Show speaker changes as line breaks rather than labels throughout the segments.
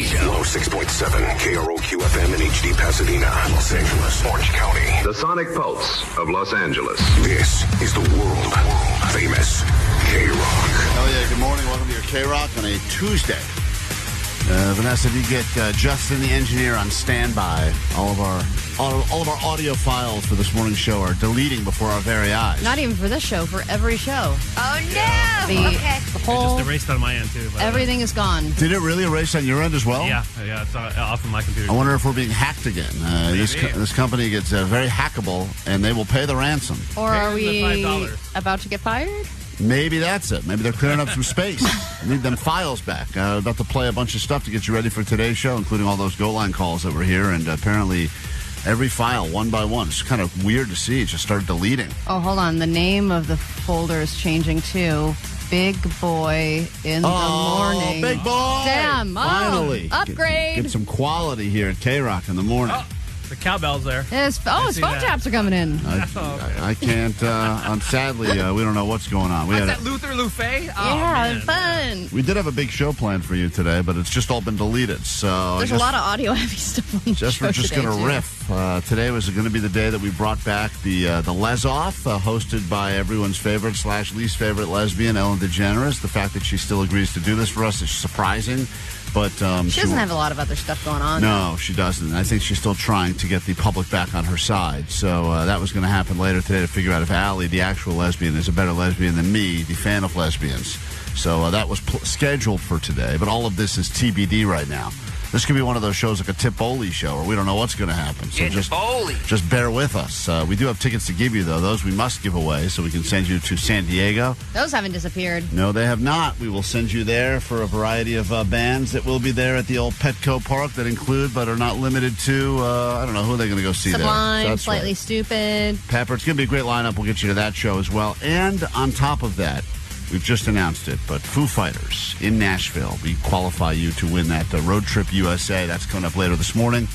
Morning Show. 106.7 KROQ FM in HD Pasadena, Los Angeles, Orange County.
The Sonic Pulse of Los Angeles.
This is the world famous KROQ.
Oh yeah, good morning. Welcome to your KROQ on a Tuesday. Vanessa, if you get Justin, the engineer, on standby, all of our audio files for this morning's show are deleting before our very eyes.
Not even for this show, for every show.
Oh, no!
The whole...
It just erased on my end, too.
Everything is gone.
Did it really erase on your end as well?
Yeah, it's off of my computer.
I wonder if we're being hacked again. This company gets very hackable, and they will pay the ransom.
Or are we
$5.
about to get fired?
Maybe that's it. Maybe they're clearing up some space. Need them files back. About to play a bunch of stuff to get you ready for today's show, including all those Go Line calls that were here, and apparently every file, one by one. It's kind of weird to see. It just started deleting.
Oh, hold on. The name of the folder is changing, too. Big Boy in the Morning.
Big Boy!
Damn.
Finally.
Upgrade.
Get some quality here at KROQ in the morning.
Oh, the cowbell's there.
His phone taps are coming in.
I can't, sadly, we don't know what's going on.
What's that, Luther Lufay? Oh,
yeah,
man.
fun.
We did have a big show planned for you today, but it's just all been deleted. So
There's a lot of audio-heavy stuff on the show
we're just
today,
going to riff. Today was going to be the day that we brought back the Lez Off, hosted by everyone's favorite / least favorite lesbian, Ellen DeGeneres. The fact that she still agrees to do this for us is surprising. But
she doesn't have a lot of other stuff going on.
No, she doesn't. I think she's still trying to get the public back on her side. So that was going to happen later today to figure out if Ally, the actual lesbian, is a better lesbian than me, the fan of lesbians. So that was scheduled for today. But all of this is TBD right now. This could be one of those shows like a Tip Bowley show where we don't know what's going to happen. So just bear with us. We do have tickets to give you, though. Those we must give away so we can send you to San Diego.
Those haven't disappeared.
No, they have not. We will send you there for a variety of bands that will be there at the old Petco Park that include but are not limited to, I don't know, who are they going to go see
Sublime,
there?
Slightly
right.
Stupid.
Pepper. It's going to be a great lineup. We'll get you to that show as well. And on top of that, we've just announced it, but Foo Fighters in Nashville. We qualify you to win that Road Trip USA. That's coming up later this morning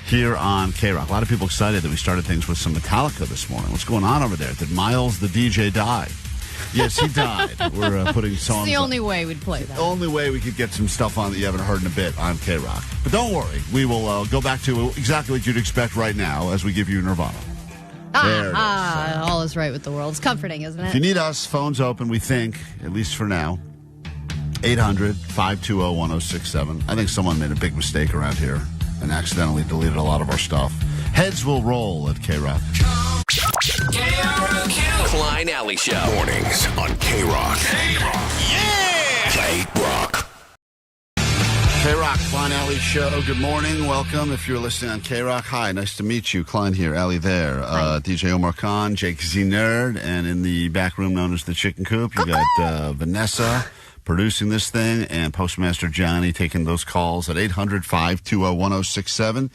here on KROQ. A lot of people excited that we started things with some Metallica this morning. What's going on over there? Did Miles, the DJ, die? Yes, he died. We're putting songs.
It's the only way we'd play that.
The only way we could get some stuff on that you haven't heard in a bit on KROQ. But don't worry. We will go back to exactly what you'd expect right now as we give you Nirvana.
All is right with the world. It's comforting, isn't it?
If you need us, phone's open, we think, at least for now. 800-520-1067. I think someone made a big mistake around here and accidentally deleted a lot of our stuff. Heads will roll at KROQ.
KROQ.
Klein Ally Show.
Mornings on KROQ.
Yeah!
KROQ.
KROQ, Klein Ally Show. Good morning. Welcome. If you're listening on KROQ, hi. Nice to meet you. Klein here, Ally there. DJ Omar Khan, Jake Z Nerd, and in the back room known as the Chicken Coop, you got Vanessa producing this thing, and Postmaster Johnny taking those calls at 800-520-1067.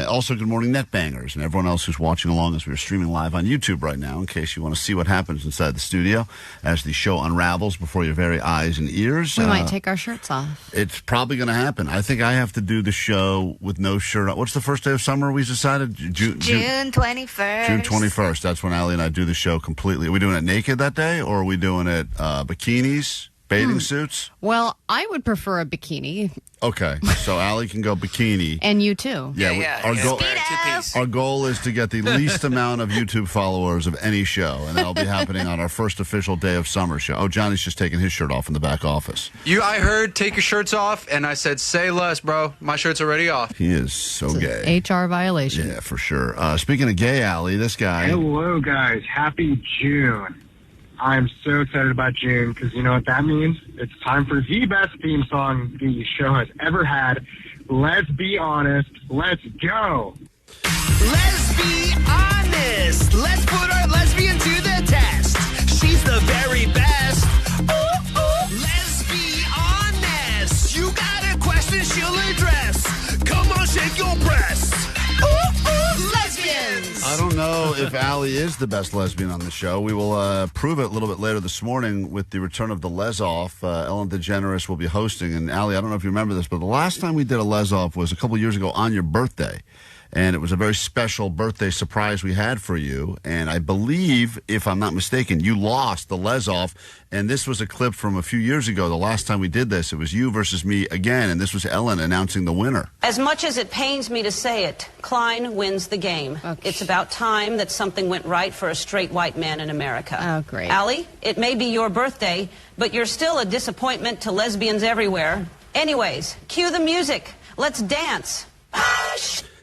Also, good morning, NetBangers, and everyone else who's watching along as we're streaming live on YouTube right now, in case you want to see what happens inside the studio as the show unravels before your very eyes and ears.
We might take our shirts off.
It's probably going to happen. I think I have to do the show with no shirt on. What's the first day of summer we decided?
June 21st.
June 21st. That's when Ally and I do the show completely. Are we doing it naked that day, or are we doing it bikinis, bathing suits?
Well, I would prefer a bikini.
Okay, so Ally can go bikini.
And you too.
Our goal is to get the least amount of YouTube followers of any show, and that'll be happening on our first official day of summer show. Oh, Johnny's just taking his shirt off in the back office.
I heard take your shirts off, and I said, say less, bro. My shirt's already off.
He is so
It's
gay.
an HR violation.
Yeah, for sure. Speaking of gay, Ally, this guy.
Hello, guys. Happy June. I'm so excited about June because you know what that means? It's time for the best theme song the show has ever had. Let's be honest. Let's go.
Let's be honest. Let's put our lesbian to the test. She's the very best. Let's be honest. You got a question she'll address. Come on, shake your breasts. Lesbians.
I don't know if Ally is the best lesbian on the show. We will prove it a little bit later this morning with the return of the Lez Off. Ellen DeGeneres will be hosting. And Ally, I don't know if you remember this, but the last time we did a Lez Off was a couple years ago on your birthday. And it was a very special birthday surprise we had for you. And I believe, if I'm not mistaken, you lost the Lez Off. And this was a clip from a few years ago. The last time we did this, it was you versus me again. And this was Ellen announcing the winner.
As much as it pains me to say it, Klein wins the game.
Okay.
It's about time that something went right for a straight white man in America.
Oh, great.
Ally, it may be your birthday, but you're still a disappointment to lesbians everywhere. Anyways, cue the music. Let's dance.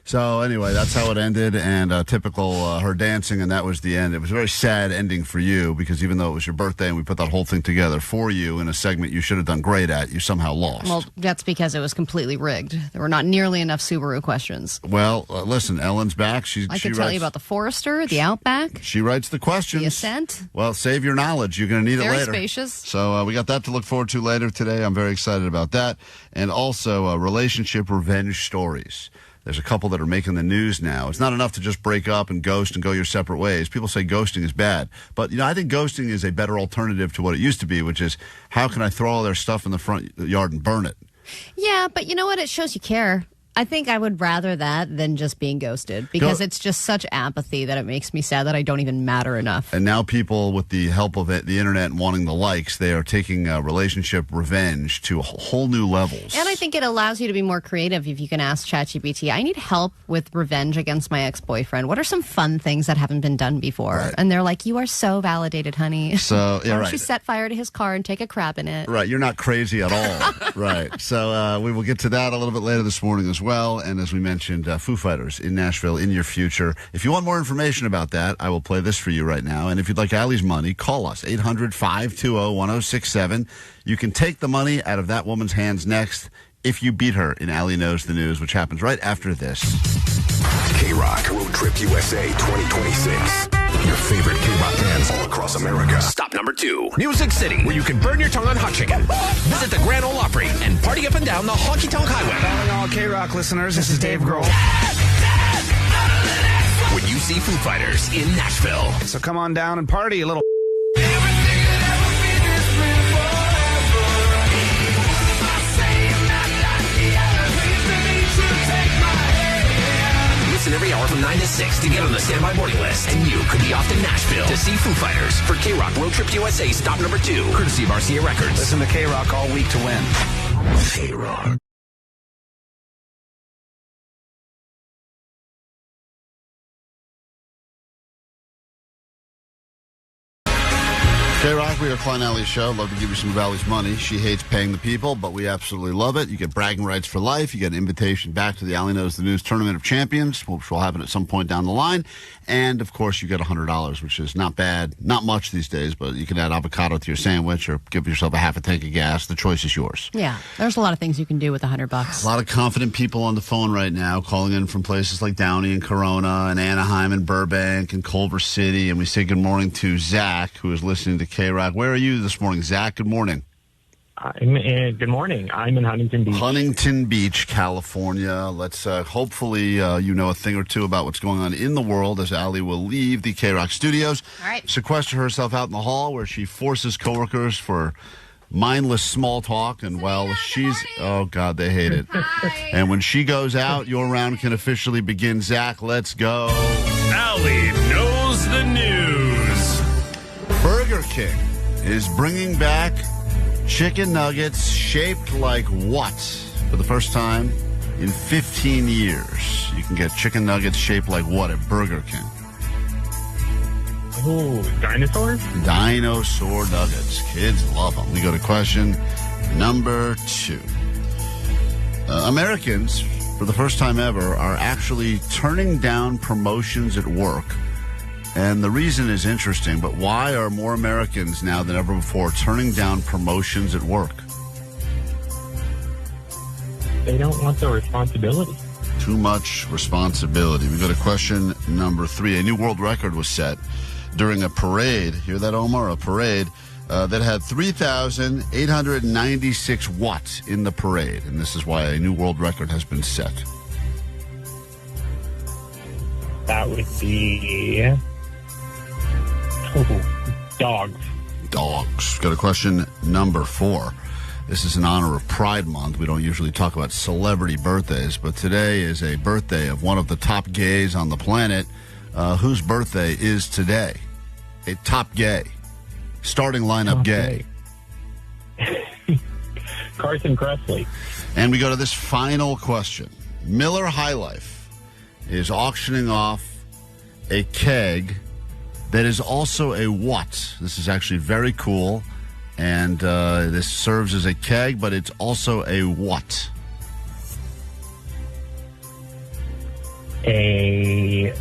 So anyway, that's how it ended, and typical her dancing, and that was the end. It was a very sad ending for you, because even though it was your birthday and we put that whole thing together for you in a segment you should have done great at, you somehow lost.
Well, that's because it was completely rigged. There were not nearly enough Subaru questions.
Well, listen, Ellen's back.
I could tell you about the Forester, the Outback,
She writes the questions.
the Ascent.
Well, save your knowledge. You're going to need
Very
it later.
spacious.
So we got that to look forward to later today. I'm very excited about that. And also relationship revenge stories. There's a couple that are making the news now. It's not enough to just break up and ghost and go your separate ways. People say ghosting is bad. But, I think ghosting is a better alternative to what it used to be, which is how can I throw all their stuff in the front yard and burn it?
Yeah, but you know what? It shows you care. I think I would rather that than just being ghosted, because it's just such apathy that it makes me sad that I don't even matter enough.
And now people, with the help of the internet and wanting the likes, they are taking relationship revenge to whole new levels.
And I think it allows you to be more creative if you can ask ChatGPT, I need help with revenge against my ex-boyfriend. What are some fun things that haven't been done before?
Right.
And they're like, you are so validated, honey.
So, yeah,
Why don't
right.
you set fire to his car and take a crap in it?
Right, you're not crazy at all. Right. So we will get to that a little bit later this morning as well. And as we mentioned, Foo Fighters in Nashville in your future. If you want more information about that, I will play this for you right now. And if you'd like Allie's money, call us, 800-520-1067. You can take the money out of that woman's hands next if you beat her in Allie Knows the News, which happens right after this.
KROQ Road Trip USA 2026. Your favorite K-Rock bands all across America.
Stop number 2, Music City, where you can burn your tongue on hot chicken. Visit the Grand Ole Opry and party up and down the Honky Tonk Highway.
Calling all K-Rock listeners, this is Dave Grohl.
When you see Foo Fighters in Nashville.
So come on down and party a little.
Listen every hour from 9 to 6 to get on the standby boarding list. And you could be off to Nashville to see Foo Fighters for KROQ Road Trip USA Stop number 2, courtesy of RCA Records.
Listen to K-Rock all week to win.
KROQ.
K-Rock, we are Klein and Ally Show. Love to give you some of Allie's money. She hates paying the people, but we absolutely love it. You get bragging rights for life. You get an invitation back to the Allie Knows the News Tournament of Champions, which will happen at some point down the line. And, of course, you get $100, which is not bad. Not much these days, but you can add avocado to your sandwich or give yourself a half a tank of gas. The choice is yours.
Yeah, there's a lot of things you can do with $100.
A lot of confident people on the phone right now calling in from places like Downey and Corona and Anaheim and Burbank and Culver City. And we say good morning to Zach, who is listening to K-Rock. Where are you this morning, Zach? Good morning.
Good morning. I'm in Huntington Beach.
Huntington Beach, California. Let's hopefully you know a thing or two about what's going on in the world as Allie will leave the K-Rock studios.
All right.
Sequester herself out in the hall where she forces coworkers for mindless small talk. And while she's... Oh, God, they hate it. And when she goes out, your round can officially begin. Zach, let's go.
Allie Knows the News.
Burger King is bringing back chicken nuggets shaped like what? For the first time in 15 years. You can get chicken nuggets shaped like what at Burger King?
Oh, dinosaurs?
Dinosaur nuggets. Kids love them. We go to question number 2. Americans, for the first time ever, are actually turning down promotions at work. And the reason is interesting, but why are more Americans now than ever before turning down promotions at work?
They don't want the responsibility.
Too much responsibility. We go to question number 3. A new world record was set during a parade. Hear that, Omar? A parade that had 3,896 watts in the parade. And this is why a new world record has been set.
That would be... dogs.
Dogs. Got a question number 4. This is in honor of Pride Month. We don't usually talk about celebrity birthdays, but today is a birthday of one of the top gays on the planet. Whose birthday is today? A top gay. Starting lineup gay.
Carson Kressley.
And we go to this final question. Miller High Life is auctioning off a keg that is also a what? This is actually very cool. And this serves as a keg, but it's also a what?
The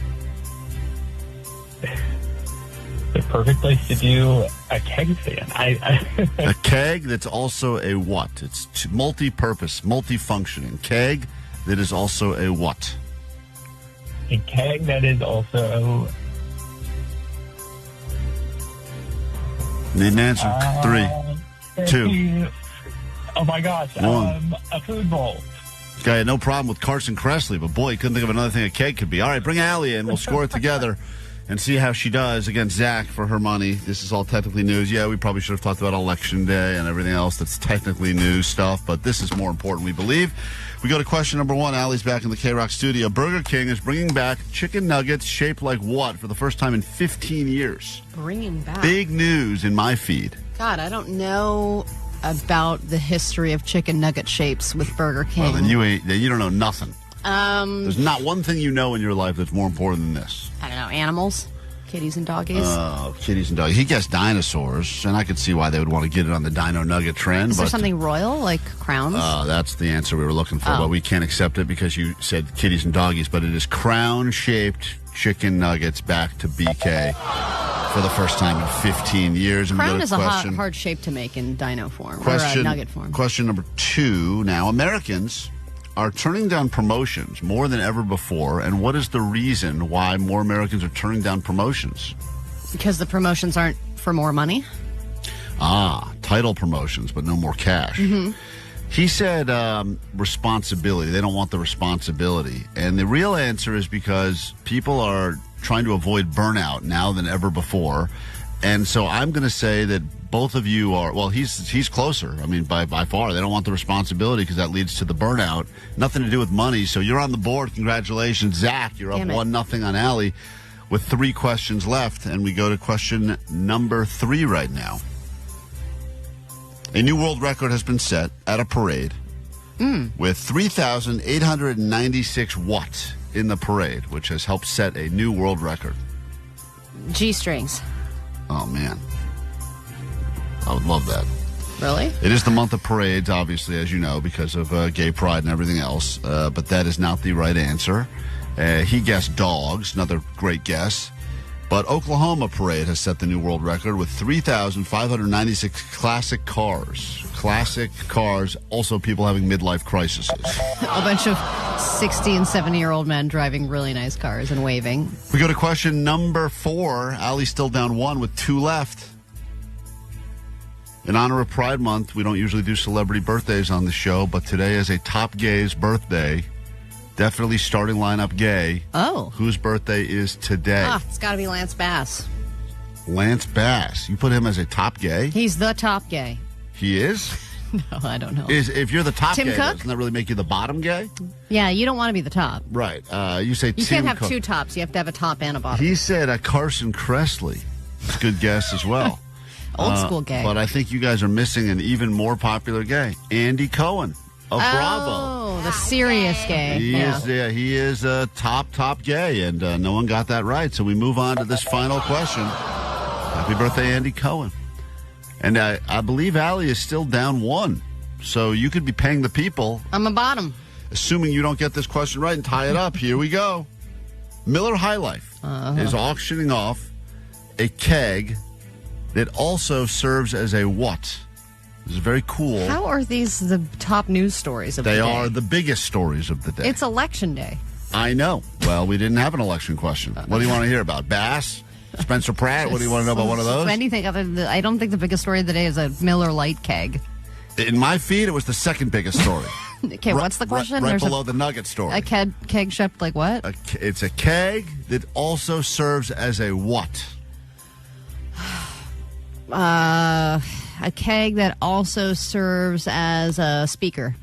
perfect place to do a keg stand.
A keg that's also a what? It's multi-purpose, multi-functioning. Keg that is also a what?
A keg that is also...
Need an answer. 3, 2.
Oh my gosh.
1.
A food bowl.
Okay, no problem with Carson Kressley, but boy, he couldn't think of another thing a keg could be. All right, bring Allie in. We'll score it together and see how she does against Zach for her money. This is all technically news. Yeah, we probably should have talked about Election Day and everything else that's technically news stuff, but this is more important, we believe. We go to question number 1. Allie's back in the KROQ studio. Burger King is bringing back chicken nuggets shaped like what for the first time in 15 years?
Bringing back.
Big news in my feed.
God, I don't know about the history of chicken nugget shapes with Burger King.
Well, then you don't know nothing. There's not one thing you know in your life that's more important than this.
I don't know, animals, kitties and doggies.
Oh, kitties and doggies. He guessed dinosaurs, and I could see why they would want to get it on the dino nugget trend.
Is there something royal, like crowns?
That's the answer we were looking for, but we can't accept it because you said kitties and doggies, but it is crown-shaped chicken nuggets back to BK for the first time in 15 years. And
Crown is a hard shape to make in dino form, or nugget form.
Question number 2 now. Americans are turning down promotions more than ever before, and what is the reason why more Americans are turning down promotions?
Because the promotions aren't for more money?
Title promotions, but no more cash.
Mm-hmm.
He said responsibility. They don't want the responsibility. And the real answer is because people are trying to avoid burnout now than ever before. And so I'm going to say that both of you are, well, he's closer. I mean, by far. They don't want the responsibility because that leads to the burnout. Nothing to do with money. So you're on the board. Congratulations, Zach. You're up 1-0 on Allie with 3 questions left. And we go to question number 3 right now. A new world record has been set at a parade with 3,896 what in the parade, which has helped set a new world record.
G-strings.
Oh, man. I would love that.
Really?
It is the month of parades, obviously, as you know, because of gay pride and everything else. But that is not the right answer. He guessed dogs, another great guess. But Oklahoma parade has set the new world record with 3,596 classic cars. Classic cars, also people having midlife crises.
A bunch of 60 and 70-year-old men driving really nice cars and waving.
We go to question number 4. Allie's still down 1 with 2 left. In honor of Pride Month, we don't usually do celebrity birthdays on the show, but today is a top gay's birthday. Definitely starting lineup gay.
Oh.
Whose birthday is today?
It's got to be Lance Bass.
Lance Bass. You put him as a top gay?
He's the top gay.
He is?
No, I don't know.
If you're the top
Tim
gay,
Cook?
doesn't that really make you the bottom gay?
Yeah, you don't want to be the top.
Right. You say
You
Tim
can't have
Cook.
2 tops. You have to have a top and a bottom.
He said Carson Kressley. It's a good guess as well.
Old school gay.
But I think you guys are missing an even more popular gay. Andy Cohen of Bravo.
Oh, the serious gay.
He is a top gay, and no one got that right. So we move on to this final question. Happy birthday, Andy Cohen. And I believe Allie is still down 1. So you could be paying the people.
I'm a bottom.
Assuming you don't get this question right and tie it up. Here we go. Miller High Life is auctioning off a keg that also serves as a what? This is very cool.
How are these the top news stories of the day?
They are the biggest stories of the day.
It's Election Day.
I know. Well, we didn't have an election question. What do you want to hear about? Bass? Spencer Pratt? What do you want to know about one of those?
Anything other than I don't think the biggest story of the day is a Miller Lite keg.
In my feed, it was the second biggest story.
Okay, what's the question?
Right below the nugget story.
A keg shaped like what?
It's a keg that also serves as a what?
a keg that also serves as a speaker,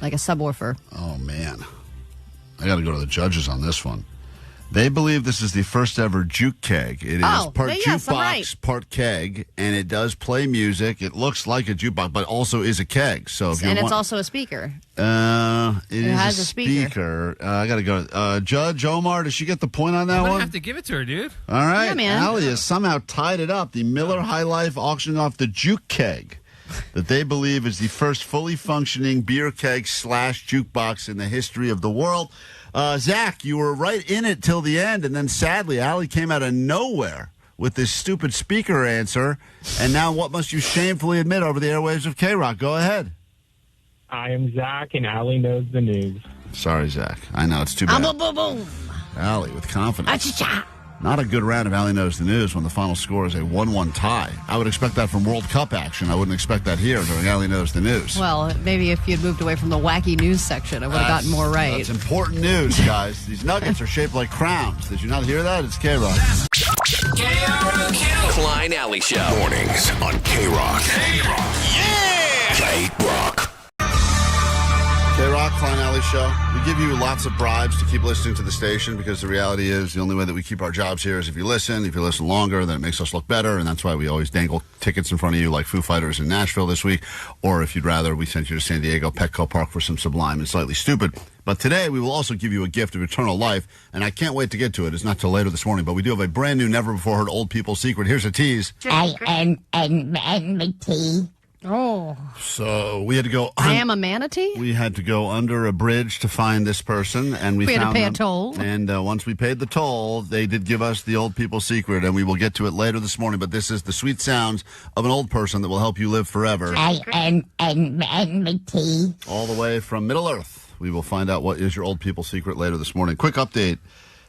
like a subwoofer.
Oh, man. I got to go to the judges on this one. They believe this is the first ever juke keg. It is part jukebox, part keg, and it does play music. It looks like a jukebox, but also is a keg. So,
it's also a speaker.
It has a speaker. I got to go. Judge Omar, does she get the point on that one?
I have to give it to her, dude.
All right.
Yeah, man.
Allie has somehow tied it up. The Miller High Life auctioning off the juke keg that they believe is the first fully functioning beer keg / jukebox in the history of the world. Zach, you were right in it till the end, and then sadly, Allie came out of nowhere with this stupid speaker answer, and now what must you shamefully admit over the airwaves of KROQ? Go ahead.
I am Zach, and Allie knows the news.
Sorry, Zach. I know, it's too bad. Allie with confidence. Not a good round of Allie Knows the News when the final score is a 1-1 tie. I would expect that from World Cup action. I wouldn't expect that here during Allie Knows the News.
Well, maybe if you'd moved away from the wacky news section, I would have gotten more right.
That's important news, guys. These nuggets are shaped like crowns. Did you not hear that? It's KROQ.
KROQ. Klein Ally Show. Mornings on KROQ. Yeah! KROQ.
KROQ, Klein Ally Show. We give you lots of bribes to keep listening to the station because the reality is the only way that we keep our jobs here is if you listen. If you listen longer, then it makes us look better, and that's why we always dangle tickets in front of you like Foo Fighters in Nashville this week. Or if you'd rather, we sent you to San Diego Petco Park for some Sublime and Slightly Stupid. But today, we will also give you a gift of eternal life, and I can't wait to get to it. It's not till later this morning, but we do have a brand new, never-before-heard old people secret. Here's a tease.
Manatee.
Oh.
So we had to go...
I am a manatee?
We had to go under a bridge to find this person, and we
had
found
to pay
them.
a toll.
And once we paid the toll, they did give us the old people secret, and we will get to it later this morning. But this is the sweet sounds of an old person that will help you live forever.
Manatee.
All the way from Middle Earth. We will find out what is your old people secret later this morning. Quick update.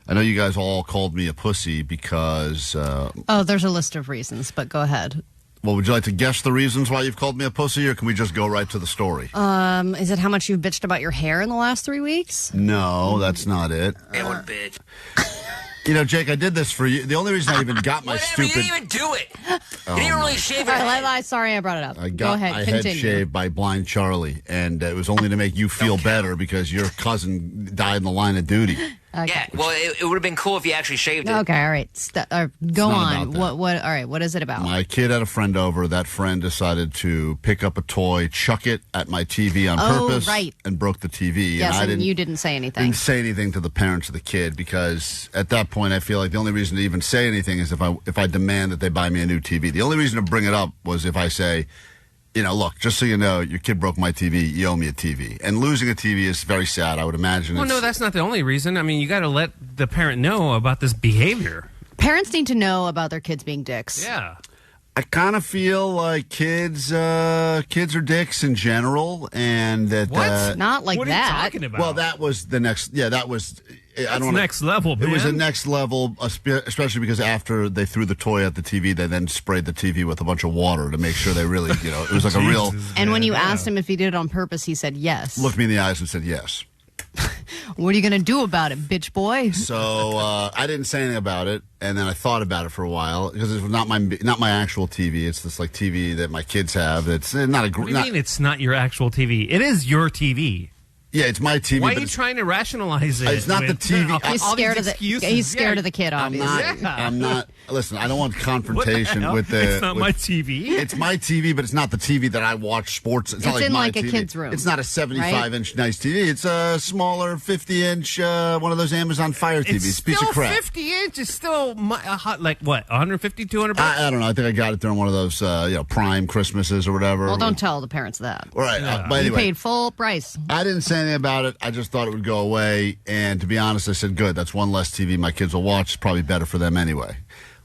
I know you guys all called me a pussy because...
there's a list of reasons, but go ahead.
Well, would you like to guess the reasons why you've called me a pussy, or can we just go right to the story?
Is it how much you've bitched about your hair in the last 3 weeks?
No, that's not it.
Bitch.
You know, Jake, I did this for you. The only reason I even got my
Whatever,
stupid...
you didn't even do it. You didn't really shave your
All right,
head.
sorry I brought it up.
I
go
got
ahead,
my
continue.
head shaved by Blind Charlie, and it was only to make you feel better because your cousin died in the line of duty.
Okay.
Yeah, well, it would have been cool if you actually shaved it.
Okay, all right. Go
not
on.
about that.
What? All right. What is it about?
My kid had a friend over. That friend decided to pick up a toy, chuck it at my TV on purpose,
right.
and broke the TV.
Yes,
and
you didn't say anything.
Didn't say anything to the parents of the kid because at that point I feel like the only reason to even say anything is if I demand that they buy me a new TV. The only reason to bring it up was if I say, you know, look, just so you know, your kid broke my TV, you owe me a TV. And losing a TV is very sad, I would imagine.
Well, no, that's not the only reason. I mean, you got to let the parent know about this behavior.
Parents need to know about their kids being dicks.
Yeah.
I kind of feel like kids are dicks in general, and that...
What?
Not like
what
that.
What are you talking about?
Well, that was the next... Yeah, that was...
That's next level, man.
It was a next level, especially because after they threw the toy at the TV, they then sprayed the TV with a bunch of water to make sure they really, you know, it was like a real...
And when you asked him if he did it on purpose, he said yes.
Looked me in the eyes and said yes.
What are you going to do about it, bitch boy?
So I didn't say anything about it, and then I thought about it for a while because it's not my actual TV. It's this like TV that my kids have. It's not a.
What do you mean it's not your actual TV? It is your TV.
Yeah, it's my TV.
Why are you trying to rationalize it?
It's not the TV.
He's scared of He's scared of the kid, obviously.
I'm not. Listen, I don't want confrontation with the.
It's not my TV.
It's my TV, but it's not the TV that I watch sports. It's not like
in
my
like
TV.
a kid's room.
It's not a 75-inch nice TV. It's a smaller 50-inch one of those Amazon Fire TVs.
It's
piece
still
of crap.
50 inch is still like what? 150, 200 bucks?
I don't know. I think I got it during one of those Prime Christmases or whatever.
Well, don't tell the parents that.
All right. But anyway,
you paid full price.
I didn't say anything about it. I just thought it would go away. And to be honest, I said, good. That's one less TV my kids will watch. It's probably better for them anyway.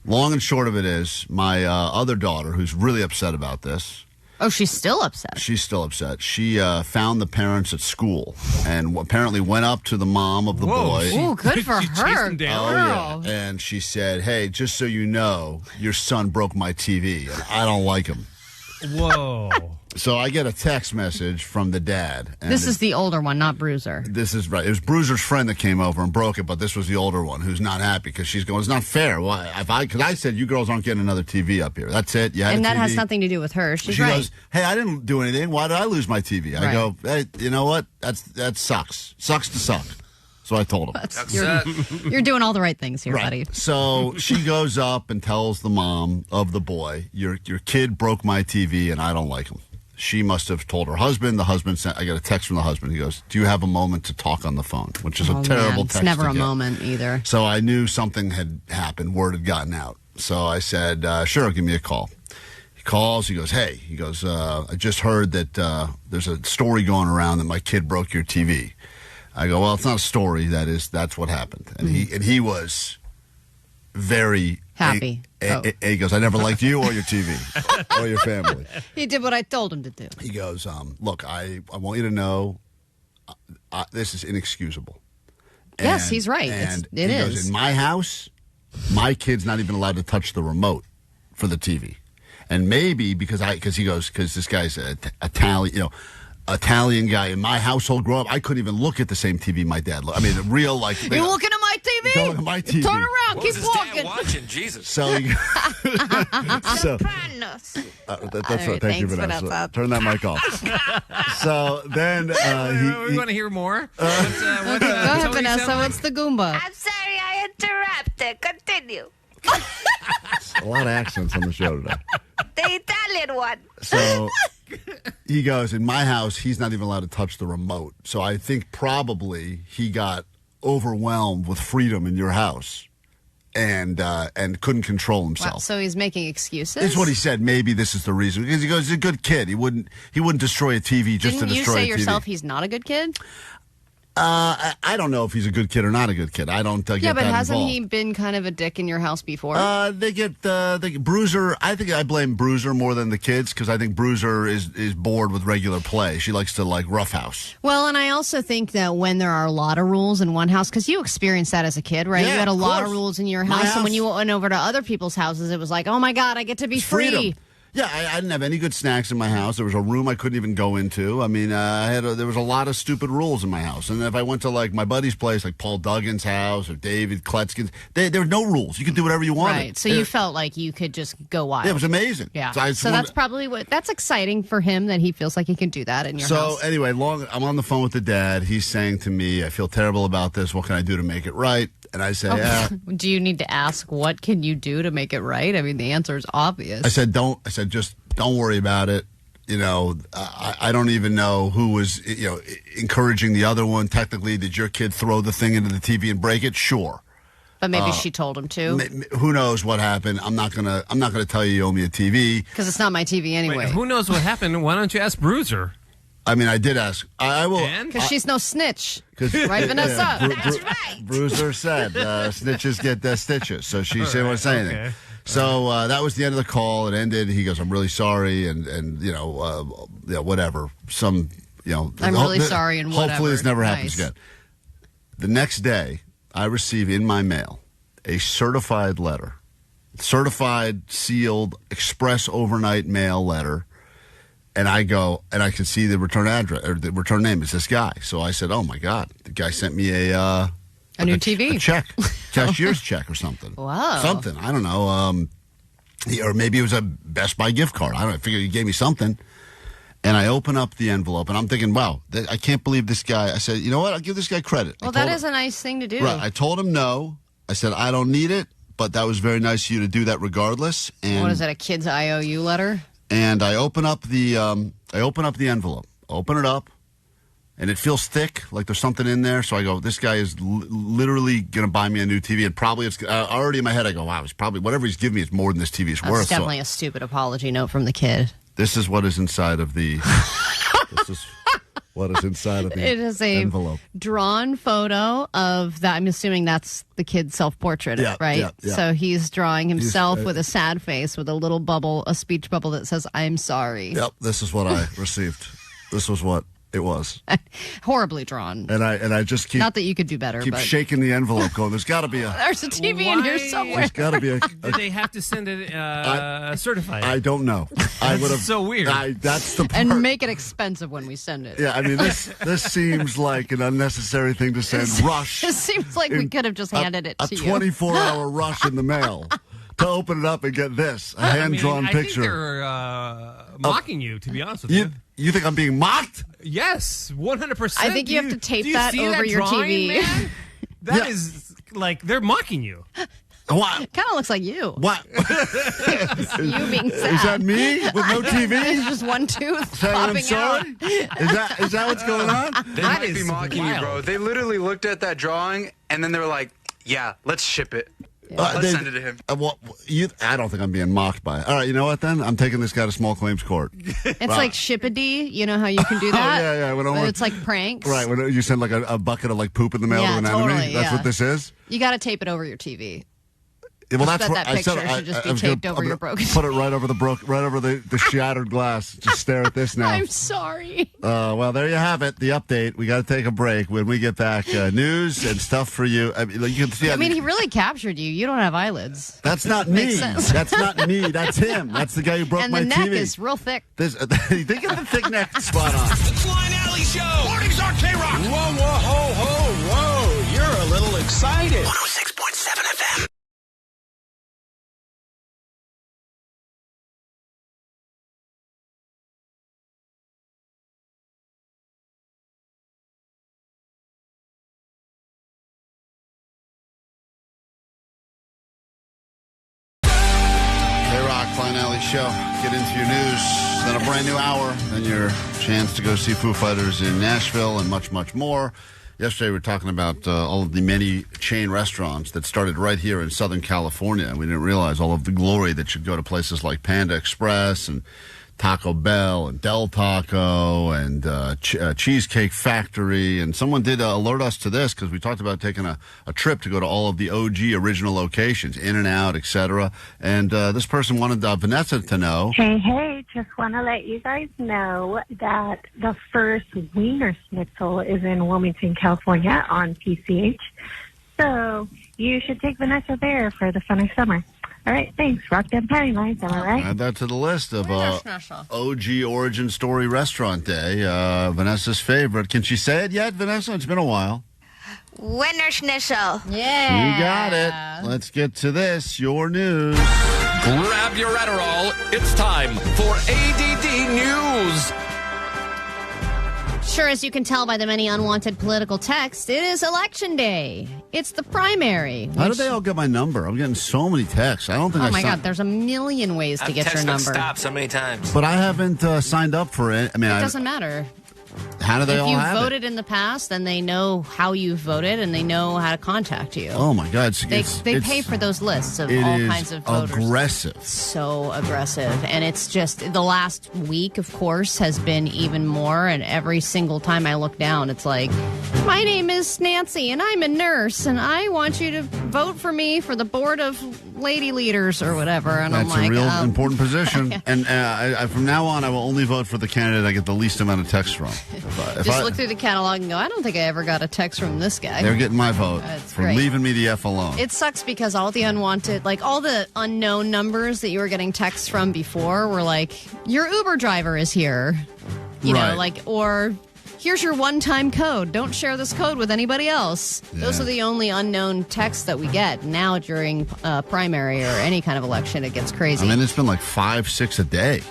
Long and short of it is, my other daughter, who's really upset about this.
Oh, she's still upset.
She's still upset. She found the parents at school and apparently went up to the mom of the boy.
Oh, good for her, girl.
Yeah. And she said, hey, just so you know, your son broke my TV, and I don't like him.
Whoa.
So I get a text message from the dad. And
This is the older one, not Bruiser.
This is right. It was Bruiser's friend that came over and broke it, but this was the older one who's not happy because she's going, it's not fair. Why? Because I said, you girls aren't getting another TV up here. That's it. You had
And
a
that
TV.
has nothing to do with her. She's
She
right.
goes, hey, I didn't do anything. Why did I lose my TV? I
Right.
go, hey, you know what? That sucks. Sucks to suck. So I told him.
You're doing all the right things here,
Right.
buddy.
So she goes up and tells the mom of the boy, your kid broke my TV and I don't like him. She must have told her husband. The husband sent, I got a text from the husband. He goes, do you have a moment to talk on the phone? Which is a terrible
man.
text
It's never
to
a
get.
moment either.
So I knew something had happened. Word had gotten out. So I said, sure, give me a call. He calls. He goes, hey. He goes, I just heard that there's a story going around that my kid broke your TV. I go, well, it's not a story. That's what happened. And he was very
happy.
He goes, I never liked you or your TV or your family.
He did what I told him to do.
He goes, look, I want you to know this is inexcusable.
Yes, he's right.
And
It
he
is.
goes, in my house, my kid's not even allowed to touch the remote for the TV. And maybe because this guy's Italian, Italian guy in my household growing up, I couldn't even look at the same TV my dad looked. I mean, real like.
You're looking at my TV?
Don't look at my TV.
Turn around.
What
Keep
was his
walking.
dad watching? Jesus.
So,
Sopranos.
that's
All
right.
right,
Thank you,
thanks,
Vanessa.
Vanessa.
Turn that mic off. So then
we want to hear more.
Go ahead, Vanessa. What's the Goomba?
I'm sorry I interrupted. Continue.
a lot of accents on the show today.
The Italian one.
So he goes, in my house, he's not even allowed to touch the remote. So I think probably he got overwhelmed with freedom in your house and couldn't control himself.
Wow, so he's making excuses?
That's what he said. Maybe this is the reason. Because he goes, he's a good kid. He wouldn't destroy a TV just
Didn't
to
you
destroy
say
a TV.
yourself he's not a good kid?
I don't know if he's a good kid or not a good kid. I don't get
Yeah, but
that
hasn't
involved.
he been kind of a dick in your house before?
They get Bruiser. I think I blame Bruiser more than the kids because I think Bruiser is bored with regular play. She likes to like roughhouse.
Well, and I also think that when there are a lot of rules in one house, because you experienced that as a kid, right?
Yeah,
you had a
of
lot of
course.
rules in your
My
house, and when
house-
you went over to other people's houses, it was like, oh my God, I get to be free.
Freedom. Yeah, I didn't have any good snacks in my house. There was a room I couldn't even go into. I mean, there was a lot of stupid rules in my house. And if I went to like my buddy's place, like Paul Duggan's house or David Kletzkin's, there were no rules. You could do whatever you wanted.
Right, so you felt like you could just go wild.
Yeah, it was amazing.
Yeah,
So I just
so
wanted-
that's probably that's exciting for him that he feels like he can do that in your
So
house.
anyway, I'm on the phone with the dad. He's saying to me, I feel terrible about this. What can I do to make it right? And I say, yeah.
Do you need to ask what can you do to make it right? I mean, the answer is obvious.
I said, just don't worry about it. You know, I don't even know who was, encouraging the other one. Technically, did your kid throw the thing into the TV and break it? Sure.
But maybe she told him to.
Who knows what happened? I'm not gonna tell you owe me a TV
Because it's not my TV anyway.
Wait, who knows what happened? Why don't you ask Bruiser?
I mean, I did ask. I will.
Because she's no snitch.
'Cause-
Right, Vanessa?
That's right.
Bruiser said snitches get stitches, so she didn't want to say anything.
Okay.
So that was the end of the call. It ended. He goes, "I'm really sorry," and whatever. I'm
really sorry and
hopefully
whatever.
this never happens
Nice.
again. The next day, I receive in my mail a certified letter, certified, sealed, express overnight mail letter. And I go, and I can see the return address or the return name is this guy. So I said, "Oh my God, the guy sent me a
new TV,
a check, cashier's check or something.
Wow,
something. I don't know. Or maybe it was a Best Buy gift card. I don't know. I figured he gave me something." And I open up the envelope, and I'm thinking, "Wow, I can't believe this guy." I said, "You know what? I'll give this guy credit."
Well, that is a nice thing to do.
Right. I told him no. I said, "I don't need it," but that was very nice of you to do that regardless. And
What is that? A kid's IOU letter?
And I open up the envelope, open it up, and it feels thick, like there's something in there. So I go, this guy is literally going to buy me a new TV, and probably it's already in my head. I go, wow, it's probably whatever he's giving me is more than this TV is
That's
worth.
definitely a stupid apology note from the kid.
This is what is inside of the. This is what is inside of the
It is a
envelope.
drawn photo of that. I'm assuming that's the kid's self-portrait,
Yeah,
right?
yeah, yeah.
So he's drawing himself with a sad face with a little bubble, a speech bubble that says, "I'm sorry."
Yep, this is what I received. This was what It was.
Horribly drawn.
And I just keep...
Not that you could do better,
keep
but...
shaking the envelope going, there's got to be a...
There's a TV in here somewhere.
There's got to be a...
Did they have to send it certified?
I don't know. I would have...
so weird.
That's the part.
And make it expensive when we send it.
Yeah, I mean, this seems like an unnecessary thing to send. Rush.
It seems like we could have just handed it to you.
A 24-hour rush in the mail to open it up and get this, a hand-drawn picture.
I think they're mocking you, to be honest with you.
You think I'm being mocked?
Yes, 100%.
I think you have to tape that
see
over
that
your
drawing,
TV.
Man? That is like they're mocking you.
What?
Kind of looks like you.
What?
You being sad.
Is that me with no TV?
It's just one tooth
Saying
popping
I'm sorry?
out.
Is that what's going on?
They might be mocking you, bro. They literally looked at that drawing and then they were like, "Yeah, let's ship it. Let's send it to him."
I don't think I'm being mocked by it. All right, you know what then? I'm taking this guy to small claims court.
It's like Ship-a-Dee. You know how you can do that?
Yeah.
But it's like pranks.
Right, when you send like a bucket of like poop in the mail
Yeah,
to an
totally,
enemy. That's what this is?
You got to tape it over your TV.
Well,
Just
that's
that
what
picture
I
should just be
I was
taped
gonna-
over
I'm
your
gonna
broken
Put it right over the shattered glass. Just stare at this now.
I'm sorry.
Well, there you have it. The update. We got to take a break. When we get back, news and stuff for you. I mean, you can see.
I mean, he really captured you. You don't have eyelids.
That's not me.
Makes sense.
That's not me. That's him. That's the guy who broke
And
my
the neck
TV.
is real thick.
You think of the thick neck spot on.
The Klein and Ally Show. Mornings on KROQ. Whoa, whoa, ho, ho, whoa. You're a little excited.
106.7 FM.
Klein and Ally Show. Get into your news. Then a brand new hour. Then your chance to go see Foo Fighters in Nashville and much, much more. Yesterday we were talking about all of the many chain restaurants that started right here in Southern California. We didn't realize all of the glory that should go to places like Panda Express and Taco Bell and Del Taco and Cheesecake Factory. And someone did alert us to this because we talked about taking a trip to go to all of the OG original locations, In-N-Out, etc. And this person wanted Vanessa to know.
Hey, just want to let you guys know that the first Wiener Schnitzel is in Wilmington, California on PCH. So you should take Vanessa there for the fun of summer. All right, thanks. Rock them party lines, am I right?
Add that to the list of OG Origin Story Restaurant Day. Vanessa's favorite. Can she say it yet, Vanessa? It's been a while.
Wiener Schnitzel.
Yeah.
You got it. Let's get to this. Your news.
Grab your Adderall. It's time for A.D.D. News.
Sure, as you can tell by the many unwanted political texts, it is Election Day. It's the primary.
How did they all get my number? I'm getting so many texts. I don't think
Oh my God, there's a million ways to get your number.
Stop so many times.
But I haven't signed up for it. I mean,
It doesn't matter.
How do they all
If
have
you
it?
voted in the past, then they know how you voted and they know how to contact you.
Oh my God!
They pay for those lists of all kinds of voters.
Aggressive.
So aggressive. And it's just the last week, of course, has been even more. And every single time I look down, it's like, my name is Nancy and I'm a nurse and I want you to vote for me for the board of lady leaders or whatever. And
That's
I'm like,
a real important position. And I, from now on, I will only vote for the candidate I get the least amount of texts from.
Just look through the catalog and go, I don't think I ever got a text from this guy.
They're getting my vote for
great.
leaving me the F alone.
It sucks because all the unwanted, like all the unknown numbers that you were getting texts from before were like, your Uber driver is here. You know, like, or here's your one-time code. Don't share this code with anybody else.
Yeah.
Those are the only unknown texts that we get. Now during primary or any kind of election, it gets crazy.
I mean, it's been like 5, 6 a day.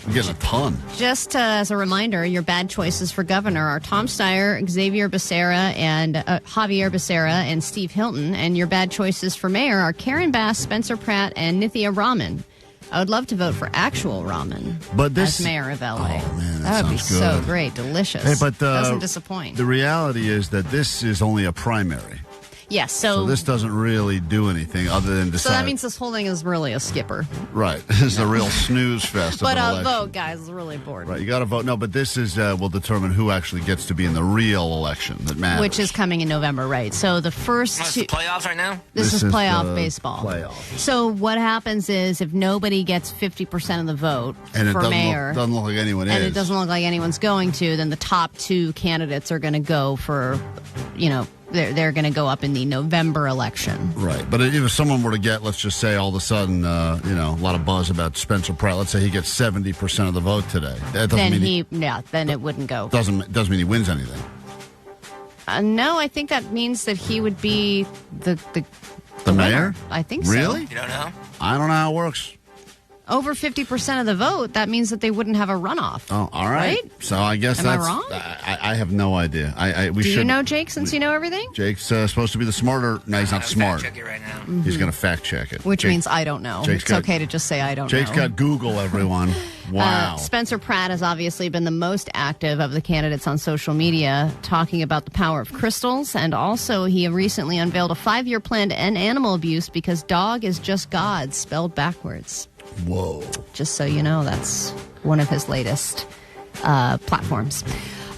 I'm getting a ton.
Just as a reminder, your bad choices for governor are Tom Steyer, Xavier Becerra, and Javier Becerra, and Steve Hilton. And your bad choices for mayor are Karen Bass, Spencer Pratt, and Nithya Raman. I would love to vote for actual ramen as mayor of LA.
Oh, man,
that would be
sounds
so
good.
great. Delicious.
Hey, but
doesn't disappoint.
The reality is that this is only a primary.
Yes,
So this doesn't really do anything other than decide.
So that means this whole thing is really a skipper.
Right. This is a real snooze fest of
But
an
a
election.
vote, guys, is really important.
Right, you got to vote. No, but this is will determine who actually gets to be in the real election that matters.
Which is coming in November, right? So the first
That's the playoffs right now?
This is playoff
the
baseball.
playoff.
So what happens is if nobody gets 50% of the vote
And it
for mayor,
doesn't look like anyone
and
is.
it doesn't look like anyone's going to, then the top two candidates are going to go for, they're going to go up in the November election.
Right, but if someone were to get, let's just say, all of a sudden, a lot of buzz about Spencer Pratt. Let's say he gets 70% of the vote today. That doesn't mean
then it wouldn't go.
Doesn't mean he wins anything.
No, I think that means that he would be the
mayor.
I think so.
Really?
You don't know?
I don't know how it works.
Over 50% of the vote, that means that they wouldn't have a runoff.
Oh, all right.
Right?
So I guess
Am I
that's.
wrong?
I have no idea.
Do you know Jake since you know everything?
Jake's supposed to be the smarter. No, he's not smart.
Fact check it right now.
Mm-hmm.
He's going to fact check it.
Which means I don't know.
Jake's
It's okay to just say I don't know.
Jake's got Google, everyone. Wow.
Spencer Pratt has obviously been the most active of the candidates on social media, talking about the power of crystals. And also, he recently unveiled a 5-year plan to end animal abuse because dog is just God, spelled backwards.
Whoa.
Just so you know, that's one of his latest platforms.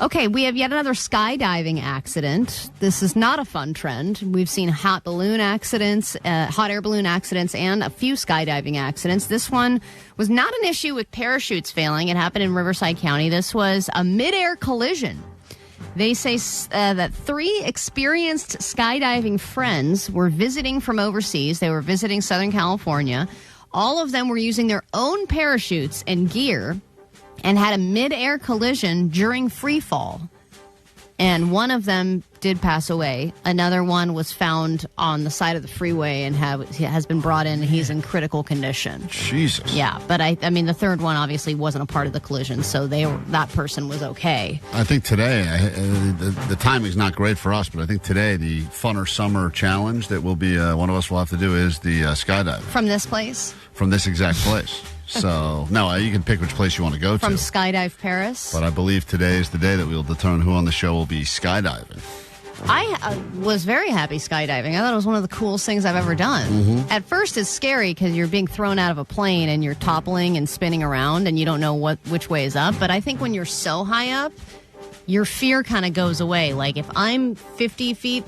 Okay, we have yet another skydiving accident. This is not a fun trend. We've seen hot air balloon accidents, and a few skydiving accidents. This one was not an issue with parachutes failing. It happened in Riverside County. This was a mid-air collision. They say that 3 experienced skydiving friends were visiting from overseas. They were visiting Southern California. All of them were using their own parachutes and gear and had a mid-air collision during free fall. And one of them did pass away. Another one was found on the side of the freeway and has been brought in, and he's in critical condition.
Jesus.
Yeah, but I mean, the third one obviously wasn't a part of the collision, so that person was okay.
I think today, the timing's not great for us, but I think today the Funner Summer Challenge that will be one of us will have to do is the skydiving.
From this place?
From this exact place. So, no, you can pick which place you want to go
From
to.
Skydive Paris?
But I believe today is the day that we'll determine who on the show will be skydiving.
I was very happy skydiving. I thought it was one of the coolest things I've ever done.
Mm-hmm.
At first, it's scary because you're being thrown out of a plane and you're toppling and spinning around and you don't know which way is up. But I think when you're so high up, your fear kind of goes away. Like if I'm 50 feet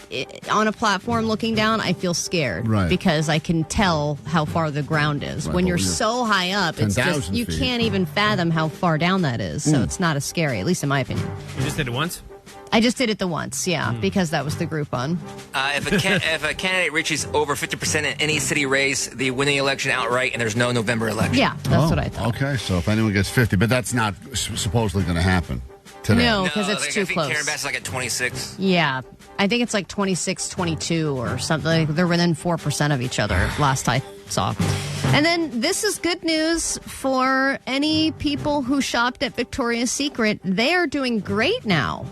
on a platform looking down, I feel scared.
Right.
Because I can tell how far the ground is.
Right,
when
but
you're
when you're
so high up, it's just, you
feet.
can't even fathom how far down that is. So it's not as scary, at least in my opinion.
You just did it once?
I just did it the once, yeah, because that was the Groupon.
If a candidate reaches over 50% in any city race, they win the election outright, and there's no November election.
Yeah, that's what I thought.
Okay, so if anyone gets 50, but that's not supposedly going to happen today.
No, because it's too
I think
close.
Karen Bass is like at 26.
Yeah, I think it's like 26, 22 or something. They're within 4% of each other last I saw. And then this is good news for any people who shopped at Victoria's Secret. They are doing great now.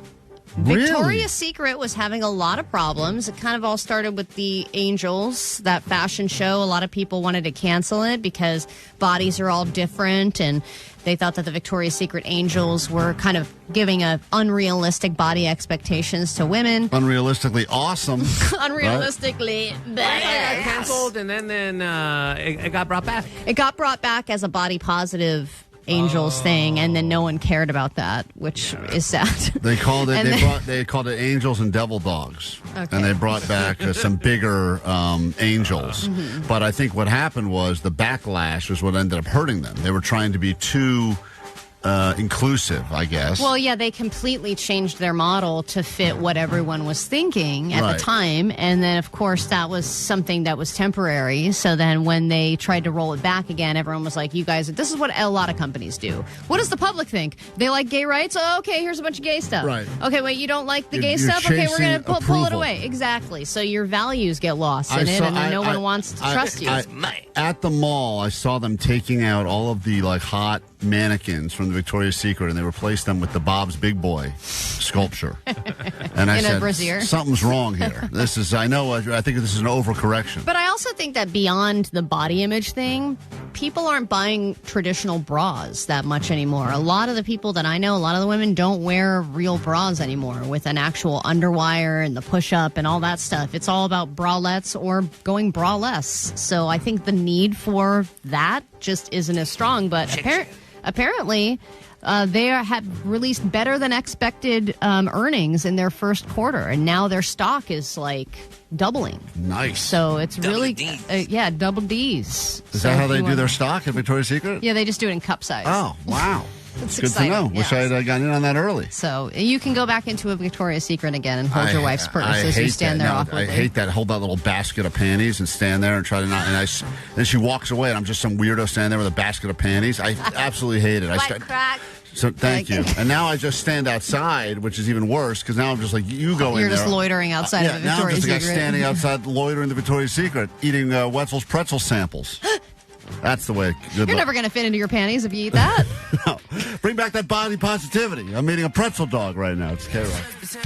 Really?
Victoria's Secret was having a lot of problems. It kind of all started with the Angels, that fashion show. A lot of people wanted to cancel it because bodies are all different, and they thought that the Victoria's Secret Angels were kind of giving unrealistic body expectations to women.
Unrealistically awesome.
Unrealistically badass.
It got canceled, and then it got brought back.
It got brought back as a body positive Angels thing, and then no one cared about that, which is sad.
They called it. They called it Angels and Devil Dogs,
Okay.
and they brought back some bigger angels.
Mm-hmm.
But I think what happened was the backlash was what ended up hurting them. They were trying to be too inclusive, I guess.
Well, yeah, they completely changed their model to fit what everyone was thinking at
Right.
the time. And then, of course, that was something that was temporary. So then when they tried to roll it back again, everyone was like, you guys, this is what a lot of companies do. What does the public think? They like gay rights? Oh, okay, here's a bunch of gay stuff.
Right.
Okay, wait, you don't like the gay
You're
stuff? Okay, we're going to pull it
approval.
away. Exactly. So your values get lost in it, and then no one wants to trust you.
At the mall, I saw them taking out all of the hot mannequins from the Victoria's Secret, and they replaced them with the Bob's Big Boy sculpture. And I
In a
said,
brassiere?
something's wrong here. I think this is an overcorrection.
But I also think that beyond the body image thing, people aren't buying traditional bras that much anymore. A lot of the people that I know, a lot of the women don't wear real bras anymore with an actual underwire and the push-up and all that stuff. It's all about bralettes or going braless. So I think the need for that just isn't as strong. But apparently, they have released better than expected earnings in their first quarter, and now their stock is like doubling.
Nice.
So it's really, double D's.
Is that how they do their stock at Victoria's Secret?
Yeah, they just do it in cup size.
Oh, wow.
That's
good
exciting.
to know. Wish I had gotten in on that early.
So you can go back into a Victoria's Secret again and hold your wife's purse as you stand there awkwardly.
I hate that. Hold that little basket of panties and stand there and try to not. And then she walks away, and I'm just some weirdo standing there with a basket of panties. I absolutely hate it.
Crack.
So thank you. And now I just stand outside, which is even worse because now I'm just like you go in there.
You're just loitering outside of the Victoria's Secret.
Now I'm just a guy standing outside loitering the Victoria's Secret, eating Wetzel's pretzel samples. That's the way.
You're never going to fit into your panties if you eat that.
No. Bring back that body positivity. I'm eating a pretzel dog right now. It's KROQ.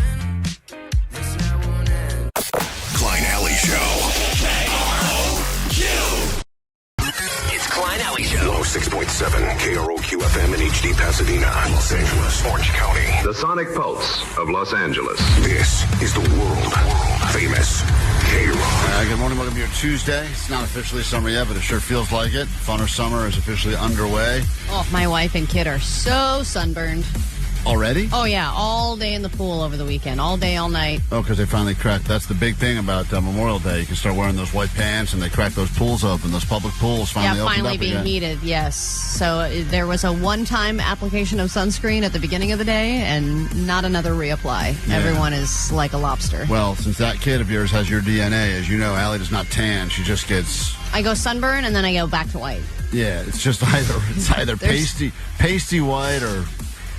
Klein Ally Show.
It's Klein Ally Show.
106.7 KROQ FM in HD Pasadena, Los Angeles, Orange County.
The Sonic Pulse of Los Angeles.
This is the world famous KROQ.
Good morning. Welcome to your Tuesday. It's not officially summer yet, but it sure feels like it. Funner summer is officially underway.
Oh, my wife and kid are so sunburned.
Already?
Oh, yeah. All day in the pool over the weekend. All day, all night.
Oh, because they finally cracked. That's the big thing about Memorial Day. You can start wearing those white pants, and they crack those pools open. Those public pools finally opened up
finally being
again.
heated, yes. So there was a one-time application of sunscreen at the beginning of the day, and not another reapply.
Yeah.
Everyone is like a lobster.
Well, since that kid of yours has your DNA, as you know, Allie does not tan. She just gets...
I go sunburn, and then I go back to white.
Yeah, it's just either pasty white or...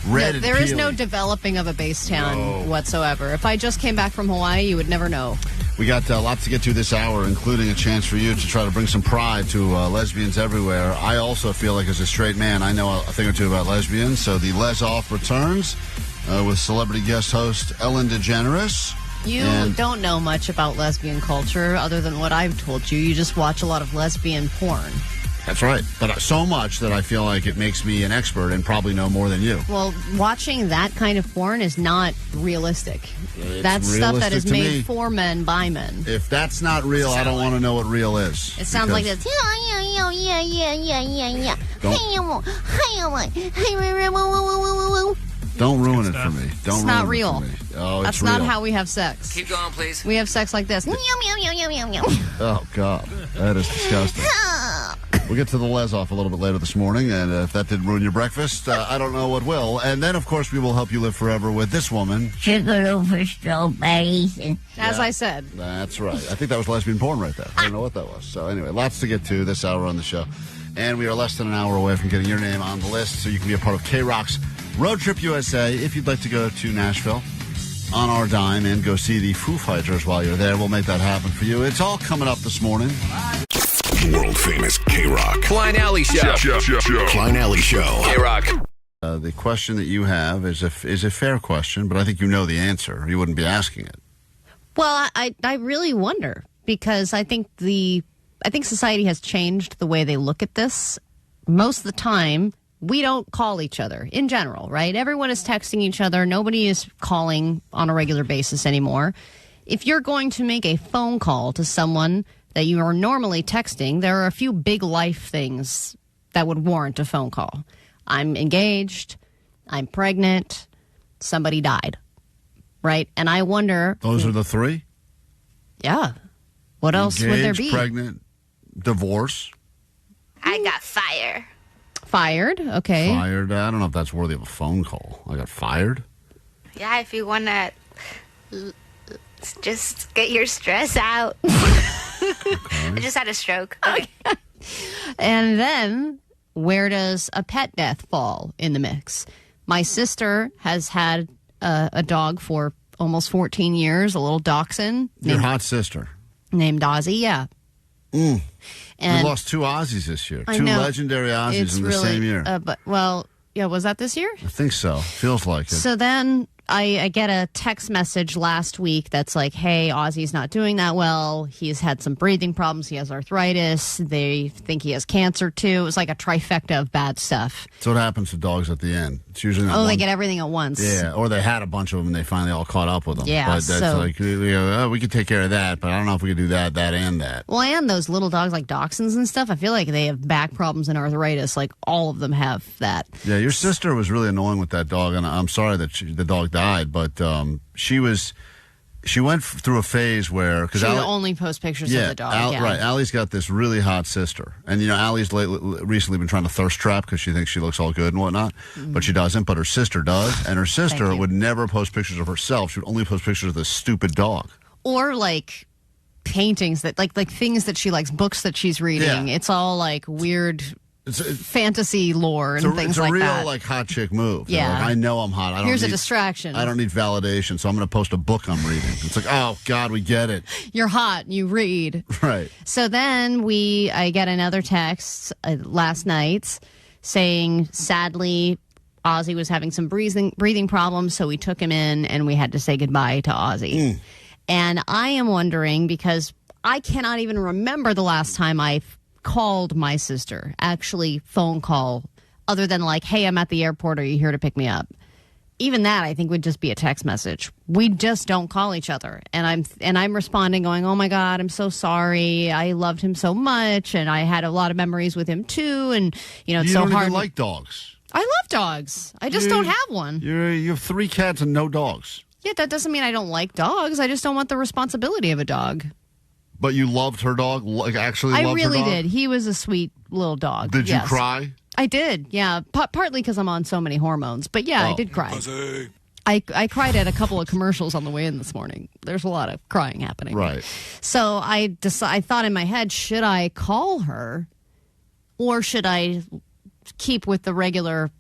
red.
There is no developing of a base tan whatsoever. If I just came back from Hawaii, you would never know.
We got lots to get to this hour, including a chance for you to try to bring some pride to lesbians everywhere. I also feel like as a straight man, I know a thing or two about lesbians. So the Lez Off returns with celebrity guest host Ellen DeGeneres.
You don't know much about lesbian culture other than what I've told you. You just watch a lot of lesbian porn.
That's right. But so much that I feel like it makes me an expert and probably know more than you.
Well, watching that kind of porn is not realistic. That's stuff that is made for men by men.
If that's not real, I don't want to know what real is.
It sounds like this.
Don't ruin it for me.
It's not real.
Oh,
that's
real.
not how we have sex.
Keep going, please.
We have sex like this.
Oh, God. That is disgusting. We'll get to the Lez Off a little bit later this morning, and if that didn't ruin your breakfast, I don't know what will. And then, of course, we will help you live forever with this woman.
Sugar for strawberries.
As I said.
That's right. I think that was lesbian porn right there. I don't know what that was. So anyway, lots to get to this hour on the show. And we are less than an hour away from getting your name on the list, so you can be a part of KROQ's Road Trip USA. If you'd like to go to Nashville on our dime and go see the Foo Fighters while you're there, we'll make that happen for you. It's all coming up this morning.
World famous KROQ.
Klein Ally Show.
Klein Ally Show.
KROQ.
The question that you have is a fair question, but I think you know the answer. You wouldn't be asking it.
Well, I really wonder because I think society has changed the way they look at this. Most of the time, we don't call each other in general, right? Everyone is texting each other. Nobody is calling on a regular basis anymore. If you're going to make a phone call to someone that you are normally texting, there are a few big life things that would warrant a phone call. I'm engaged. I'm pregnant. Somebody died. Right? And I wonder...
Those are the three?
Yeah. What else would there be?
Pregnant, divorce.
I got fired.
Fired? Okay.
Fired. I don't know if that's worthy of a phone call. I got fired?
Yeah, if you want to just get your stress out. I just had a stroke. Okay.
And then, where does a pet death fall in the mix? My sister has had a dog for almost 14 years, a little dachshund.
Your hot sister.
Named Ozzy, yeah.
And
And
we lost two Aussies this year.
I
Two
know.
legendary Aussies
It's
in the
really,
same year.
was that this year?
I think so. Feels like it.
So then I get a text message last week that's like, hey, Ozzy's not doing that well. He's had some breathing problems. He has arthritis. They think he has cancer, too. It was like a trifecta of bad stuff.
So what happens to dogs at the end? It's usually not
they get everything at once.
Yeah, or they had a bunch of them and they finally all caught up with them.
Yeah,
but that's like, we could take care of that, but I don't know if we could do that, and that.
Well, and those little dogs like dachshunds and stuff, I feel like they have back problems and arthritis. Like, all of them have that.
Yeah, your sister was really annoying with that dog, and I'm sorry that the dog died, but she went through a phase where...
She would only post pictures of the dog.
Right. Allie's got this really hot sister. And, Allie's recently been trying to thirst trap because she thinks she looks all good and whatnot. Mm-hmm. But she doesn't. But her sister does. And her sister would never post pictures of herself. She would only post pictures of this stupid dog.
Or, like, paintings that... Like things that she likes, books that she's reading. Yeah. It's all, like, weird... fantasy lore and things like that.
It's a real, like, hot chick move.
Yeah.
Like, I know I'm hot.
Here's a distraction.
I don't need validation, so I'm going to post a book I'm reading. It's like, oh, God, we get it.
You're hot. You read.
Right.
So then I get another text last night saying, sadly, Ozzy was having some breathing problems, so we took him in and we had to say goodbye to Ozzy. And I am wondering, because I cannot even remember the last time I called my sister, actually phone call, other than like, hey, I'm at the airport, are you here to pick me up? Even that, I think, would just be a text message. We just don't call each other. And I'm responding going, oh my God, I'm so sorry. I loved him so much, and I had a lot of memories with him too, and it's so hard.
You don't even like dogs.
I love dogs. I just don't have one.
You have 3 cats and no dogs.
Yeah, that doesn't mean I don't like dogs. I just don't want the responsibility of a dog.
But you loved her dog? Like, actually loved her dog?
I really did. He was a sweet little dog.
Did you cry?
I did, yeah. Partly because I'm on so many hormones. But yeah, I did cry. I cried at a couple of commercials on the way in this morning. There's a lot of crying happening.
Right.
So I thought in my head, should I call her or should I keep with the regular...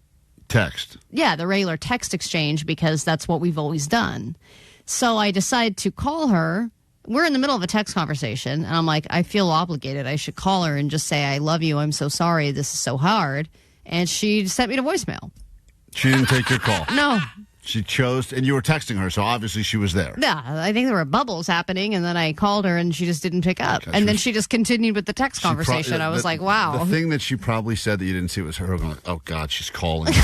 text?
Yeah, the regular text exchange, because that's what we've always done. So I decided to call her. We're in the middle of a text conversation, and I'm like, I feel obligated. I should call her and just say, I love you. I'm so sorry. This is so hard. And she sent me to voicemail.
She didn't take your call?
No.
She chose, and you were texting her, so obviously she was there.
Yeah, I think there were bubbles happening, and then I called her, and she just didn't pick up. Okay, and then she just continued with the text conversation. I was like, wow.
The thing that she probably said that you didn't see was her going, oh, God, she's calling.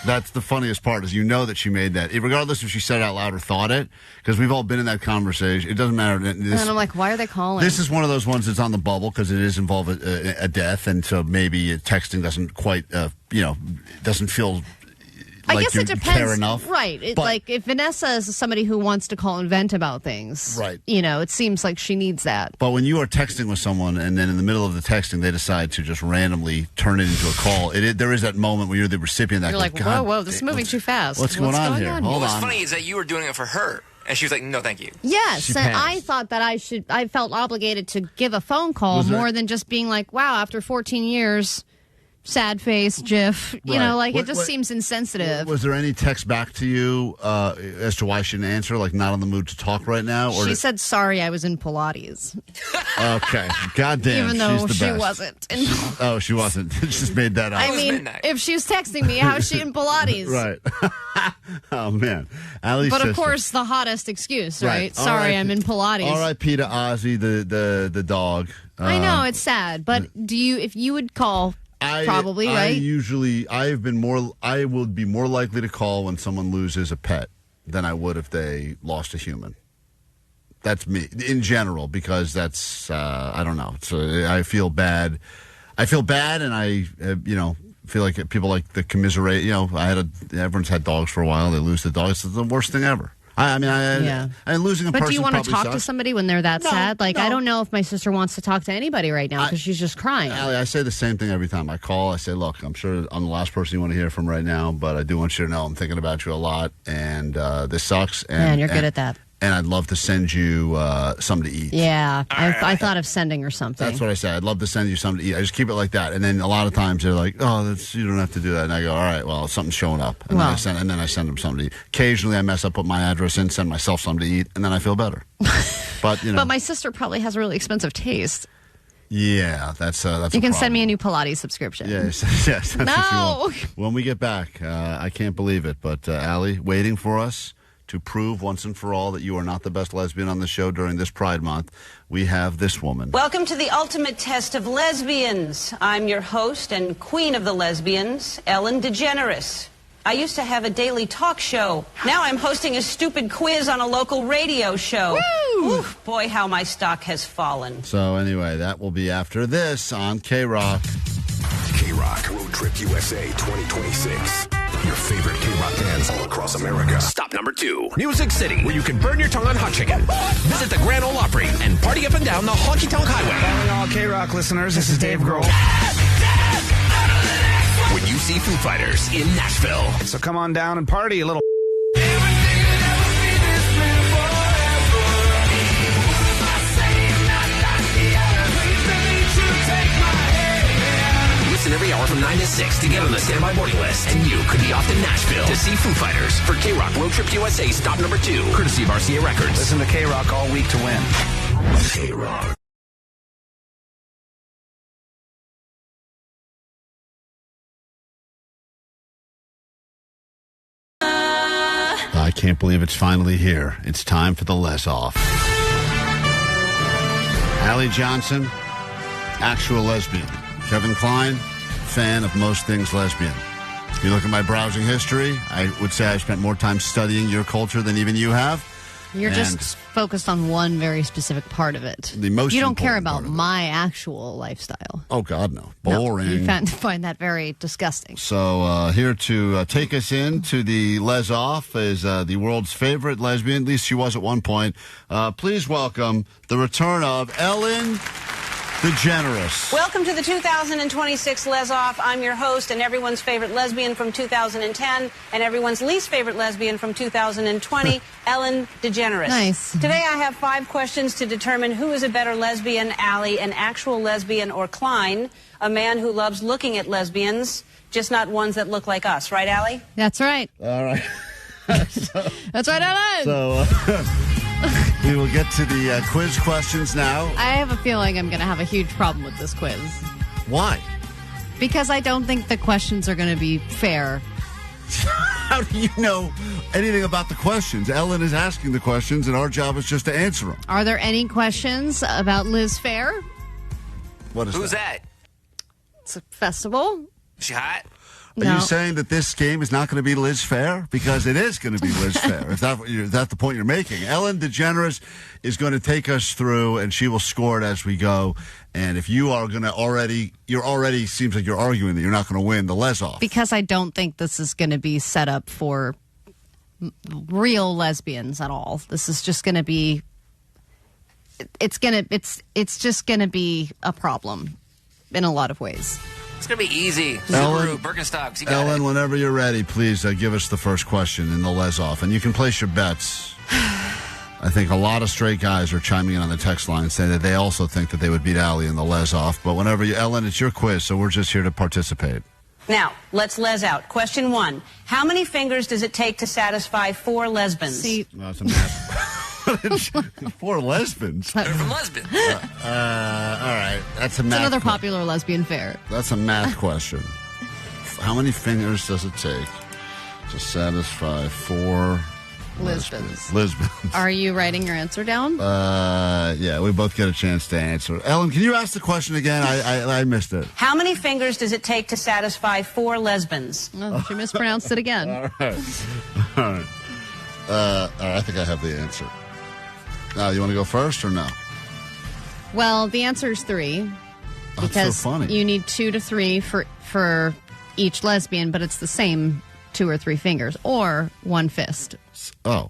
That's the funniest part, is that she made that. Regardless if she said it out loud or thought it, because we've all been in that conversation. It doesn't matter.
And I'm like, why are they calling?
This is one of those ones that's on the bubble, because it is involve a death, and so maybe texting doesn't quite, doesn't feel...
I
like
guess it depends.
Care enough.
Right. Like if Vanessa is somebody who wants to call and vent about things,
right.
It seems like she needs that.
But when you are texting with someone and then in the middle of the texting they decide to just randomly turn it into a call, there is that moment where you're the recipient.
You're like, whoa, this is moving too fast.
What's going on here? Hold on.
What's funny is that you were doing it for her. And she was like, no, thank you.
Yes, and I thought that I felt obligated to give a phone call more than just being like, wow, after 14 years... sad face, GIF.
Right.
It just seems insensitive.
Was there any text back to you as to why she didn't answer? Like, not in the mood to talk right now? Or
she said, sorry, I was in Pilates.
Okay. Goddamn,
even though
she's the best.
wasn't.
Oh, she wasn't. She just made that up.
I mean, if she was texting me, how is she in Pilates?
Right. Oh, man.
But, of course, the hottest excuse, right? Sorry, I'm in Pilates.
R.I.P. to Ozzy, the dog.
I know, it's sad. But if you would call... Probably, right?
I would be more likely to call when someone loses a pet than I would if they lost a human. That's me, in general, because that's, I don't know. So I feel bad. And I, feel like people like the commiserate. Everyone's had dogs for a while. They lose the dog. It's the worst thing ever. Losing a person.
But do you want to talk
sucks.
to somebody when they're that sad? Like, no. I don't know if my sister wants to talk to anybody right now because she's just crying.
Allie, I say the same thing every time I call. I say, look, I'm sure I'm the last person you want to hear from right now, but I do want you to know I'm thinking about you a lot, and this sucks.
And you're good at that.
And I'd love to send you something to eat.
Yeah, I thought of sending her something.
That's what I said. I'd love to send you something to eat. I just keep it like that. And then a lot of times they're like, oh, you don't have to do that. And I go, all right, well, something's showing up. And then I send them something to eat. Occasionally I mess up, put my address in, send myself something to eat, and then I feel better. But
But my sister probably has a really expensive taste.
Yeah, that's
you can send me a new Pilates subscription.
Yes, that's
no.
What you want. When we get back, I can't believe it, but Allie, waiting for us to prove once and for all that you are not the best lesbian on the show during this Pride Month, we have this woman.
Welcome to the ultimate test of lesbians. I'm your host and queen of the lesbians, Ellen DeGeneres. I used to have a daily talk show. Now I'm hosting a stupid quiz on a local radio show.
Woo!
Oof, boy, how my stock has fallen.
So anyway, that will be after this on KROQ.
KROQ Road Trip USA 2026. Your favorite KROQ bands all across America. Stop number 2.
Music City, where you can burn your tongue on hot chicken. Visit the Grand Ole Opry and party up and down the Honky Tonk Highway.
Calling all KROQ listeners, this is Dave Grohl.
When you see Foo Fighters in Nashville.
So come on down and party a little.
Listen every hour from 9 to 6 to get on the standby boarding list. And you could be off to Nashville to see Foo Fighters for KROQ Road Trip USA Stop number 2, courtesy of RCA Records.
Listen to KROQ all week to win.
KROQ.
I can't believe it's finally here. It's time for the Lez Off. Allie Johnson, actual lesbian. Kevin Klein, fan of most things lesbian. If you look at my browsing history, I would say I spent more time studying your culture than even you have.
You're just focused on one very specific part of it.
The most
You don't care
important
about
part of it.
my actual lifestyle.
Oh, God, no. Boring.
No, you find that very disgusting.
So here to take us into the Lez Off is the world's favorite lesbian. At least she was at one point. Please welcome the return of Ellen DeGeneres.
Welcome to the 2026 Lez Off. I'm your host and everyone's favorite lesbian from 2010 and everyone's least favorite lesbian from 2020, Ellen DeGeneres.
Nice.
Today I have 5 questions to determine who is a better lesbian, Allie, an actual lesbian, or Klein, a man who loves looking at lesbians, just not ones that look like us. Right, Allie?
That's right.
All right.
That's right, Ellen.
So we will get to the quiz questions now.
I have a feeling I'm going to have a huge problem with this quiz.
Why?
Because I don't think the questions are going to be fair.
How do you know anything about the questions? Ellen is asking the questions, and our job is just to answer them.
Are there any questions about Liz Fair?
What is
Who's that?
It's a festival.
Is she hot?
Are you saying that this game is not going to be Liz Fair? Because it is going to be Liz Fair. If that's the point you're making. Ellen DeGeneres is going to take us through, and she will score it as we go. And if you are going to you're already seems like you're arguing that you're not going to win the Lez Off.
Because I don't think this is going to be set up for real lesbians at all. This is just going to be. It's just going to be a problem in a lot of ways.
It's going to be easy.
Ellen,
Subaru, Birkenstocks, you got
Ellen,
it.
whenever you're ready, please give us the first question in the Lez Off. And you can place your bets. I think a lot of straight guys are chiming in on the text line saying that they also think that they would beat Allie in the Lez Off. But whenever Ellen, it's your quiz, so we're just here to participate.
Now, let's Les out. Question 1. How many fingers does it take to satisfy 4 lesbians?
See,
No, it's a math. 4 lesbians.
They're from Lesbian.
All right, that's a
it's
math.
another popular lesbian fair.
That's a math question. How many fingers does it take to satisfy 4 lesbians?
Are you writing your answer down?
Yeah, we both get a chance to answer. Ellen, can you ask the question again? I missed it.
How many fingers does it take to satisfy 4 lesbians?
Oh, she mispronounced it again.
All right. I think I have the answer. Now, you want to go first or no?
Well, the answer is 3.
That's
Because
so funny.
you need 2 to 3 for each lesbian, but it's the same 2 or 3 fingers or 1 fist.
Oh,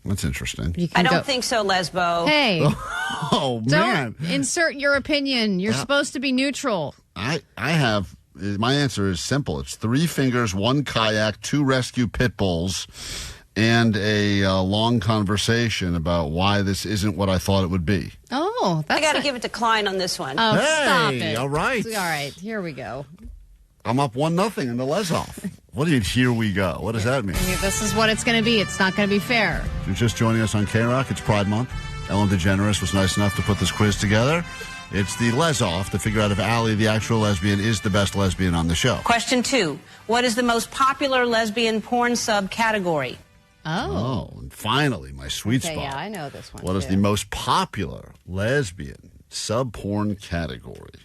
that's interesting.
You
I
can
don't
go-
think so, Lesbo.
Hey,
Oh, man.
don't insert your opinion. You're supposed to be neutral.
I have, my answer is simple. It's 3 fingers, 1 kayak, 2 rescue pit bulls, and a long conversation about why this isn't what I thought it would be.
Oh, that's
I got to give it to Klein on this one.
Oh,
Hey,
stop it.
all right.
All right, here we go.
I'm up 1-0 in the Lez Off. What do you mean, here we go? What does that mean?
I mean, this is what it's going to be. It's not going to be fair.
If you're just joining us on KROQ, it's Pride Month. Ellen DeGeneres was nice enough to put this quiz together. It's the Lez Off to figure out if Allie, the actual lesbian, is the best lesbian on the show.
Question 2. What is the most popular lesbian porn subcategory?
Oh.
And finally, my sweet
Okay,
spot.
yeah, I know this one,
What is
too.
the most popular lesbian sub-porn category?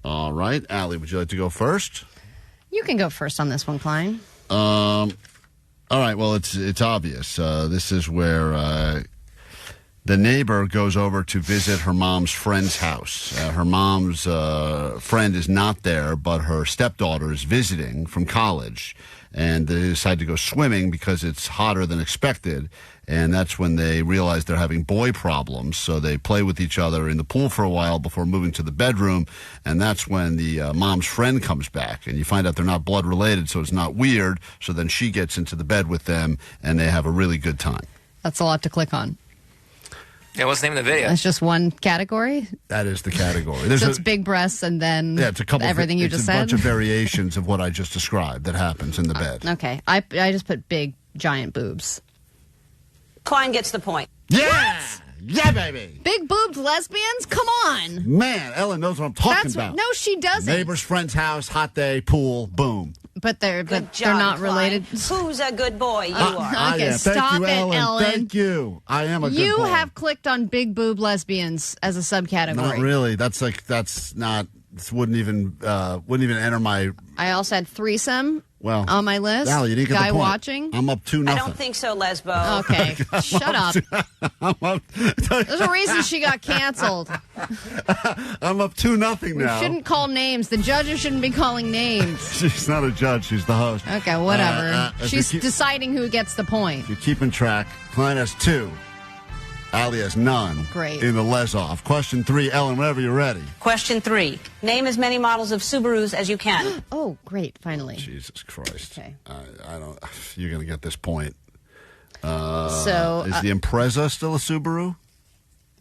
All right. Allie, would you like to go first?
You can go first on this one, Klein.
All right. Well, it's obvious. This is where the neighbor goes over to visit her mom's friend's house. Her mom's friend is not there, but her stepdaughter is visiting from college. And they decide to go swimming because it's hotter than expected. And that's when they realize they're having boy problems. So they play with each other in the pool for a while before moving to the bedroom. And that's when the mom's friend comes back. And you find out they're not blood related, so it's not weird. So then she gets into the bed with them, and they have a really good time.
That's a lot to click on.
Yeah, what's the name of the video?
It's just one category?
That is the category.
So it's big breasts and then
it's a couple
everything you just
It's a
said?
bunch of variations of what I just described that happens in the bed.
Okay. I just put big, giant boobs.
Klein gets the point.
Yeah! Yeah, baby!
Big boobed lesbians? Come on!
Man, Ellen knows what I'm talking about.
No, she doesn't.
Neighbor's friend's house, hot day, pool, boom.
But they're
Good job,
not
Klein.
related.
Who's a good boy? You are.
I
Okay,
am.
stop
Thank you,
it, Ellen.
Thank you. I am a good
You
boy.
have clicked on big boob lesbians as a subcategory.
Not really. That's not. This wouldn't even enter my.
I also had threesome
Well,
on my list.
Allie, you didn't get
Guy
the point.
watching.
I'm up 2-0.
I don't think so, Lesbo.
Okay, shut up. There's a reason she got canceled.
I'm up 2-0
We
now.
shouldn't call names. The judges shouldn't be calling names.
She's not a judge. She's the host.
Okay, whatever.
If
She's
you keep-
deciding who gets the point.
If you're keeping track, Klein has 2. Allie has none.
Great.
In the Lez Off. Question 3, Ellen, whenever you're ready.
Question 3. Name as many models of Subarus as you can.
Oh, great! Finally.
Jesus Christ.
Okay.
I don't. You're going to get this point.
So
is the Impreza still a Subaru?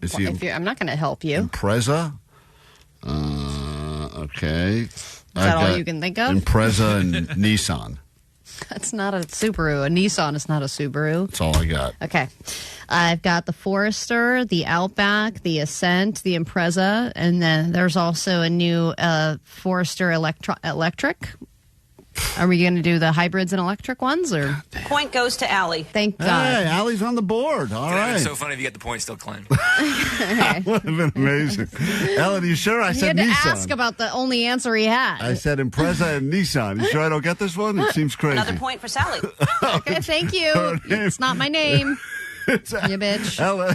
Is the
I'm not going to help you.
Impreza? Okay.
Is that all you can think of?
Impreza and Nissan.
That's not a Subaru. A Nissan is not a Subaru.
That's all I got.
Okay. I've got the Forester, the Outback, the Ascent, the Impreza, and then there's also a new Forester electric. Are we going to do the hybrids and electric ones? Or
Point goes to Allie.
Thank God.
Hey, Allie's on the board. All right.
It's so funny if you get the point still, Klein.
That would have been amazing. Ellen, are you sure? I
He
said
had to
Nissan.
ask about the only answer he had.
I said Impreza and Nissan. You sure I don't get this one? It seems crazy.
Another point for Sally.
Okay, thank you. It's not my name. You bitch.
Ellen.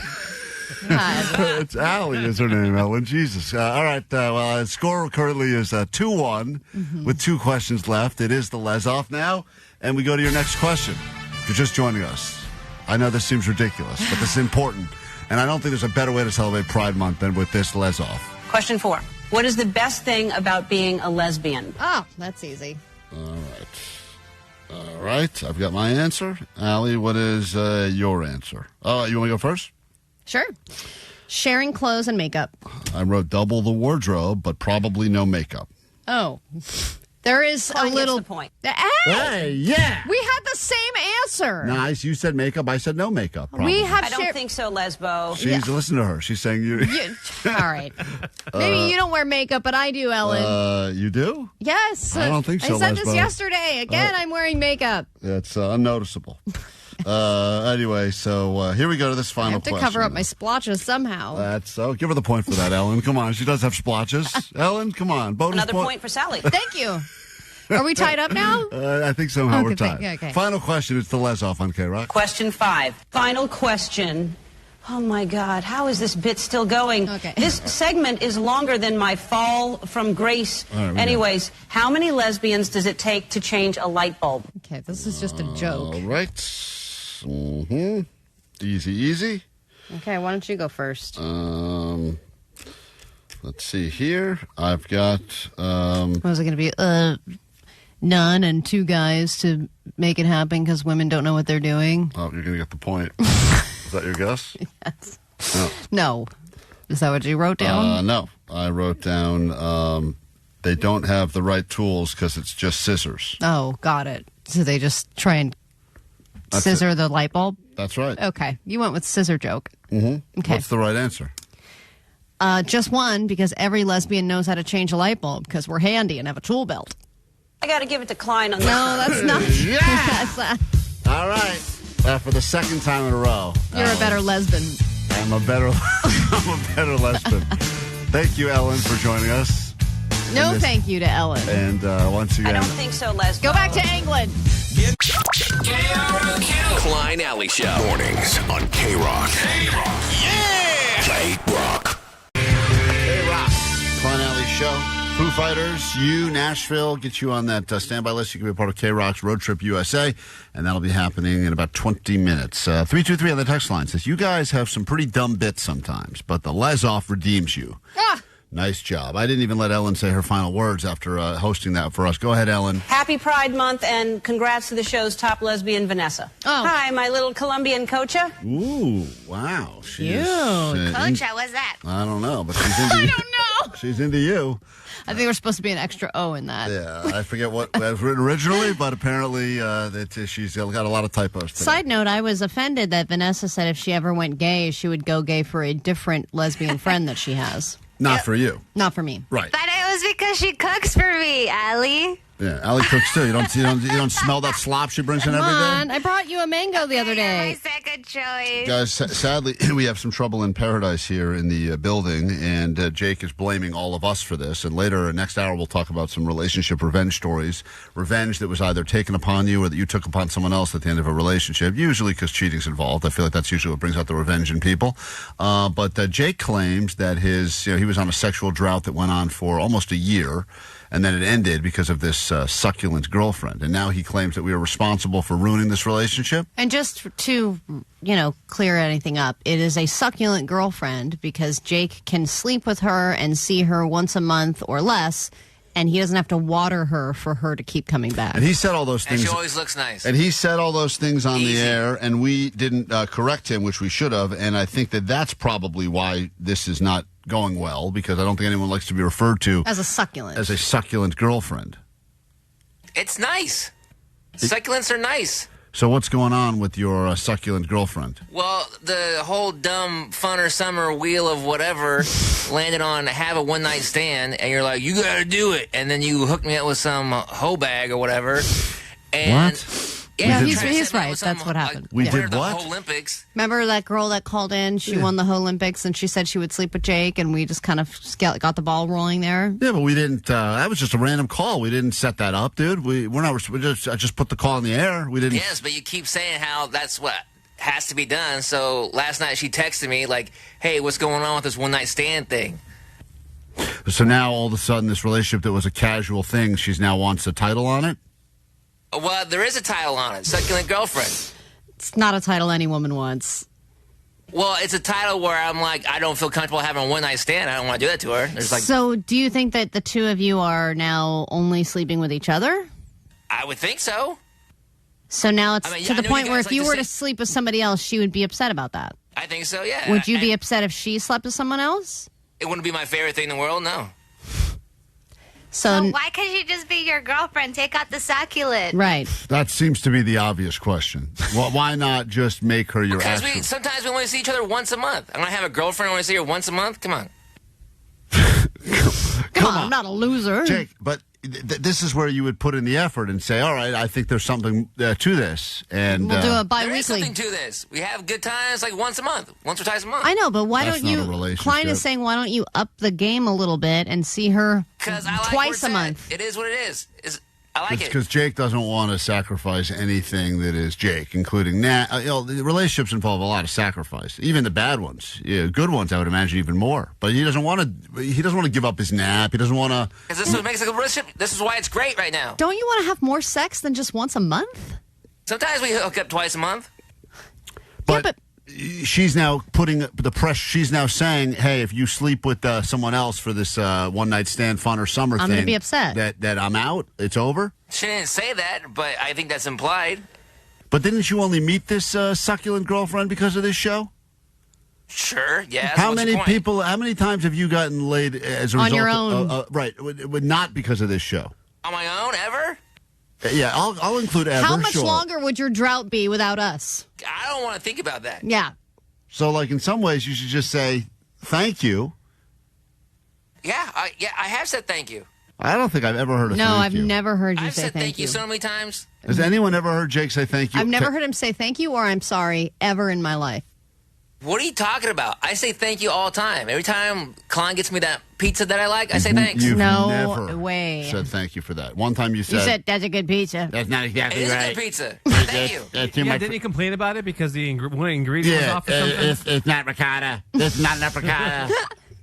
God.
It's Allie is her name, Ellen. Jesus. All right. Well, the score currently is 2-1 with 2 questions left. It is the Lez Off now. And we go to your next question. If you're just joining us, I know this seems ridiculous, but this is important. And I don't think there's a better way to celebrate Pride Month than with this Lez Off.
Question 4. What is the best thing about being a lesbian?
Oh, that's easy.
All right. I've got my answer. Allie, what is your answer? Oh, you want to go first?
Sure. Sharing clothes and makeup.
I wrote double the wardrobe, but probably no makeup.
Oh. There is
Klein
a little
gets the point.
Hey, yeah.
We had the same answer.
Nice. You said makeup. I said no makeup. Probably.
We have
I don't think so, Lesbo.
Listen to her. She's saying you.
All right. Maybe you don't wear makeup, but I do, Ellen.
You do?
Yes.
I don't think so,
I said this
Lesbo.
yesterday. Again, I'm wearing makeup.
It's unnoticeable. Anyway, so here we go to this
I
final
have to
question.
cover up my splotches somehow.
Give her the point for that, Ellen. Come on. She does have splotches. Ellen, come on. Bonus
Another point for Sally.
Thank you. Are we tied up now?
I think somehow we're
Okay,
tied.
okay.
Final question. It's the Lez Off on KROQ.
Question 5. Final question. Oh, my God. How is this bit still going?
Okay.
This segment is longer than my fall from grace.
All right,
Anyways, how many lesbians does it take to change a light bulb?
Okay, this is just a joke.
All right. Mm-hmm. Easy.
Okay, why don't you go first?
Let's see here. I've got.
What was it going to be? None and 2 guys to make it happen because women don't know what they're doing.
Oh, you're going to get the point. Is that your guess?
Yes.
No.
No. Is that what you wrote down?
No. I wrote down they don't have the right tools because it's just scissors.
Oh, got it. So they just try and
That's
scissor
it.
the light bulb?
That's right.
Okay. You went with scissor joke.
Mm-hmm.
Okay.
What's the right answer?
Just one, because every lesbian knows how to change a light bulb because we're handy and have a tool belt.
I got to give it to Klein on this.
No, that's not.
Yeah!
That's not.
All right. For the second time in a row.
You're a better lesbian.
I'm a better lesbian. Thank you, Ellen, for joining us.
No, thank you to Ellen.
And once again,
I don't think so, Les.
Go back to England.
KROQ.
Klein Alley Show. Mornings on K-Rock.
Yeah!
K-Rock.
K-Rock. Klein Alley Show. Foo Fighters, Nashville, get you on that standby list. You can be a part of K-Rock's Road Trip USA, and that'll be happening in about 20 minutes. 323 on the text line says, you guys have some pretty dumb bits sometimes, but the Lez Off redeems you. Nice job. I didn't even let Ellen say her final words after hosting that for us. Go ahead, Ellen.
Happy Pride Month, and congrats to the show's top lesbian, Vanessa.
Oh.
Hi, my little Colombian coacha.
Ooh, wow.
Coach, what's that?
I don't know, but she's into you.
I don't know.
She's into you.
I think there's supposed to be an extra O in that.
Yeah, I forget what was written originally, but apparently she's got a lot of typos today.
Side note, I was offended that Vanessa said if she ever went gay, she would go gay for a different lesbian friend that she has.
Not for you.
Not for me.
Right.
But it was because she cooks for me, Allie.
Yeah, Allie cooks too. You don't smell that slop she brings in every day?
Come on, I brought you a mango the other day.
My second choice.
Guys, sadly, we have some trouble in paradise here in the building, and Jake is blaming all of us for this. And later, next hour, we'll talk about some relationship revenge stories. Revenge that was either taken upon you or that you took upon someone else at the end of a relationship, usually because cheating's involved. I feel like that's usually what brings out the revenge in people. But Jake claims that he was on a sexual drought that went on for almost a year, and then it ended because of this succulent girlfriend. And now he claims that we are responsible for ruining this relationship.
And just to, clear anything up, it is a succulent girlfriend because Jake can sleep with her and see her once a month or less, and he doesn't have to water her for her to keep coming back.
And he said all those things.
And she always looks nice.
And he said all those things on the air, and we didn't correct him, which we should have. And I think that that's probably why this is not going well, because I don't think anyone likes to be referred to
as a succulent
girlfriend.
It's nice. Succulents are nice.
So what's going on with your succulent girlfriend?
Well, the whole dumb funner summer wheel of whatever landed on have a one-night stand, and you're like, you gotta do it. And then you hooked me up with some hoe bag or whatever. And
what?
Yeah, he's right. That's what happened.
We did what?
The Olympics.
Remember that girl that called in? She won the Olympics, and she said she would sleep with Jake, and we just kind of got the ball rolling there.
Yeah, but we didn't. That was just a random call. We didn't set that up, dude. We just put the call in the air. We didn't.
Yes, but you keep saying how that's what has to be done. So last night she texted me like, "Hey, what's going on with this one-night stand thing?"
So now all of a sudden, this relationship that was a casual thing, she's now wants a title on it.
Well, there is a title on it, Succulent Girlfriend.
It's not a title any woman wants.
Well, it's a title where I'm like, I don't feel comfortable having a one-night stand. I don't want to do that to her.
So do you think that the two of you are now only sleeping with each other?
I would think so.
So now it's to the point where if you were
to
to sleep with somebody else, she would be upset about that.
I think so, yeah.
Would you be upset if she slept with someone else?
It wouldn't be my favorite thing in the world, no.
So why can't she just be your girlfriend? Take out the succulent.
Right.
That seems to be the obvious question. Well, why not just make her your
Because
actual...
sometimes we only see each other once a month. I'm going to have a girlfriend, I want to see her once a month? Come on.
Come on, I'm not a loser.
Jake, but this is where you would put in the effort and say, all right, I think there's something to this. And
we'll do a bi-weekly.
There is something to this. We have good times like once a month, once or twice a month.
I know, but why don't you... Klein is saying, why don't you up the game a little bit and see her twice a month?
It is what it is. I like it.
Because Jake doesn't want to sacrifice anything that is Jake, including the relationships involve a lot of sacrifice, even the bad ones. Yeah, good ones, I would imagine, even more. But he doesn't want to. He doesn't want to give up his nap. He doesn't want to.
Because this is what makes a good relationship. This is why it's great right now.
Don't you want to have more sex than just once a month?
Sometimes we hook up twice a month.
But she's now putting the pressure. She's now saying, "Hey, if you sleep with someone else for this one night stand, fun or summer
I'm
thing,
going to be upset
that I'm out. It's over."
She didn't say that, but I think that's implied.
But didn't you only meet this succulent girlfriend because of this show?
Sure. Yeah.
How many people? How many times have you gotten laid as a result?
On your own,
right? Not because of this show.
On my own, ever?
Yeah, I'll include ever.
How much longer would your drought be without us?
I don't want to think about that.
Yeah.
So, like, in some ways, you should just say thank you.
Yeah, I have said thank you.
I don't think I've ever heard a
No,
thank
I've
you.
never heard you
I've
say
said
thank you.
so many times.
Has anyone ever heard Jake say thank you?
I've never heard him say thank you or I'm sorry ever in my life.
What are you talking about? I say thank you all the time. Every time Klein gets me that pizza that I like, I say thanks.
You've
No
never
way.
said thank you for that. One time you
You said, that's a good pizza.
that's not exactly
It is a
right.
good pizza. Thank you.
That's too
Yeah,
much.
didn't he complain about it because the one ingredient was off or something?
it's not ricotta. It's not enough ricotta.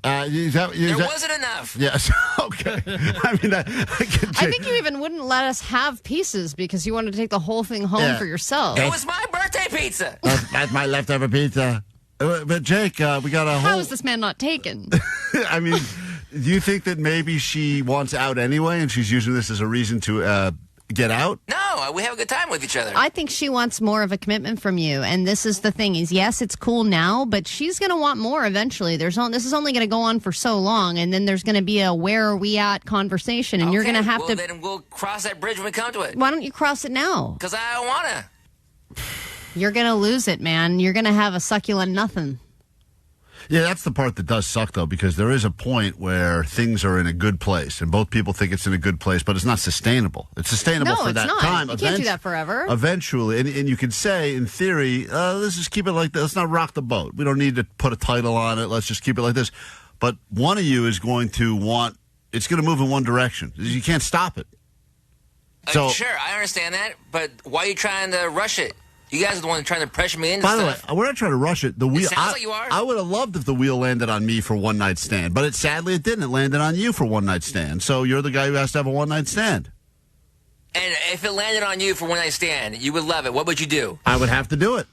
There wasn't enough.
Yes. Okay. I mean, I
think you even wouldn't let us have pieces because you wanted to take the whole thing home for yourself.
It was my birthday pizza.
That's my leftover pizza. But Jake, we got a whole.
How is this man not taken?
I mean, do you think that maybe she wants out anyway, and she's using this as a reason to get out?
No, we have a good time with each other.
I think she wants more of a commitment from you, and this is the thing: is yes, it's cool now, but she's going to want more eventually. This is only going to go on for so long, and then there's going to be a "where are we at" conversation, and you're going to have to.
Then we'll cross that bridge when we come to it.
Why don't you cross it now?
Because I don't want to.
You're going to lose it, man. You're going to have a succulent nothing.
Yeah, that's the part that does suck, though, because there is a point where things are in a good place, and both people think it's in a good place, but it's not sustainable. It's sustainable for that time.
You can't do that forever.
Eventually, and you could say, in theory, let's just keep it like this. Let's not rock the boat. We don't need to put a title on it. Let's just keep it like this. But one of you is going to want, it's going to move in one direction. You can't stop it. So,
sure, I understand that, but why are you trying to rush it? You guys are the one trying to pressure me into
by the way,
stuff.
we're not trying to rush it. The wheel.
Sounds like you are.
I would have loved if the wheel landed on me for one night stand, but sadly it didn't. It landed on you for one night stand. So you're the guy who has to have a one night stand.
And if it landed on you for one night stand, you would love it. What would you do?
I would have to do it.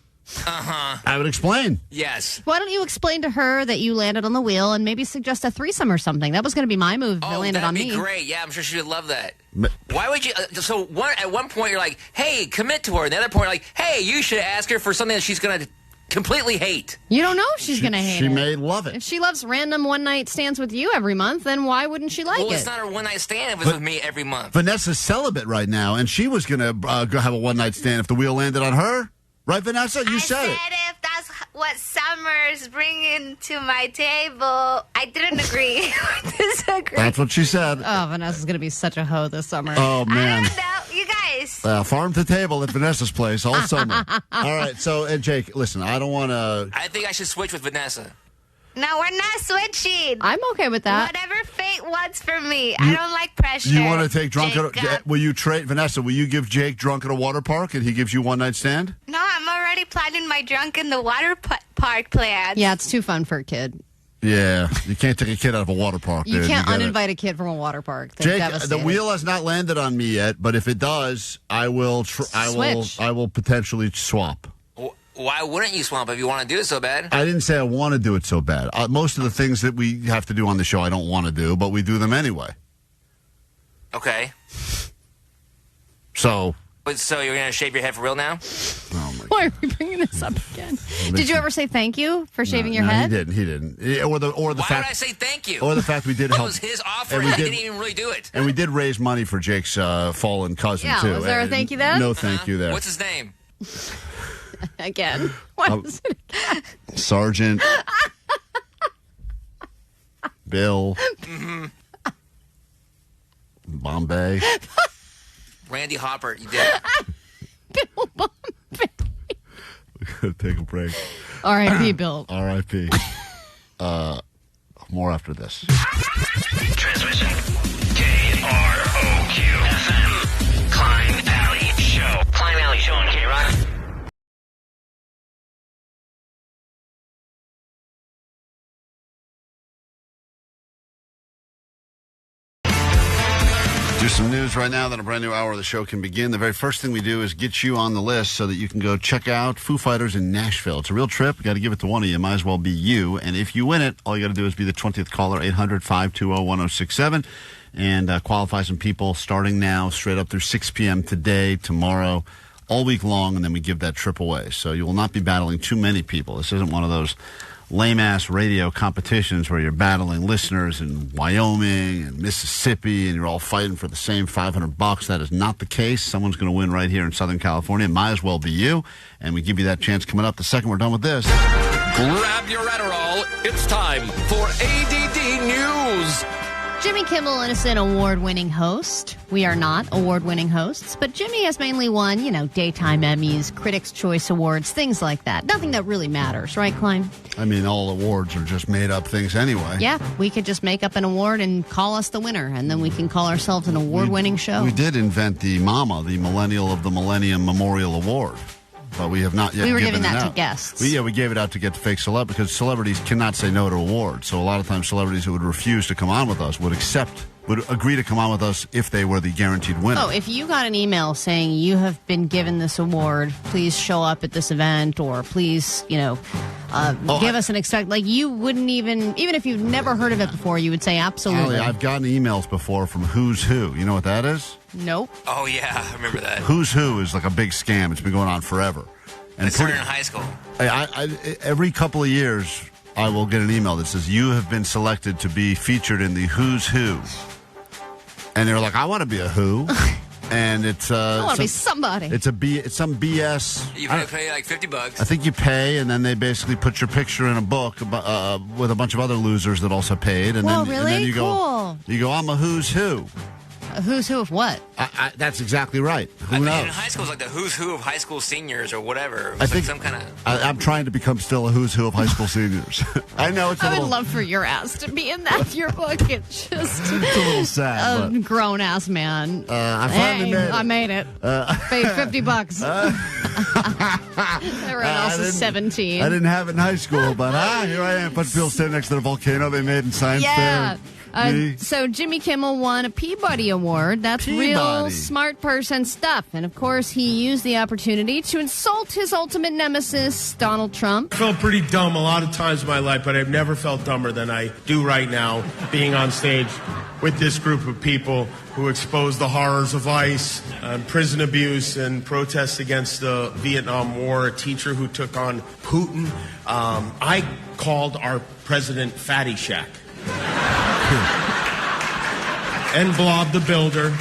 Uh-huh.
I would explain.
Yes.
Why don't you explain to her that you landed on the wheel and maybe suggest a threesome or something? That was going to be my move if it landed on me.
That'd be great. Yeah, I'm sure she would love that. Why would you? At one point you're like, hey, commit to her. And the other point you're like, hey, you should ask her for something that she's going to completely hate.
You don't know if she's going to hate it.
She may love it.
If she loves random one-night stands with you every month, then why wouldn't she like it?
Well, it's not a one-night stand if it's with me every month.
Vanessa's celibate right now, and she was going to have a one night stand if the wheel landed on her. Right, Vanessa? You said it.
If that's what Summer's bringing to my table, I didn't agree. Disagree.
That's what she said.
Oh, Vanessa's going to be such a hoe this summer.
Oh, man.
I don't know. You guys.
Farm to table at Vanessa's place all summer. All right, so, Jake, listen, I don't want to...
I think I should switch with Vanessa.
No, we're not switching.
I'm okay with that.
Whatever fate wants for me. I don't like pressure.
You want to take drunk
Jacob.
will you trade, Vanessa, will you give Jake drunk at a water park and he gives you one night stand?
No, I'm already planning my drunk in the water park plans.
Yeah, it's too fun for a kid.
Yeah, you can't take a kid out of a water park.
You
dude.
can't
gotta...
uninvite a kid from a water park. They're
Jake, the
devastated.
wheel has not landed on me yet, but if it does, I will potentially swap.
Why wouldn't you swamp if you want to do it so bad?
I didn't say I want to do it so bad. Most of the things that we have to do on the show, I don't want to do, but we do them anyway.
Okay.
So
you're going to shave your head for real now?
Oh my!
Why are we bringing this up again? Did you ever say thank you for shaving your head?
He didn't. Or the
Why
fact.
would I say thank you?
Or the fact we did
that
help.
was his offer, and I didn't even really do it.
And we did raise money for Jake's fallen cousin too.
Was there a thank you there?
No, thank you there.
What's his name?
Again. What is it again?
Sergeant Bill Bombay.
Randy Hopper, you did.
Bill Bombay.
We're going to take a break.
R.I.P. Bill.
R.I.P. More after this.
Transmission KROQ FM. Klein and Ally Show. Klein and Ally Show on KROQ.
Do some news right now, then a brand new hour of the show can begin. The very first thing we do is get you on the list so that you can go check out Foo Fighters in Nashville. It's a real trip. We got to give it to one of you. Might as well be you. And if you win it, all you got to do is be the 20th caller, 800-520-1067, and qualify some people starting now, straight up through 6 p.m. today, tomorrow, all week long, and then we give that trip away. So you will not be battling too many people. This isn't one of those lame-ass radio competitions where you're battling listeners in Wyoming and Mississippi and you're all fighting for the same $500. That is not the case. Someone's going to win right here in Southern California. It might as well be you, and we give you that chance coming up the second we're done with this.
Grab your Adderall. It's time for A.D.D. News.
Jimmy Kimmel is an award-winning host. We are not award-winning hosts, but Jimmy has mainly won, daytime Emmys, Critics' Choice Awards, things like that. Nothing that really matters, right, Klein?
I mean, all awards are just made-up things anyway.
Yeah, we could just make up an award and call us the winner, and then we can call ourselves an award-winning show.
We did invent the MAMA, the Millennial of the Millennium Memorial Award. But we have not yet
We were
given
giving that
it
to
out.
guests.
We gave it out to get the fake celeb because celebrities cannot say no to awards. So a lot of times celebrities who would refuse to come on with us would agree to come on with us if they were the guaranteed winner.
Oh, if you got an email saying you have been given this award, please show up at this event, or please, give us an you wouldn't even if you've never heard of it before, you would say absolutely.
Allie, I've gotten emails before from Who's Who. You know what that is?
Nope.
Oh, yeah, I remember that.
Who's Who is like a big scam. It's been going on forever. And
I started in high school.
Every couple of years, I will get an email that says, you have been selected to be featured in the Who's Who. And they're like, I want to be a who. And it's
I want to be somebody.
It's some BS.
You pay like $50.
I think you pay, and then they basically put your picture in a book with a bunch of other losers that also paid. And
Whoa,
then,
really?
and then
Cool.
you go, I'm a Who's Who.
A who's who of what?
That's exactly right. Who
I
knows?
mean, in high school, it's like the who's who of high school seniors or whatever.
I think
some kind of.
I'm trying to become still a Who's Who of high school seniors. I know it's.
I would love for your ass to be in that yearbook. It's just
it's a little sad.
A grown ass man.
I finally made it.
I made it. Paid $50. Everyone else is 17.
I didn't have it in high school, but here I am. A bunch of people standing next to the volcano they made in science fair.
So Jimmy Kimmel won a Peabody Award. That's real smart person stuff. And of course, he used the opportunity to insult his ultimate nemesis, Donald Trump.
I felt pretty dumb a lot of times in my life, but I've never felt dumber than I do right now, being on stage with this group of people who expose the horrors of ICE, prison abuse, and protests against the Vietnam War, a teacher who took on Putin. I called our president Fatty Shack. And Blob the Builder,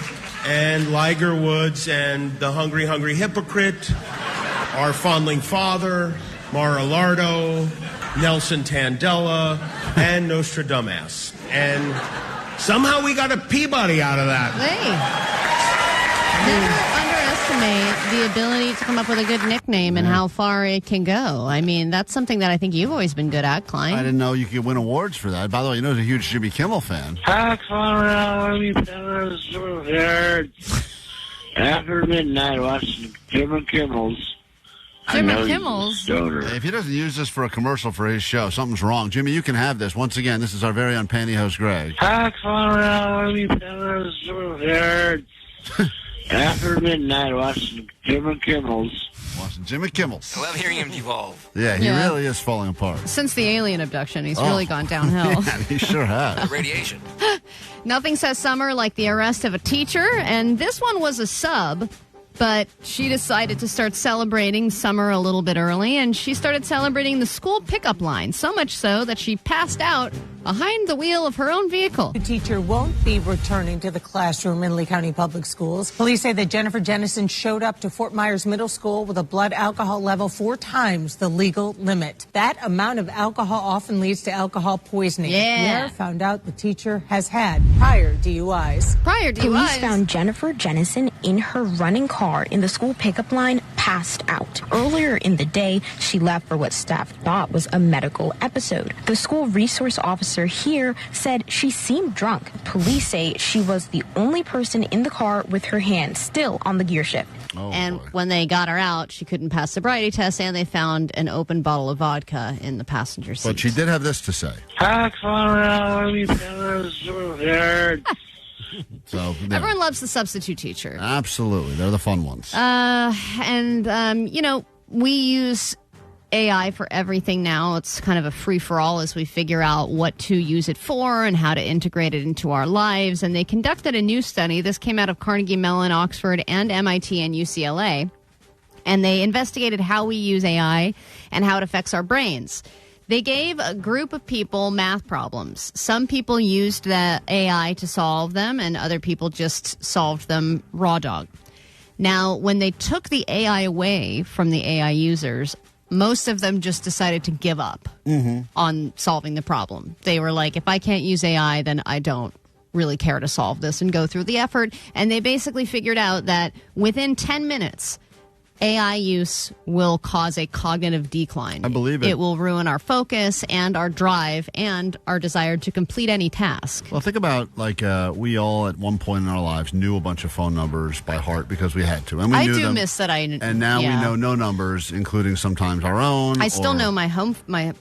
and Liger Woods, and the Hungry Hungry Hypocrite, our fondling father, Mar-a-Lardo, Nelson Tandela, and Nostradamus. And somehow we got a Peabody out of that.
Hey, never underestimate the ability to come up with a good nickname and how far it can go. I mean, that's something that I think you've always been good at, Klein.
I didn't know you could win awards for that. By the way, you know, he's a huge Jimmy Kimmel fan.
After midnight, watching Jimmy Kimmel's.
Jimmy Kimmel's?
Hey, if he doesn't use this for a commercial for his show, something's wrong. Jimmy, you can have this. Once again, this is our very own pantyhose Greg.
After midnight, watching Jimmy Kimmel's.
Watching Jimmy Kimmel's.
I love hearing him devolve.
Yeah, he really is falling apart.
Since the alien abduction, he's really gone downhill.
Man, he sure has.
Radiation.
Nothing says summer like the arrest of a teacher, and this one was a sub, but she decided to start celebrating summer a little bit early, and she started celebrating the school pickup line, so much so that she passed out behind the wheel of her own vehicle.
The teacher won't be returning to the classroom in Lee County Public Schools. Police say that Jennifer Jennison showed up to Fort Myers Middle School with a blood alcohol level 4 times the legal limit. That amount of alcohol often leads to alcohol poisoning.
Yeah.
Pierre found out the teacher has had prior DUIs.
Police found Jennifer Jennison in her running car in the school pickup line, passed out. Earlier in the day, she left for what staff thought was a medical episode. The school resource officer here said she seemed drunk. Police say she was the only person in the car with her hand still on the gear shift.
And when they got her out, she couldn't pass sobriety test, and they found an open bottle of vodka in the passenger seat.
But she did have this to say. So
everyone loves the substitute teacher.
Absolutely. They're the fun ones.
We use AI for everything now. It's kind of a free-for-all as we figure out what to use it for and how to integrate it into our lives. And they conducted a new study. This came out of Carnegie Mellon, Oxford, and MIT and UCLA. And they investigated how we use AI and how it affects our brains. They gave a group of people math problems. Some people used the AI to solve them, and other people just solved them raw dog. Now, when they took the AI away from the AI users, most of them just decided to give up on solving the problem. They were like, if I can't use AI, then I don't really care to solve this and go through the effort. And they basically figured out that within 10 minutes, AI use will cause a cognitive decline.
I believe it.
It will ruin our focus and our drive and our desire to complete any task.
Well, think about, like, we all at one point in our lives knew a bunch of phone numbers by heart because we had to. And we
I
knew
do
them,
miss that.
And now we know no numbers, including sometimes our own.
I still know my landline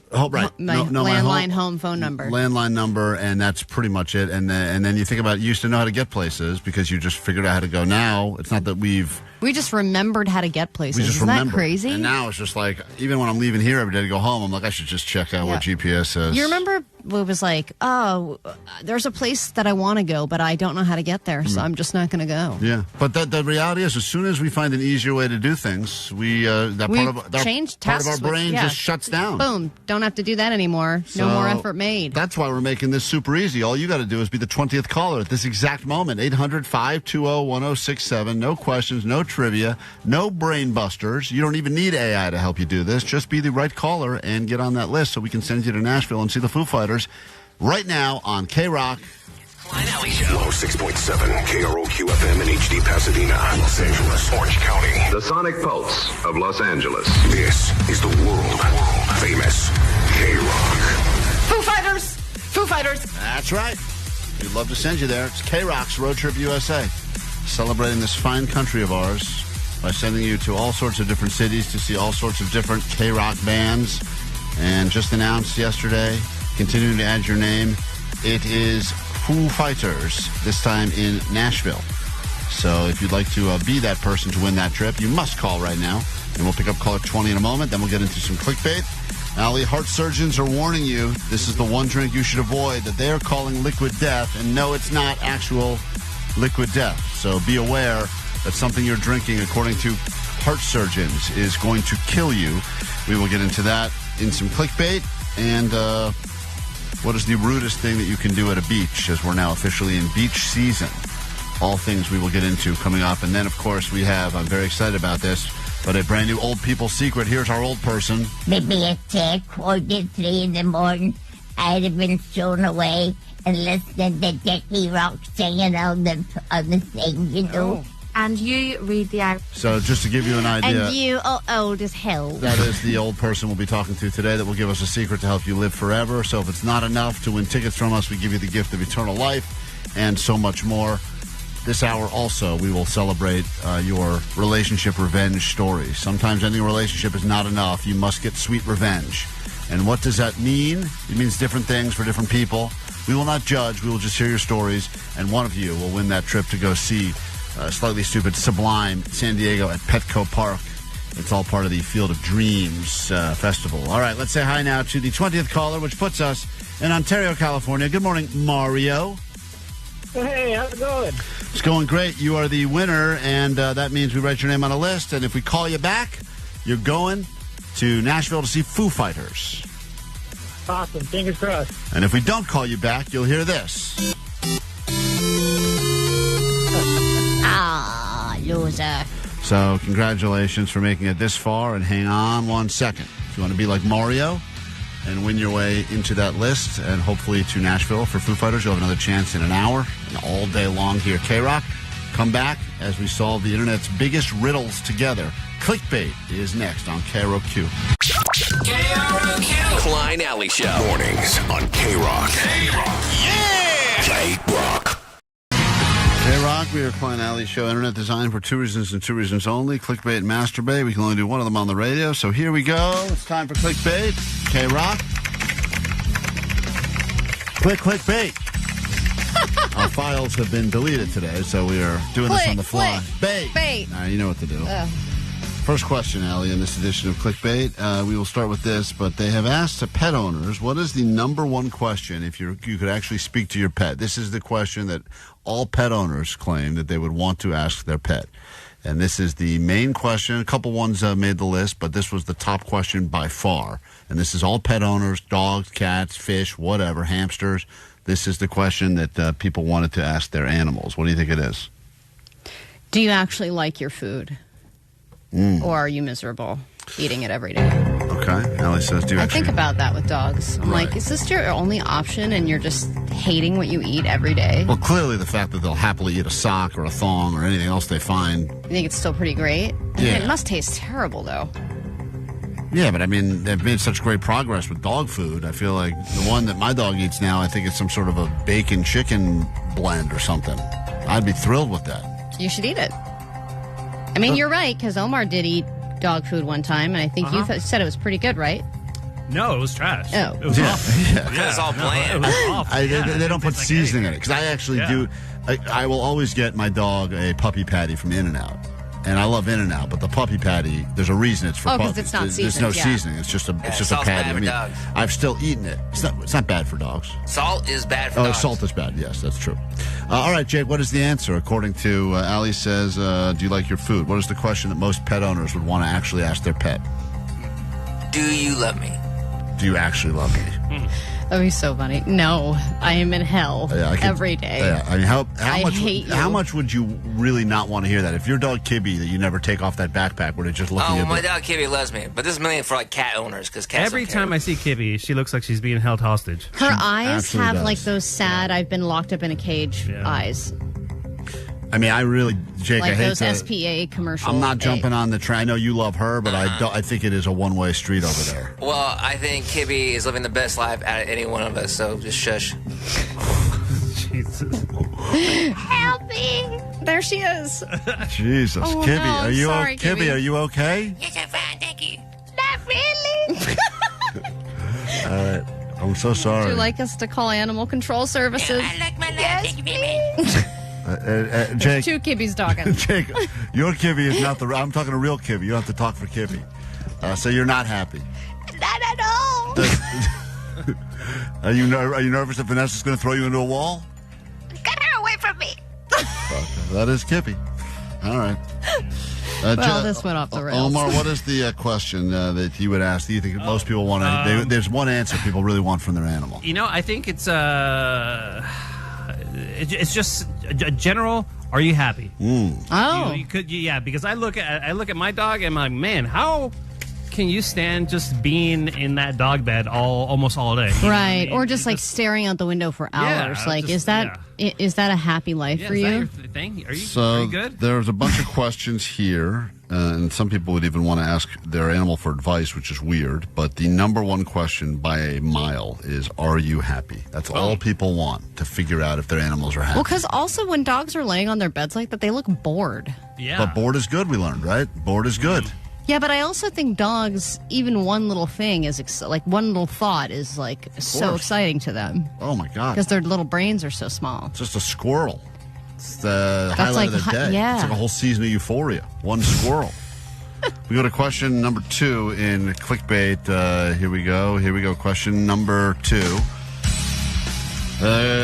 home phone number.
Landline number, and that's pretty much it. And then you think about, you used to know how to get places because you just figured out how to go. Now, it's not that we
just remembered how to get places.
We just
Isn't
remember.
that crazy?
And now it's just like, even when I'm leaving here every day to go home, I'm like, I should just check out what GPS says.
You remember it was like, oh, there's a place that I want to go, but I don't know how to get there, so I'm just not going to go.
Yeah, but the reality is, as soon as we find an easier way to do things, part of our brain just shuts down.
Boom, don't have to do that anymore. No more effort made.
That's why we're making this super easy. All you got to do is be the 20th caller at this exact moment. 800-520-1067. No questions, no trivia, no brain busters. You don't even need AI to help you do this. Just be the right caller and get on that list so we can send you to Nashville and see the Foo Fighters right now on KROQ.
Klein and Ally Show. 106.7 KROQ FM in HD Pasadena, Los Angeles, Orange County.
The Sonic Pulse of Los Angeles.
This is the world famous KROQ.
Foo Fighters! Foo Fighters!
That's right. We'd love to send you there. It's KROQ's Road Trip USA. Celebrating this fine country of ours by sending you to all sorts of different cities to see all sorts of different KROQ bands. And just announced yesterday, continuing to add your name, it is Foo Fighters, this time in Nashville. So if you'd like to be that person to win that trip, you must call right now. And we'll pick up caller 20 in a moment. Then we'll get into some clickbait. Allie, heart surgeons are warning you, this is the one drink you should avoid, that they are calling liquid death. And no, it's not actual liquid death. So be aware that something you're drinking, according to heart surgeons, is going to kill you. We will get into that in some clickbait. And what is the rudest thing that you can do at a beach, as we're now officially in beach season? All things we will get into coming up. And then, of course, we have, I'm very excited about this, but a brand new old people secret. Here's our old person.
Maybe at 3:43 in the morning, I'd have been thrown away and listening to Dickie Rock singing on the thing, you know.
And you read the out.
So just to give you an idea.
And you are old as hell.
That is the old person we'll be talking to today that will give us a secret to help you live forever. So if it's not enough to win tickets from us, we give you the gift of eternal life and so much more. This hour also, we will celebrate your relationship revenge stories. Sometimes ending a relationship is not enough. You must get sweet revenge. And what does that mean? It means different things for different people. We will not judge. We will just hear your stories. And one of you will win that trip to go see Slightly Stupid Sublime San Diego at Petco Park. It's all part of the Field of Dreams festival. All right, let's say hi now to the 20th caller, which puts us in Ontario, California. Good morning, Mario.
Hey, how's it going?
It's going great. You are the winner, and that means we write your name on a list, and if we call you back, you're going to Nashville to see Foo Fighters.
Awesome. Fingers crossed.
And if we don't call you back, you'll hear this.
Loser.
So congratulations for making it this far, and hang on 1 second. If you want to be like Mario and win your way into that list and hopefully to Nashville for Foo Fighters, you'll have another chance in an hour and all day long here at KROQ. Come back as we solve the internet's biggest riddles together. Clickbait is next on KROQ.
KROQ. Klein Ally Show.
Mornings on KROQ.
Yeah!
KROQ.
KROQ, we are Klein and Ally Show, internet designed for two reasons and two reasons only, clickbait and masturbate. We can only do one of them on the radio, so here we go. It's time for clickbait. KROQ. Clickbait. Our files have been deleted today, so we are doing this on the fly. Bait. All right, you know what to do. First question, Allie, in this edition of Clickbait. We will start with this, but they have asked pet owners, what is the number one question if you could actually speak to your pet? This is the question that all pet owners claim that they would want to ask their pet. And this is the main question. A couple ones made the list, but this was the top question by far. And this is all pet owners, dogs, cats, fish, whatever, hamsters. This is the question that people wanted to ask their animals. What do you think it is?
Do you actually like your food? Or are you miserable eating it every day?
Okay. Allie says, do you
I
actually...
think about that with dogs. I'm like, is this your only option and you're just hating what you eat every day?
Well, clearly the fact that they'll happily eat a sock or a thong or anything else they find.
You think it's still pretty great?
Yeah.
It must taste terrible, though.
Yeah, but I mean, they've made such great progress with dog food. I feel like the one that my dog eats now, I think it's some sort of a bacon chicken blend or something. I'd be thrilled with that.
You should eat it. I mean, you're right, because Omar did eat dog food one time, and I think you said it was pretty good, right?
No, it was trash.
Oh.
It was awful.
Yeah.
It was all bland.
It was awful.
They don't put seasoning in it, because I actually do. I will always get my dog a puppy patty from In-N-Out. And I love In-N-Out, but the puppy patty, there's a reason it's for puppies.
Because it's not
There's
seasoned.
no seasoning. It's just a patty.
Bad for dogs.
I've still eaten it. It's not bad for dogs.
Salt is bad for dogs.
Salt is bad. Yes, that's true. All right, Jake, what is the answer? According to Allie says, do you like your food? What is the question that most pet owners would want to actually ask their pet?
Do you love me?
Do you actually love me?
That'd be so funny. No, I am in hell every day.
Yeah, I mean, how much?
hate you.
How much would you really not want to hear that? If your dog Kibby, that you never take off that backpack, would it just look at you?
Oh, my dog Kibby loves me, but this is mainly for like cat owners because cats.
Every time I see Kibby, she looks like she's being held hostage.
Her eyes have
does.
like those sad, I've been locked up in a cage eyes.
I mean, I really, Jake,
Like
I hate
those SPA commercials.
I'm not jumping on the train. I know you love her, but I think it is a one-way street over there.
Well, I think Kibby is living the best life out of any one of us, so just shush.
Jesus.
Help me! There she is.
Jesus,
Oh,
Kibby,
no,
are you
sorry,
Kibby?
Kibby.
Are you okay?
Yes, I'm fine, thank you.
Not really.
I'm so sorry.
Would you like us to call animal control services?
I like my life, thank you very much.
Jake,
There's two Kibbies talking.
Jake, your Kibby is not I'm talking a real Kibby. You don't have to talk for Kibby. So you're not happy.
Not at all.
Are you nervous that Vanessa's going to throw you into a wall?
Get her away from me.
That is Kibby. All right.
Well, this went off the rails.
Omar, what is the question that you would ask? Do you think most people want to? There's one answer people really want from their animal.
You know, I think it's just a general. Are you happy?
Oh,
you could, yeah. Because I look at my dog and I'm like, man, how can you stand just being in that dog bed almost all day? You know what I
right.
mean?
Or just like staring out the window for hours. Like,
just-
is that a happy life for
is
you?
that your thing? Are you
So
good?
there's a bunch of questions here, and some people would even want to ask their animal for advice, which is weird. But the number one question by a mile is, are you happy? That's all people want to figure out if their animals are happy.
Well, because also when dogs are laying on their beds like that, they look bored.
Yeah.
But bored is good, we learned, right? Bored is good.
Yeah, but I also think dogs, even one little thing is like one little thought is like so
course.
exciting to them
Oh, my God.
because their little brains are so small.
It's just a squirrel. It's the
That's
highlight
like
of the day.
yeah.
It's like a whole season of Euphoria. One squirrel. We go to question number 2 in Clickbait. Here we go. Question number 2.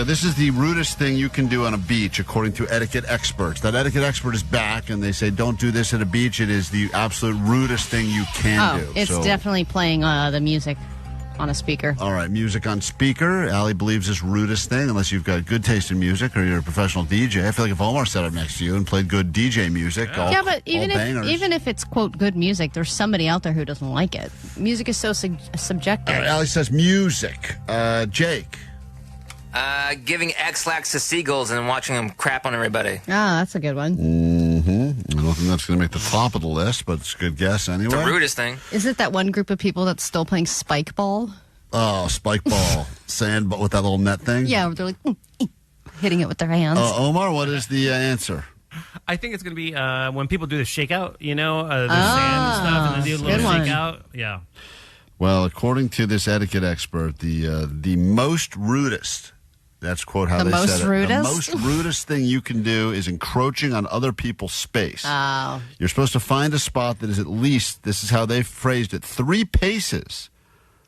This is the rudest thing you can do on a beach, according to etiquette experts. That etiquette expert is back, and they say don't do this at a beach. It is the absolute rudest thing you can do.
It's definitely playing the music on a speaker.
All right, music on speaker. Allie believes is rudest thing, unless you've got good taste in music or you're a professional DJ. I feel like if Omar sat up next to you and played good DJ music,
But even
bangers.
if it's quote good music, there's somebody out there who doesn't like it. Music is so subjective.
Allie says music. Jake.
Giving X-Lax to seagulls and watching them crap on everybody.
Ah, that's a good one.
I don't think that's going to make the top of the list, but it's a good guess anyway.
The rudest thing.
Is it that one group of people that's still playing spike ball?
Oh, spike ball. Sand, but with that little net thing?
Yeah, where they're like hitting it with their hands.
Omar, what is the answer?
I think it's going to be when people do the shakeout, the sand and stuff, and then do a little shakeout. Yeah.
Well, according to this etiquette expert, the most rudest, that's quote how
The
they
most
said it.
rudest?
The most rudest thing you can do is encroaching on other people's space.
Oh.
You're supposed to find a spot that is at least, this is how they phrased it, 3 paces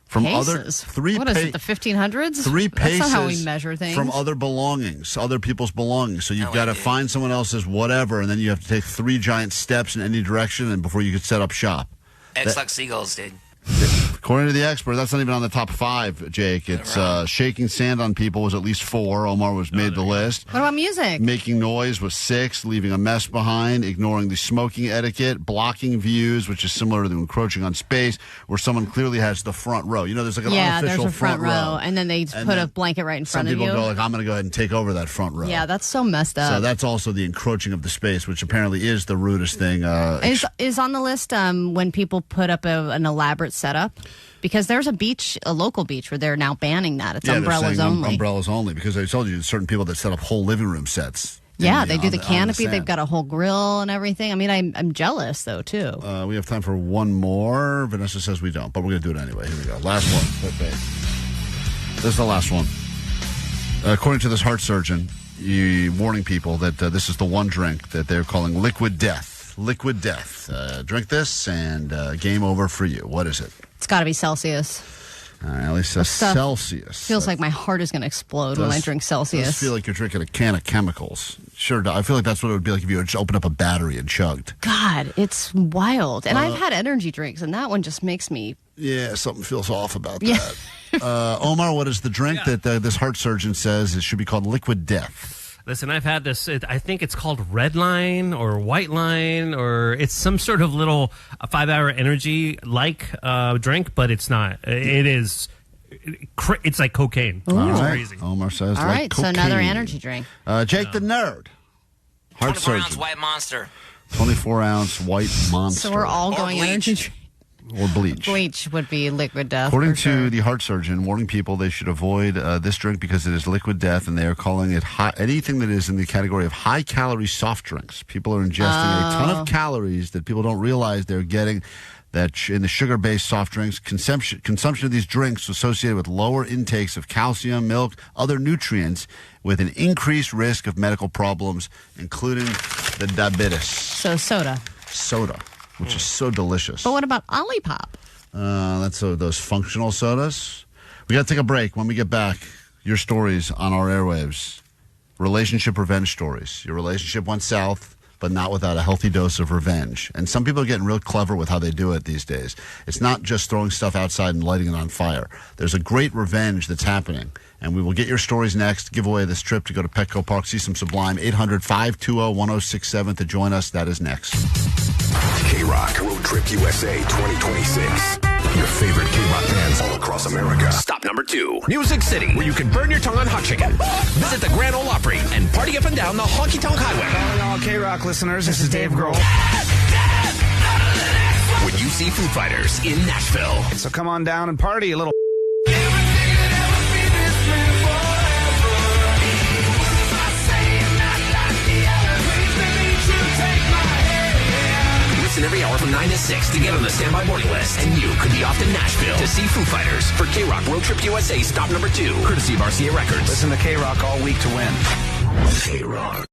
from other
Paces?
3
What is it, the 1500s?
3 paces
That's not how we measure things.
from other belongings, other people's belongings. So you've got to find someone else's whatever, and then you have to take 3 giant steps in any direction and before you could set up shop.
X-Lax seagulls, dude.
According to the expert, that's not even on the top 5, Jake. It's shaking sand on people was at least 4. Omar was made the list.
What about music?
Making noise was 6. Leaving a mess behind. Ignoring the smoking etiquette. Blocking views, which is similar to the encroaching on space, where someone clearly has the front row. You know, there's like an unofficial
there's a front row. And then they put a blanket right in front of you.
Some people go like, I'm going to go ahead and take over that front row.
Yeah, that's so messed up.
So that's also the encroaching of the space, which apparently is the rudest thing.
Is on the list when people put up an elaborate setup? Because there's a local beach where they're now banning that. It's umbrellas only.
Umbrellas only, because I told you there's certain people that set up whole living room sets.
Yeah, they do the canopy. They've got a whole grill and everything. I mean, I'm jealous, though, too.
We have time for one more. Vanessa says we don't, but we're going to do it anyway. Here we go. Last one. Okay. This is the last one. According to this heart surgeon, warning people that this is the one drink that they're calling liquid death. Liquid death. Drink this and game over for you. What is it?
It's got to be Celsius.
At least Celsius.
Feels like my heart is going to explode when I drink Celsius.
I feel like you're drinking a can of chemicals. Sure, I feel like that's what it would be like if you just opened up a battery and chugged.
God, it's wild. And I've had energy drinks, and that one just makes me...
Yeah, something feels off about that. Omar, what is the drink that this heart surgeon says it should be called liquid death?
Listen, I've had this. I think it's called Red Line or White Line, or it's some sort of little 5-hour energy drink, but it's not. It is. It's like cocaine.
All
It's
right.
crazy.
Omar says
All
like
right,
cocaine.
so another energy drink.
Jake the Nerd. Heart
24-ounce
surgeon.
white monster.
24-ounce white monster.
So we're all going energy drink.
Or bleach.
Bleach would be liquid death.
According to the heart surgeon, warning people they should avoid this drink because it is liquid death, and they are calling it anything that is in the category of high-calorie soft drinks. People are ingesting a ton of calories that people don't realize they're getting. That in the sugar-based soft drinks, consumption of these drinks is associated with lower intakes of calcium, milk, other nutrients, with an increased risk of medical problems, including the diabetes.
So soda.
Which is so delicious.
But what about Olipop?
That's those functional sodas. We got to take a break. When we get back, your stories on our airwaves. Relationship revenge stories. Your relationship went south, but not without a healthy dose of revenge. And some people are getting real clever with how they do it these days. It's not just throwing stuff outside and lighting it on fire. There's a great revenge that's happening. And we will get your stories next. Give away this trip to go to Petco Park, see some Sublime. 800-520-1067 to join us. That is next.
KROQ Road Trip USA 2026. Your favorite K-Rock bands all across America. Stop number 2.
Music City, where you can burn your tongue on hot chicken. Visit the Grand Ole Opry and party up and down the Honky Tonk Highway.
Calling all K-Rock listeners, this is Dave Grohl.
When you see Foo Fighters in Nashville.
So come on down and party a little.
Listen every hour from 9 to 6 to get on the standby morning list. And you could be off to Nashville to see Foo Fighters for KROQ Road Trip USA stop number 2. Courtesy of RCA Records.
Listen to K-Rock all week to win.
KROQ.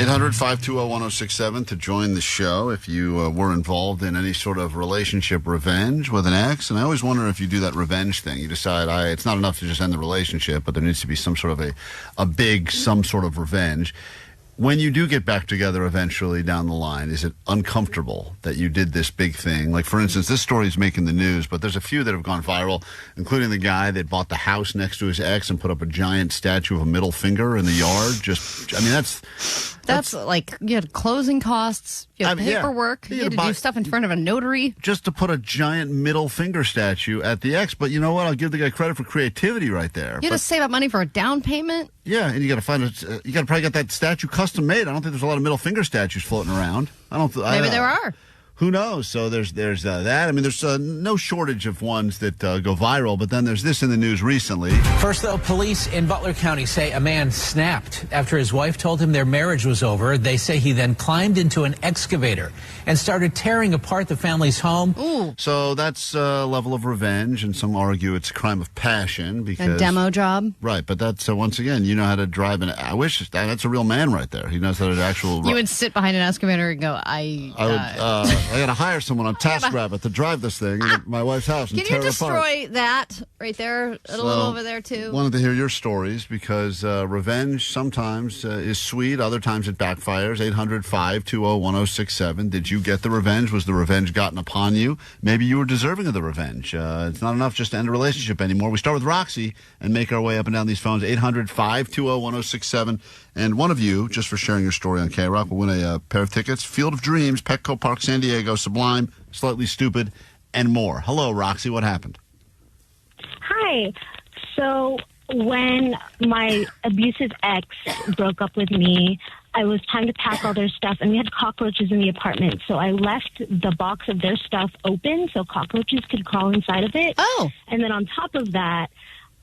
Hundred 520-1067 to join the show if you were involved in any sort of relationship revenge with an ex. And I always wonder if you do that revenge thing. You decide it's not enough to just end the relationship, but there needs to be some sort of some sort of revenge. When you do get back together eventually down the line, is it uncomfortable that you did this big thing? Like, for instance, this story is making the news, but there's a few that have gone viral, including the guy that bought the house next to his ex and put up a giant statue of a middle finger in the yard. That's
like, you had closing costs, you had paperwork, you had to do stuff in front of a notary.
Just to put a giant middle finger statue at the ex. But you know what? I'll give the guy credit for creativity right there.
You had to save up money for a down payment?
Yeah, and you got to probably get that statue custom made. I don't think there's a lot of middle finger statues floating around.
Maybe there are.
Who knows? So there's that. I mean, there's no shortage of ones that go viral, but then there's this in the news recently.
First, though, police in Butler County say a man snapped after his wife told him their marriage was over. They say he then climbed into an excavator and started tearing apart the family's home.
Ooh.
So that's a level of revenge, and some argue it's a crime of passion. Because
a demo job.
Right, but that's, once again, you know how to drive an... I wish that's a real man right there. He knows how to actual...
You would sit behind an excavator and go,
I got to hire someone on TaskRabbit to drive this thing in my wife's house and
Can
tear
you
it apart.
destroy that right there? A little over there, too.
Wanted to hear your stories because revenge sometimes is sweet. Other times it backfires. 800-520-1067. Did you get the revenge? Was the revenge gotten upon you? Maybe you were deserving of the revenge. It's not enough just to end a relationship anymore. We start with Roxy and make our way up and down these phones. 800-520-1067. And one of you, just for sharing your story on KROQ, will win a pair of tickets. Field of Dreams, Petco Park, San Diego, Sublime, Slightly Stupid, and more. Hello, Roxy. What happened?
Hi. So when my abusive ex broke up with me, I was time to pack all their stuff, and we had cockroaches in the apartment. So I left the box of their stuff open so cockroaches could crawl inside of it.
Oh.
And then on top of that,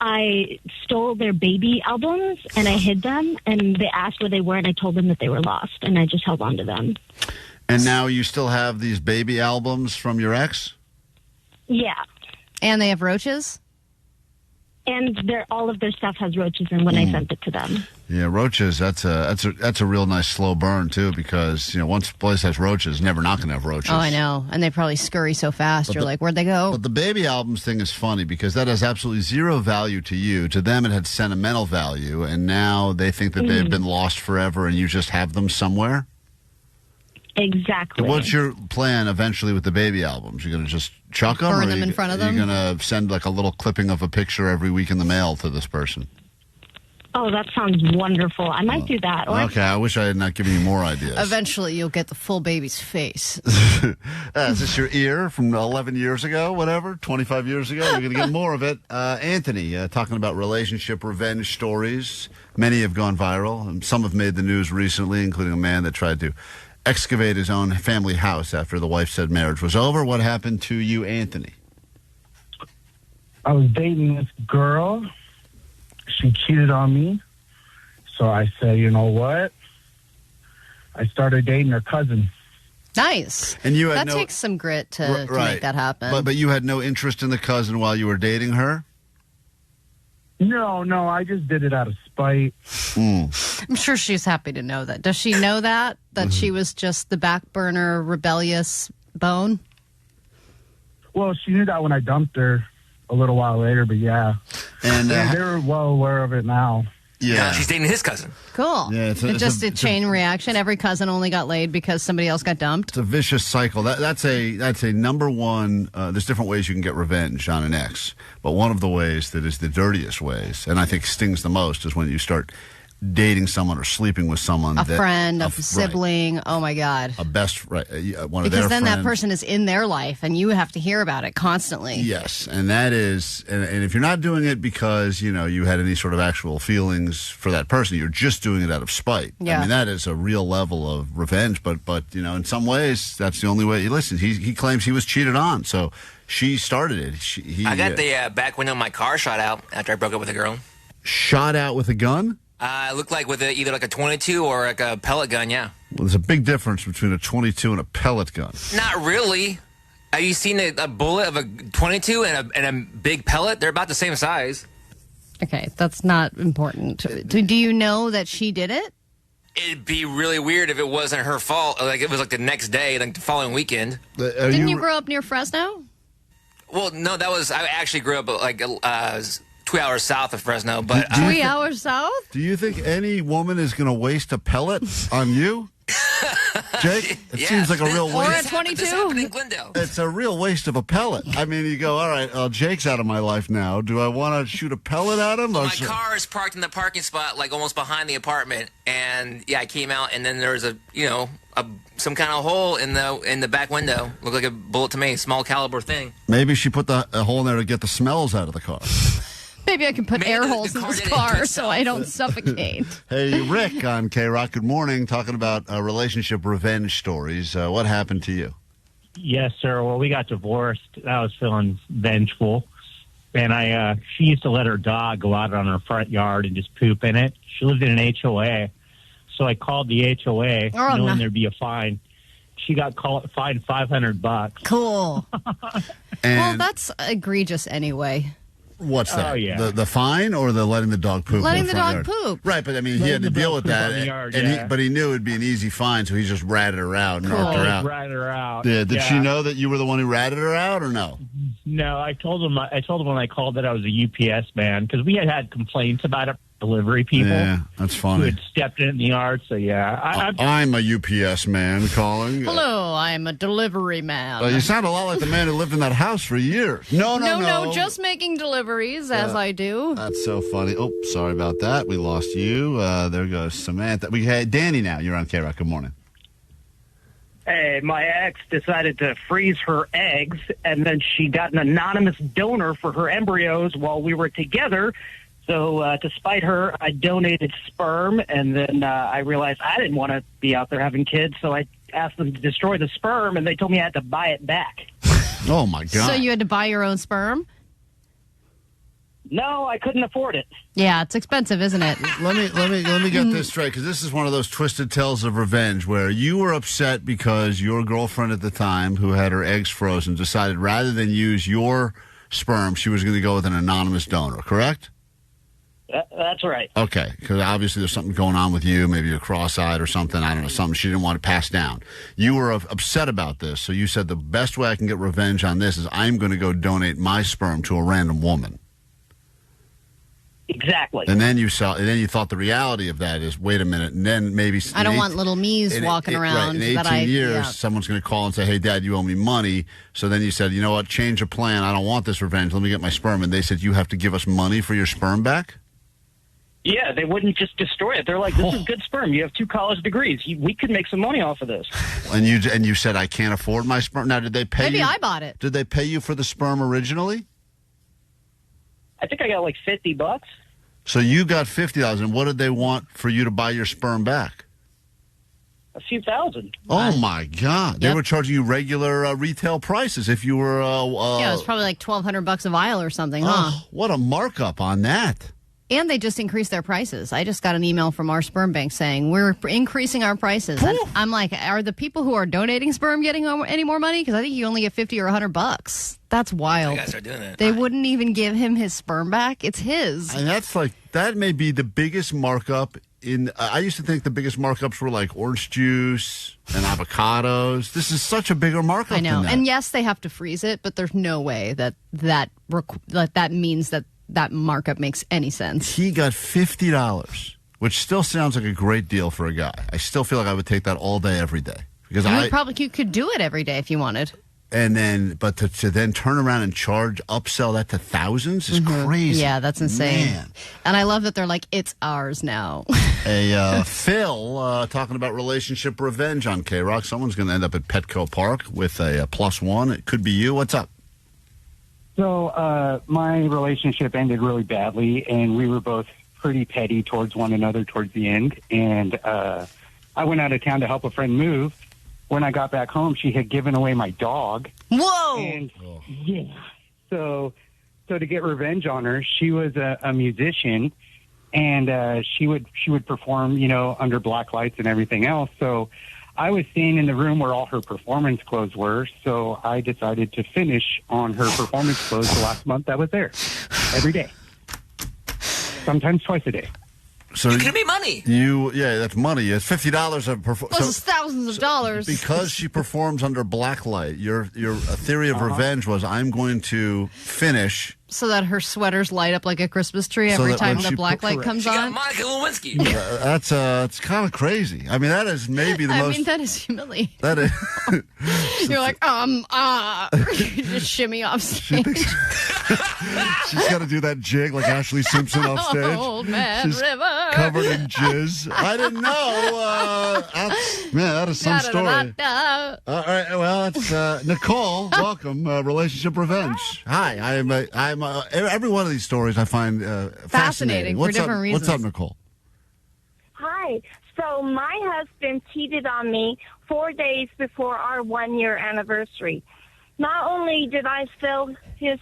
I stole their baby albums, and I hid them, and they asked where they were, and I told them that they were lost, and I just held on to them.
And now you still have these baby albums from your ex?
Yeah.
And they have roaches?
And all of their stuff has roaches in when I sent it to them.
Yeah, roaches, that's a real nice slow burn, too, because, once a place has roaches, never not going to have roaches.
Oh, I know. And they probably scurry so fast. You're like, where'd they go?
But the baby albums thing is funny because that has absolutely zero value to you. To them, it had sentimental value, and now they think that they've been lost forever and you just have them somewhere?
Exactly.
What's your plan eventually with the baby albums? You're going to just chuck them?
Burn them in front of them?
You're going to send like a little clipping of a picture every week in the mail to this person?
Oh, that sounds wonderful. I might do that. Or
Okay, I wish I had not given you more ideas.
Eventually, you'll get the full baby's face.
Is this your ear from 11 years ago, whatever, 25 years ago? You're going to get more of it. Anthony, talking about relationship revenge stories. Many have gone viral, and some have made the news recently, including a man that tried to excavate his own family house after the wife said marriage was over. What happened to you, Anthony?
I was dating this girl. She cheated on me. So I said, you know what? I started dating her cousin.
Nice.
And you had
that takes some grit to make that happen.
But you had no interest in the cousin while you were dating her?
No, I just did it out of spite.
I'm sure she's happy to know that. Does she know that she was just the back burner, rebellious bone?
Well, she knew that when I dumped her a little while later, but yeah. And they were well aware of it now.
Yeah. Now she's dating his cousin.
Cool. Yeah, it's just a chain reaction. Every cousin only got laid because somebody else got dumped.
It's a vicious cycle. That's a number one. There's different ways you can get revenge on an ex, but one of the ways that is the dirtiest ways, and I think stings the most, is when you start dating someone or sleeping with someone,
a friend, a sibling. Oh my God,
a best one of their friends.
Because then that person is in their life, and you have to hear about it constantly.
Yes, and that is, and if you're not doing it because you had any sort of actual feelings for that person, you're just doing it out of spite.
Yeah.
I mean, that is a real level of revenge. But in some ways, that's the only way. Listen, he claims he was cheated on, so she started it.
I got the back window of my car shot out after I broke up with a girl.
Shot out with a gun?
It looked like with either like a 22 or like a pellet gun, yeah.
Well, there's a big difference between a 22 and a pellet gun.
Not really. Have you seen a bullet of a 22 and a big pellet? They're about the same size.
Okay, that's not important. Do you know that she did it?
It'd be really weird if it wasn't her fault. Like it was like the next day, like the following weekend.
Didn't you grow up near Fresno?
Well, no, I actually grew up like 2 hours south of Fresno, but
3 hours south?
Do you think any woman is going to waste a pellet on you? Jake, it seems like a real waste.
Or a 22.
It's a real waste of a pellet. I mean, you go, all right, Jake's out of my life now. Do I want to shoot a pellet at him?
Well, my car is parked in the parking spot, like almost behind the apartment, and yeah, I came out, and then there was some kind of hole in the back window. Looked like a bullet to me, small caliber thing.
Maybe she put a hole in there to get the smells out of the car.
Maybe I can put air holes in this car so I don't suffocate.
Hey, Rick on KROQ. Good morning. Talking about relationship revenge stories. What happened to you?
Yes, sir. Well, we got divorced. I was feeling vengeful. And she used to let her dog go out on her front yard and just poop in it. She lived in an HOA. So I called the HOA knowing there'd be a fine. She got fined $500.
Cool. Well, that's egregious anyway.
What's that?
Oh, yeah.
The fine or the letting the dog poop?
Letting
in
the
front
dog
yard?
poop.
Right, but I mean, he
Letting
had to
the
deal
dog
with
poop
that,
on the yard,
and
yeah.
but he knew it'd be an easy fine, so he just ratted her out,
Cool.
knocked her out.
Ratted her out.
Yeah, did she know that you were the one who ratted her out, or no?
No, I told him when I called that I was a UPS man because we had complaints about it. Delivery people.
Yeah, that's funny.
Who had stepped in the yard. So yeah,
I'm a UPS man calling.
Hello, I'm a delivery man.
You sound a lot like the man who lived in that house for years. No,
just making deliveries as I do.
That's so funny. Oh, sorry about that. We lost you. There goes Samantha. We had Danny now. You're on KROQ. Good morning.
Hey, my ex decided to freeze her eggs, and then she got an anonymous donor for her embryos while we were together. So to spite her, I donated sperm, and then I realized I didn't want to be out there having kids, so I asked them to destroy the sperm, and they told me I had to buy it back.
Oh, my God.
So you had to buy your own sperm?
No, I couldn't afford it.
Yeah, it's expensive, isn't it?
Let me get this straight, because this is one of those twisted tales of revenge where you were upset because your girlfriend at the time, who had her eggs frozen, decided rather than use your sperm, she was going to go with an anonymous donor, correct?
That's right.
Okay, because obviously there's something going on with you. Maybe you're cross-eyed or something. I don't know, something she didn't want to pass down. You were upset about this, so you said the best way I can get revenge on this is I'm going to go donate my sperm to a random woman.
Exactly.
And then you thought the reality of that is, wait a minute, and then maybe
I don't want little me's walking around.
Right, in 18 years, someone's going to call and say, hey, Dad, you owe me money. So then you said, you know what, change of plan. I don't want this revenge. Let me get my sperm. And they said, you have to give us money for your sperm back?
Yeah, they wouldn't just destroy it. They're like, this is good sperm. You have 2 college degrees. We could make some money off of this.
And you said, I can't afford my sperm. Now, did they pay you?
Maybe I bought it.
Did they pay you for the sperm originally?
I think I got like $50.
So you got $50, and what did they want for you to buy your sperm back?
A few thousand.
Oh, my God. They were charging you regular retail prices if you were...
yeah, it was probably like $1,200 a vial or something, huh?
What a markup on that.
And they just increased their prices. I just got an email from our sperm bank saying we're increasing our prices. And I'm like, are the people who are donating sperm getting any more money? Because I think you only get $50 or $100. That's wild.
You guys are doing it.
They wouldn't even give him his sperm back. It's his.
And that may be the biggest markup in. I used to think the biggest markups were like orange juice and avocados. This is such a bigger markup.
I know.
Than that.
And yes, they have to freeze it, but there's no way that means that markup makes any sense.
He got $50, which still sounds like a great deal for a guy. I still feel like I would take that all day, every day. Because
you could do it every day if you wanted.
And then, but to then turn around and upsell that to thousands is crazy.
Yeah, that's insane.
Man.
And I love that they're like, it's ours now.
Phil talking about relationship revenge on KROQ. Someone's going to end up at Petco Park with a +1. It could be you. What's up?
So my relationship ended really badly, and we were both pretty petty towards one another towards the end. And I went out of town to help a friend move. When I got back home, she had given away my dog.
Whoa!
And, yeah. So to get revenge on her, she was a musician, and she would perform, under black lights and everything else. So I was staying in the room where all her performance clothes were, so I decided to finish on her performance clothes the last month I was there, every day, sometimes twice a day.
So
it could be money.
That's money. It's $50 a performance.
Plus thousands of dollars.
Because she performs under black light, your theory of revenge was, I'm going to finish
so that her sweaters light up like a Christmas tree every time the black light comes on.
Monica Lewinsky.
That's it's kind of crazy. I mean, that is maybe the most.
I mean, that is humiliating.
That is.
You're like, you just shimmy off stage.
She's got to do that jig like Ashley Simpson off stage.
Old man
She's
river.
Covered in jizz. I didn't know. That is some story. All right. Well, it's Nicole. Welcome. Relationship revenge. Hi. I'm every one of these stories I find fascinating
for different reasons.
What's up, Nicole?
Hi. So my husband cheated on me 4 days before our 1-year anniversary. Not only did I sell his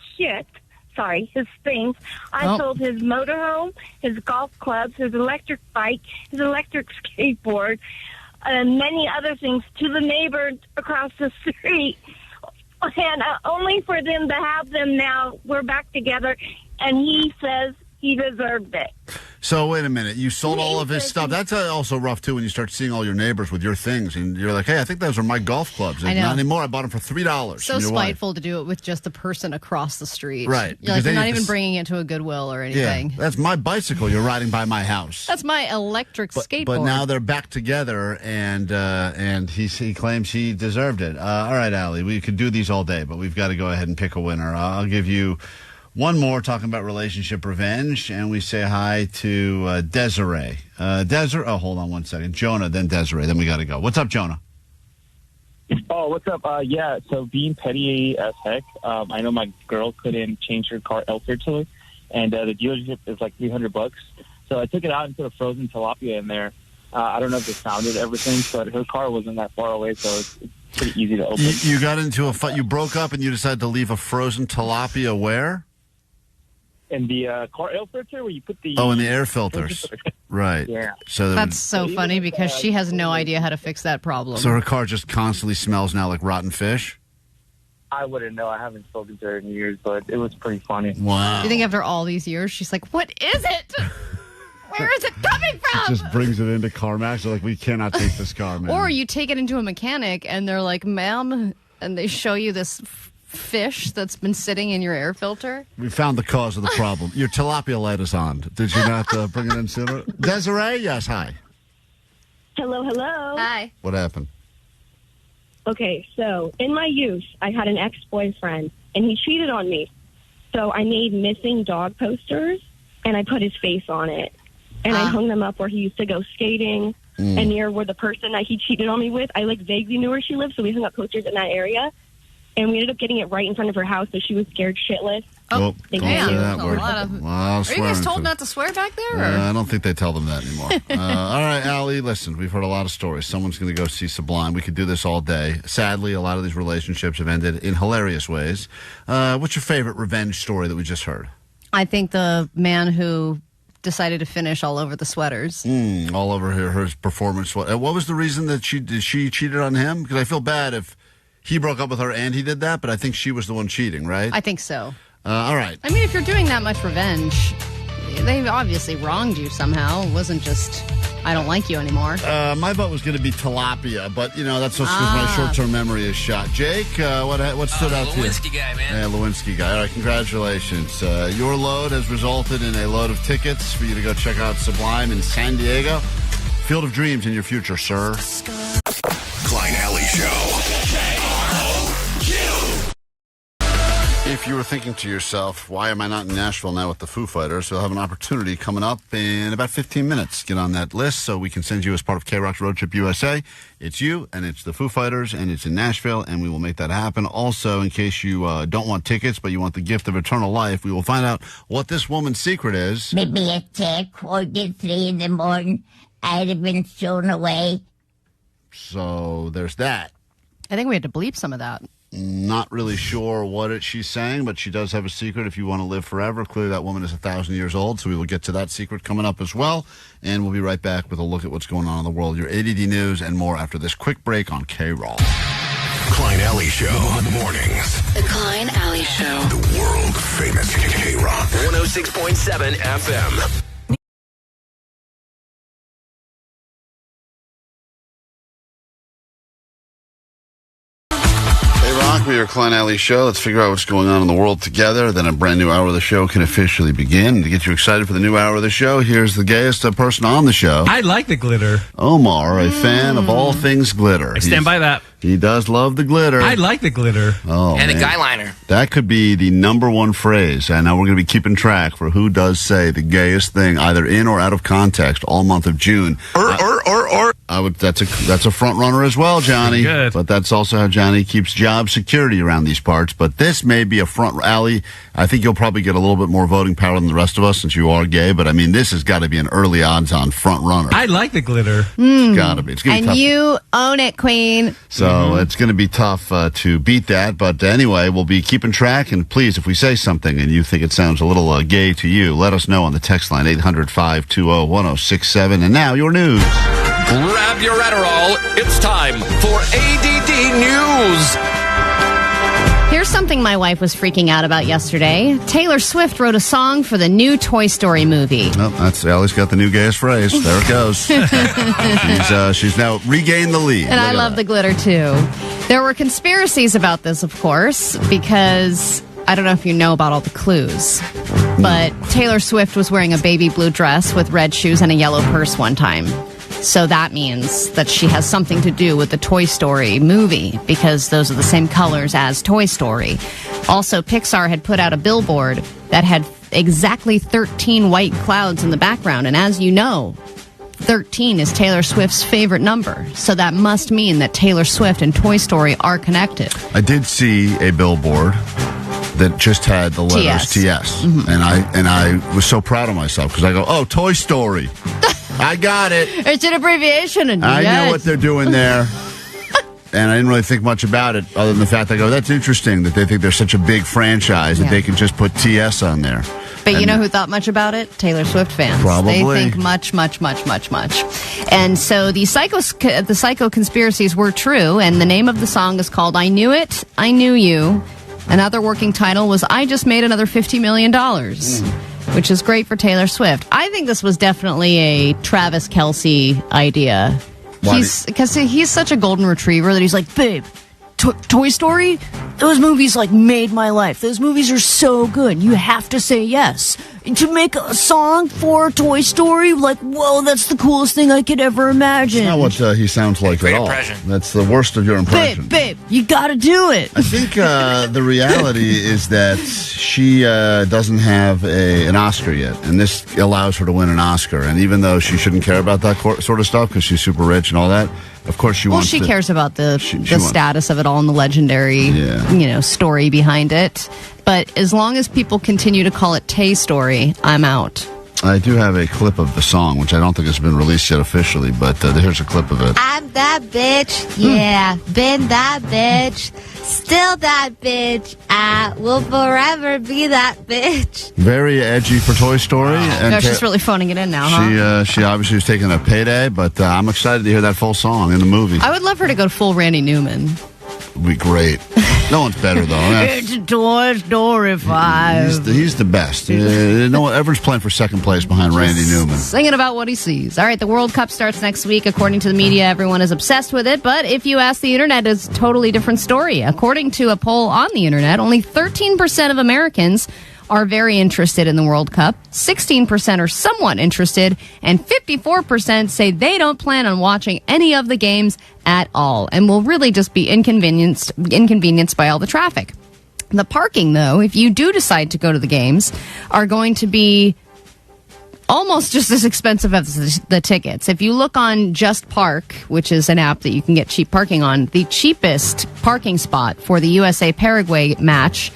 things, I sold his motorhome, his golf clubs, his electric bike, his electric skateboard, and many other things to the neighbors across the street. And only for them to have them now. We're back together, and he says he deserved it.
So wait a minute. You sold all of his stuff. That's also rough, too, when you start seeing all your neighbors with your things. And you're like, hey, I think those are my golf clubs.
I know.
Not anymore. I bought them for $3.
So spiteful to do it with just the person across the street.
Right.
You're not even bringing it to a Goodwill or anything.
Yeah, that's my bicycle you're riding by my house.
That's my electric skateboard.
But now they're back together, and he claims he deserved it. All right, Allie, we could do these all day, but we've got to go ahead and pick a winner. I'll give you one more talking about relationship revenge, and we say hi to Desiree. Hold on one second. Jonah, then Desiree, then we got to go. What's up, Jonah?
Oh, what's up? Yeah, so being petty as heck, I know my girl couldn't change her car air filter, and the dealership is like $300. So I took it out and put a frozen tilapia in there. I don't know if it sounded everything, but her car wasn't that far away, so it's pretty easy to open.
You got into a fight. You broke up, and you decided to leave a frozen tilapia where?
In the car air filter, where you put the...
Oh, in the air filters. Right.
Yeah.
So
that's so funny because she has no idea how to fix that problem.
So her car just constantly smells now like rotten fish?
I wouldn't know. I haven't spoken to her in years, but it was pretty funny.
Wow.
Do you think after all these years, she's like, what is it? Where is it coming from?
Just brings it into CarMax. They're like, we cannot take this car, man.
Or you take it into a mechanic and they're like, ma'am, and they show you this fish that's been sitting in your air filter.
We found the cause of the problem. Your tilapia light is on. Did you not bring it in sooner? Desiree? Yes, hi.
Hello, hello.
Hi.
What happened?
Okay, so in my youth, I had an ex-boyfriend, and he cheated on me. So I made missing dog posters, and I put his face on it. And I hung them up where he used to go skating, and near where the person that he cheated on me with, I vaguely knew where she lived, so we hung up posters in that area. And we ended up getting it right in front of her house, so she was scared shitless.
Oh,
thank
damn.
you.
That's a lot of... Are you guys told not to swear back there? Or?
I don't think they tell them that anymore. All right, Allie, listen, we've heard a lot of stories. Someone's going to go see Sublime. We could do this all day. Sadly, a lot of these relationships have ended in hilarious ways. What's your favorite revenge story that we just heard?
I think the man who decided to finish all over the sweaters.
All over her performance. What was the reason that she cheated on him? Because I feel bad if he broke up with her and he did that, but I think she was the one cheating, right?
I think so.
All right.
I mean, if you're doing that much revenge, they obviously wronged you somehow. It wasn't just, I don't like you anymore.
My vote was going to be tilapia, but, that's just because my short-term memory is shot. Jake, what stood out to you?
Lewinsky guy, man.
Yeah, Lewinsky guy. All right, congratulations. Your load has resulted in a load of tickets for you to go check out Sublime in San Diego. Field of Dreams in your future, sir.
Klein Ally Show.
If you were thinking to yourself, why am I not in Nashville now with the Foo Fighters? We'll have an opportunity coming up in about 15 minutes. Get on that list so we can send you as part of KROQ's Road Trip USA. It's you, and it's the Foo Fighters, and it's in Nashville, and we will make that happen. Also, in case you don't want tickets, but you want the gift of eternal life, we will find out what this woman's secret is.
Maybe at 3 in the morning, I'd have been thrown away.
So there's that.
I think we had to bleep some of that.
Not really sure what she's saying, but she does have a secret if you want to live forever. Clearly that woman is 1,000 years old, so we will get to that secret coming up as well. And we'll be right back with a look at what's going on in the world, your A.D.D news, and more after this quick break on KROQ.
Klein Ally Show in the mornings.
The Klein Ally Show.
The world famous KROQ.
106.7 FM.
We are Klein Ally Show. Let's figure out what's going on in the world together. Then a brand new hour of the show can officially begin. To get you excited for the new hour of the show, here's the gayest person on the show.
I like the glitter.
Omar, a fan of all things glitter.
I stand by that.
He does love the glitter.
I like the glitter.
Oh,
and
man.
a guy liner.
That could be the number one phrase. And now we're going to be keeping track for who does say the gayest thing, either in or out of context, all month of June. That's a front runner as well, Johnny.
Good.
But that's also how Johnny keeps job security around these parts. But this may be a front Ally. I think you'll probably get a little bit more voting power than the rest of us since you are gay. But I mean, this has got to be an early odds-on front runner.
I like the glitter.
It's got to be. It's gonna be
And
tough.
you own it, Queen.
So it's going to be tough to beat that. But anyway, we'll be keeping track. And please, if we say something and you think it sounds a little gay to you, let us know on the text line 800-520-1067. And now your news.
Grab your Adderall. It's time for ADD News.
Here's something my wife was freaking out about yesterday. Taylor Swift wrote a song for the new Toy Story movie.
Oh, that's Allie's got the new gayest phrase. There it goes. She's now regained the lead.
And I love the glitter, too. There were conspiracies about this, of course, because I don't know if you know about all the clues, but Taylor Swift was wearing a baby blue dress with red shoes and a yellow purse one time. So that means that she has something to do with the Toy Story movie, because those are the same colors as Toy Story. Also, Pixar had put out a billboard that had exactly 13 white clouds in the background. And as you know, 13 is Taylor Swift's favorite number. So that must mean that Taylor Swift and Toy Story are connected.
I did see a billboard that just had the letters TS.
Mm-hmm.
And I was so proud of myself because I go, oh, Toy Story. I got it.
It's an abbreviation.
I know what they're doing there. And I didn't really think much about it other than the fact that I go, that's interesting that they think they're such a big franchise that they can just put TS on there.
But you know who thought much about it? Taylor Swift fans.
Probably.
They think much. And so the psycho conspiracies were true, and the name of the song is called I Knew It, I Knew You. Another working title was I Just Made Another $50 million, which is great for Taylor Swift. I think this was definitely a Travis Kelce idea. Because he's such a golden retriever that he's like, babe, Toy Story? Those movies, made my life. Those movies are so good. You have to say yes. To make a song for Toy Story, whoa, that's the coolest thing I could ever imagine.
That's not what he sounds like at all. That's the worst of your impression.
Babe, you gotta do it.
I think the reality is that she doesn't have an Oscar yet, and this allows her to win an Oscar. And even though she shouldn't care about that sort of stuff because she's super rich and all that, of course she wants to.
Well, she cares about the status of it all and the legendary, story behind it. But as long as people continue to call it Tay Story, I'm out.
I do have a clip of the song, which I don't think has been released yet officially, but here's a clip of it.
I'm that bitch. Yeah, been that bitch. Still that bitch. I will forever be that bitch.
Very edgy for Toy Story.
Wow.
And
she's really phoning it in now, huh?
She obviously was taking a payday, but I'm excited to hear that full song in the movie.
I would love her to go full Randy Newman.
Would be great. No one's better, though.
It's a Toy Story 5.
He's the best. Everyone's playing for second place behind Randy Newman.
Singing about what he sees. All right, the World Cup starts next week. According to the media, everyone is obsessed with it. But if you ask the internet, it's a totally different story. According to a poll on the internet, only 13% of Americans are very interested in the World Cup. 16% are somewhat interested, and 54% say they don't plan on watching any of the games at all and will really just be inconvenienced by all the traffic. The parking, though, if you do decide to go to the games, are going to be almost just as expensive as the tickets. If you look on Just Park, which is an app that you can get cheap parking on, the cheapest parking spot for the USA-Paraguay match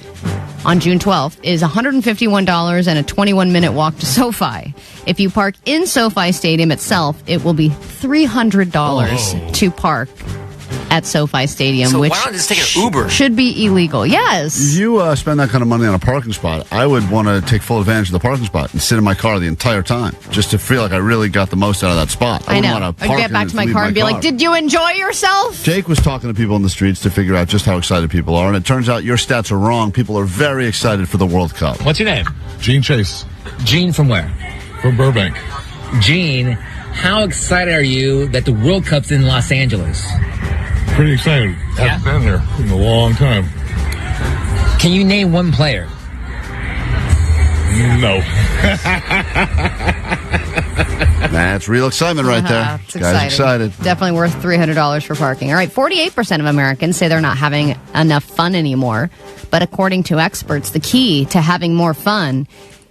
on June 12th is $151 and a 21-minute walk to SoFi. If you park in SoFi Stadium itself, it will be $300 to park at SoFi Stadium,
So
which
why not just take an Uber?
should be illegal. Yes.
You spend that kind of money on a parking spot, I would want to take full advantage of the parking spot and sit in my car the entire time just to feel like I really got the most out of that spot.
I know.
Want to
I'd get back to my car and be like, did you enjoy yourself?
Jake was talking to people in the streets to figure out just how excited people are, and it turns out your stats are wrong. People are very excited for the World Cup.
What's your name?
Gene Chase.
Gene from where?
From Burbank.
Gene, how excited are you that the World Cup's in Los Angeles?
Pretty excited. Haven't been here in a long time.
Can you name one player?
No.
That's real excitement right there.
It's
Guys excited.
Definitely worth $300 for parking. All right, 48% of Americans say they're not having enough fun anymore. But according to experts, the key to having more fun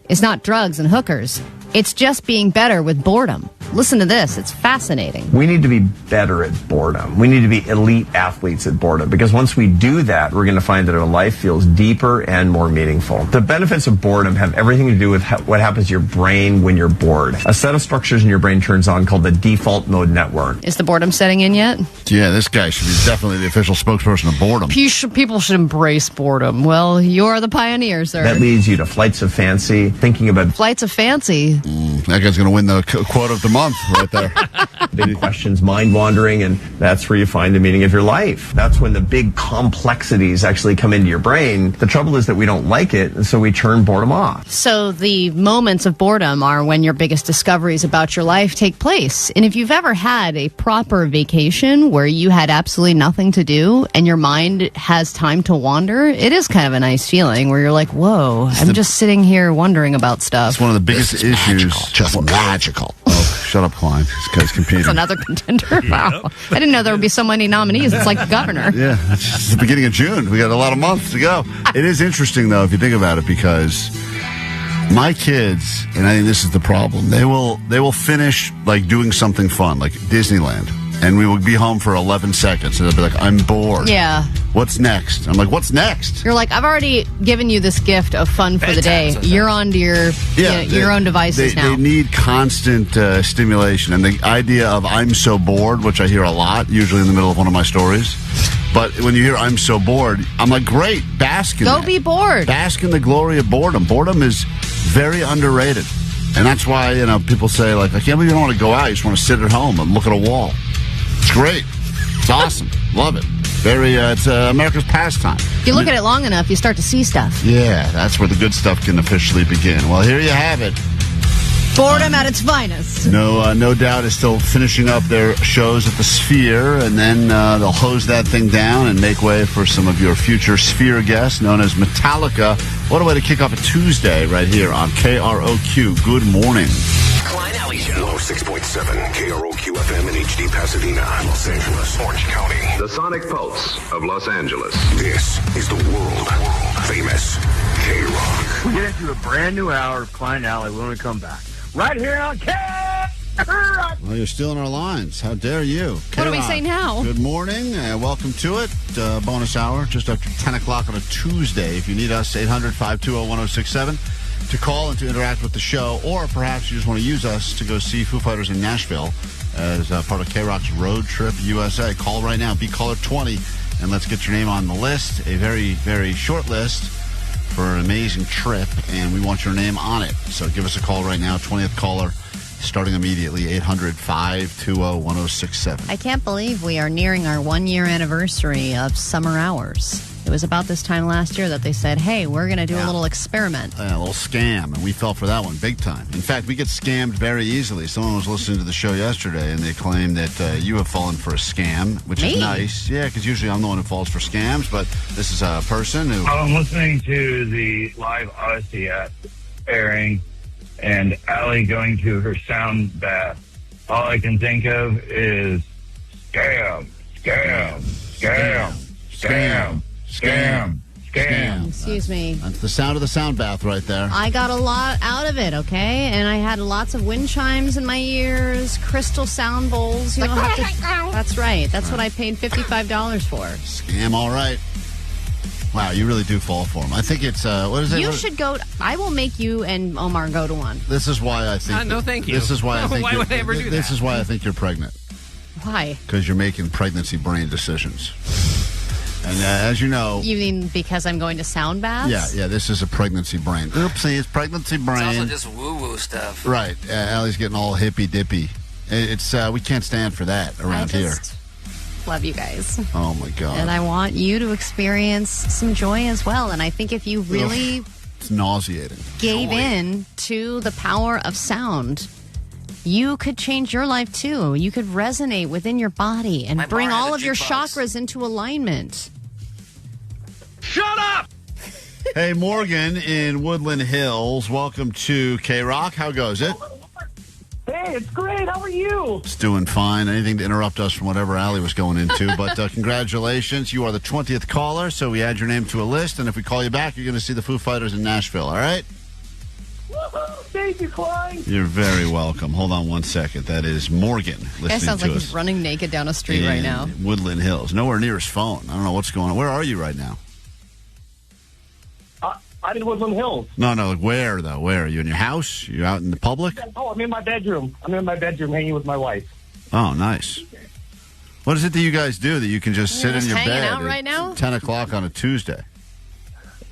is not drugs and hookers. It's just being better with boredom. Listen to this. It's fascinating.
We need to be better at boredom. We need to be elite athletes at boredom, because once we do that, we're going to find that our life feels deeper and more meaningful. The benefits of boredom have everything to do with what happens to your brain when you're bored. A set of structures in your brain turns on called the default mode network.
Is the boredom setting in yet?
Yeah, this guy should be definitely the official spokesperson of boredom.
People should embrace boredom. Well, you're the pioneer, sir.
That leads you to flights of fancy, thinking about
Flights of fancy.
That guy's going to win the quote of the month right there.
Big questions, mind wandering, and that's where you find the meaning of your life. That's when the big complexities actually come into your brain. The trouble is that we don't like it, and so we turn boredom off.
So the moments of boredom are when your biggest discoveries about your life take place. And if you've ever had a proper vacation where you had absolutely nothing to do and your mind has time to wander, it is kind of a nice feeling where you're like, whoa, I'm just sitting here wondering about stuff.
It's one of the biggest issues.
Just magical.
Oh, shut up, Klein. This guy's competing.
That's another contender. Wow. I didn't know there would be so many nominees. It's like the governor.
Yeah, it's the beginning of June. We got a lot of months to go. It is interesting, though, if you think about it, because my kids, and I think this is the problem, they will finish like doing something fun, like Disneyland, and we will be home for 11 seconds, and they'll be like, I'm bored.
Yeah.
What's next? I'm like, what's next?
You're like, I've already given you this gift of fun for the day. You're on to your own devices now.
They need constant stimulation. And the idea of I'm so bored, which I hear a lot, usually in the middle of one of my stories. But when you hear I'm so bored, I'm like, great, bask in
Go
that.
be bored.
Bask in the glory of boredom. Boredom is very underrated. And that's why, people say, like, I can't believe you don't want to go out. You just want to sit at home and look at a wall. It's great. It's awesome. Love it. It's America's pastime.
If you look at it long enough, you start to see stuff.
Yeah, that's where the good stuff can officially begin. Well, here you have it.
Boredom at its finest.
No doubt is still finishing up their shows at the Sphere, and then they'll hose that thing down and make way for some of your future Sphere guests, known as Metallica. What a way to kick off a Tuesday right here on KROQ. Good morning.
Klein and Ally Show. 106.7 KROQ FM in HD Pasadena, Los Angeles, Orange County.
The sonic pulse of Los Angeles.
This is the world famous KROQ.
We get into a brand new hour of Klein and Ally when we come back. Right here on KROQ.
Well, you're stealing our lines. How dare you?
What do we say now?
Good morning. Welcome to it. Bonus hour just after 10 o'clock on a Tuesday. If you need us, 800-520-1067 to call and to interact with the show, or perhaps you just want to use us to go see Foo Fighters in Nashville as part of KROQ's Road Trip USA. Call right now. Be caller 20, and let's get your name on the list. A very, very short list for an amazing trip, and we want your name on it. So give us a call right now, 20th caller, starting immediately, 800-520-1067.
I can't believe we are nearing our 1-year anniversary of Summer Hours. It was about this time last year that they said, hey, we're going to do a little experiment.
A little scam, and we fell for that one big time. In fact, we get scammed very easily. Someone was listening to the show yesterday, and they claimed that you have fallen for a scam, which is nice. Yeah, because usually I'm the one who falls for scams, but this is a person who...
I'm listening to the live Odyssey app airing, and Allie going to her sound bath. All I can think of is scam, scam, scam, scam. Scam.
Excuse me.
That's the sound of the sound bath right there.
I got a lot out of it, okay? And I had lots of wind chimes in my ears, crystal sound bowls. That's right. That's what I paid $55 for.
Scam, all right. Wow, you really do fall for them. I think it's, what is it?
You should go. I will make you and Omar go to one.
This is why I think...
no, thank you.
This is why I think...
Why would I ever do that?
This is why I think you're pregnant.
Why?
Because you're making pregnancy brain decisions. And as you know...
You mean because I'm going to sound baths?
Yeah, this is a pregnancy brain. Oopsie, it's pregnancy brain.
It's also just woo-woo stuff.
Right. Allie's getting all hippy-dippy. It's we can't stand for that around here.
Love you guys.
Oh, my God.
And I want you to experience some joy as well. And I think if you really...
It's nauseating.
Gave in to the power of sound... You could change your life, too. You could resonate within your body and bring all of your chakras into alignment.
Shut up!
Hey, Morgan in Woodland Hills. Welcome to KROQ. How goes it?
Hey, it's great. How are you?
It's doing fine. Anything to interrupt us from whatever Allie was going into. But congratulations. You are the 20th caller, so we add your name to a list. And if we call you back, you're going to see the Foo Fighters in Nashville, all right?
Thank you, Klein.
You're very welcome. Hold on one second. That is Morgan listening
That sounds
to
like
us
he's running naked down a street
in
right now.
Woodland Hills. Nowhere near his phone. I don't know what's going on. Where are you right now?
I'm in Woodland Hills.
No. Like where, though? Where? Are you in your house? You out in the public?
Oh, I'm in my bedroom. I'm in my bedroom hanging with my wife.
Oh, nice. What is it that you guys do that you can just sit in your
hanging
bed
out right
at
now?
10 o'clock on a Tuesday?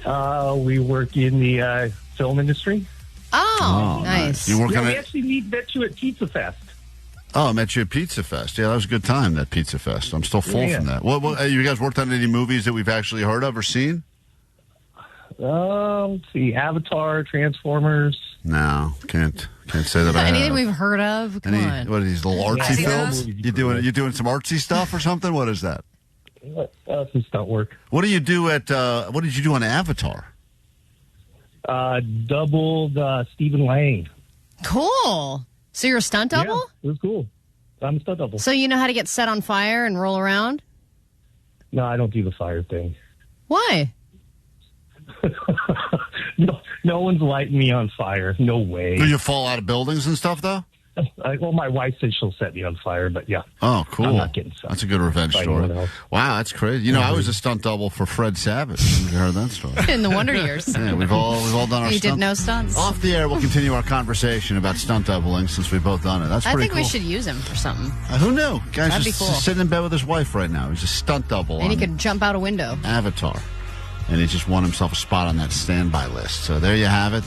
We work in the film industry.
Oh, nice.
You work
Yeah,
on
we
it?
actually met you at Pizza Fest.
Oh, I met you at Pizza Fest. Yeah, that was a good time, that Pizza Fest. I'm still full
Yeah.
from that. What, you guys worked on any movies that we've actually heard of or seen?
Let's see, Avatar, Transformers.
No, can't say that I have.
Anything we've heard of? Come on.
What are these little artsy
Yeah,
films? You doing some artsy stuff or something? What is that?
Some stunt work.
What do you do at? What did you do on Avatar?
Doubled Stephen Lang.
Cool. So you're a stunt double?
Yeah, it was cool. I'm a stunt double.
So you know how to get set on fire and roll around?
No, I don't do the fire thing.
Why?
No one's lighting me on fire. No way.
Do you fall out of buildings and stuff, though?
Well, my wife said she'll set me on fire, but yeah.
Oh, cool.
I'm not getting set.
That's a good revenge
By
story.
anyone else.
Wow, that's crazy. You know, I was a stunt double for Fred Savage. Have you heard that story?
In the Wonder Years.
Yeah, we've all done our
You
stunt.
did no stunts?
Off the air, we'll continue our conversation about stunt doubling since we've both done it. That's
I
pretty
think
cool.
we should use him for something.
Who knew? Guy's
That'd
just
be cool.
sitting in bed with his wife right now. He's a stunt double
And he
on
could jump out a window.
Avatar. And he just won himself a spot on that standby list. So there you have it.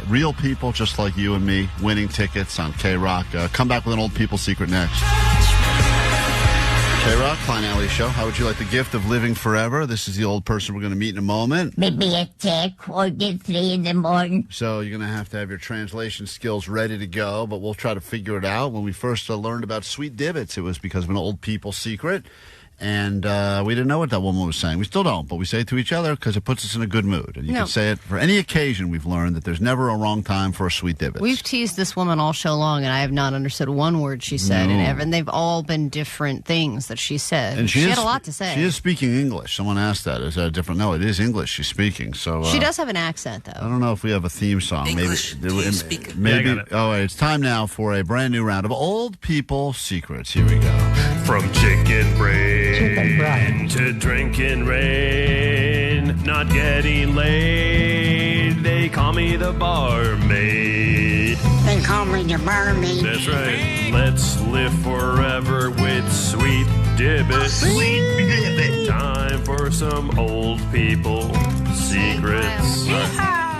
Real people just like you and me winning tickets on KROQ. Come back with an old people secret next. KROQ, Klein and Ally Show. How would you like the gift of living forever? This is the old person we're going to meet in a moment.
Maybe at 3 in the morning.
So you're going to have your translation skills ready to go, but we'll try to figure it out. When we first learned about sweet divots, it was because of an old people secret. And we didn't know what that woman was saying. We still don't, but we say it to each other because it puts us in a good mood. And you can say it for any occasion. We've learned that there's never a wrong time for a sweet divot.
We've teased this woman all show long, and I have not understood one word she said.
No.
And they've all been different things that she said.
And
she
is,
had a lot to say.
She is speaking English. Someone asked that. Is that a different? No, it is English she's speaking. So
she does have an accent, though.
I don't know if we have a theme song.
English,
maybe. Maybe.
Yeah, I got it.
Oh, wait, it's time now for a brand new round of old people secrets. Here we go.
From chicken brain to drinking rain, not getting laid. They call me the barmaid.
They call me the barmaid.
That's right. Let's live forever with sweet dibbit. Sweet dibbit. Time for some old people secrets.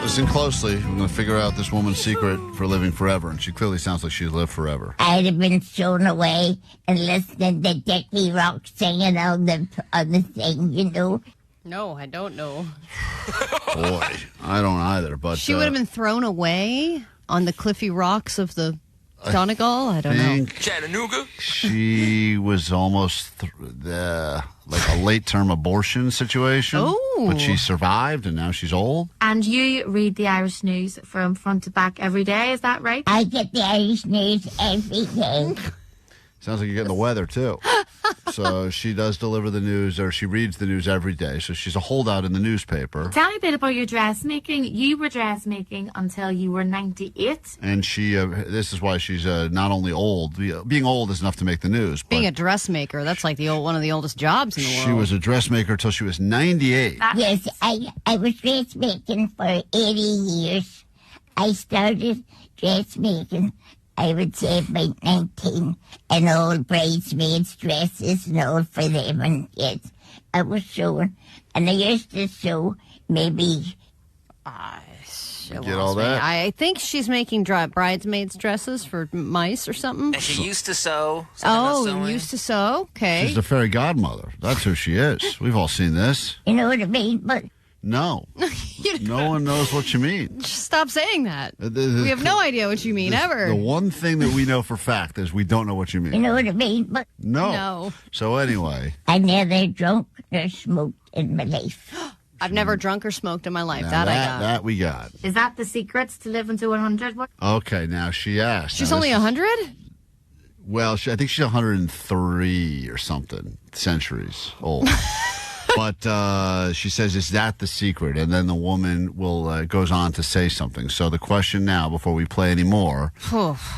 Listen closely. We're going to figure out this woman's secret for living forever, and she clearly sounds like she's lived forever.
I'd have been thrown away and listening to KROQ singing on the thing, you know.
No, I don't know.
Boy, I don't either. But
She would have been thrown away on the cliffy rocks of the Donegal? I don't know.
Chattanooga?
She was almost like a late-term abortion situation.
Oh.
But she survived, and now she's old.
And you read the Irish news from front to back every day, is that right?
I get the Irish news every day.
Sounds like you're getting the weather, too. So she does deliver the news, or she reads the news every day. So she's a holdout in the newspaper.
Tell me a bit about your dressmaking. You were dressmaking until you were 98.
And she, this is why she's not only old. Being old is enough to make the news.
Being a dressmaker, that's like one of the oldest jobs in the world.
She was a dressmaker until she was 98.
Yes, I was dressmaking for 80 years. I started dressmaking, I would say, about 19, and old bridesmaids' dresses and all for them, and yes, I was sewing. And I used to sew maybe...
Get all that?
I think she's making bridesmaids' dresses for mice or something.
And she used to sew.
Used to sew? Okay.
She's the fairy godmother. That's who she is. We've all seen this.
You know what I mean? But
No. No one knows what you mean.
Just stop saying that. We have no idea what you mean, ever.
The one thing that we know for fact is we don't know what you mean.
you know what I mean? But
No. So anyway.
I never drunk nor smoked in my life.
I've never drunk or smoked in my life.
Now
That I got.
That we got.
Is that the secrets to living to 100?
Okay, now she asked.
She's
Now,
only
this is-
100?
Well, I think she's 103 or something centuries old. But she says, is that the secret? And then the woman goes on to say something. So the question now, before we play any more,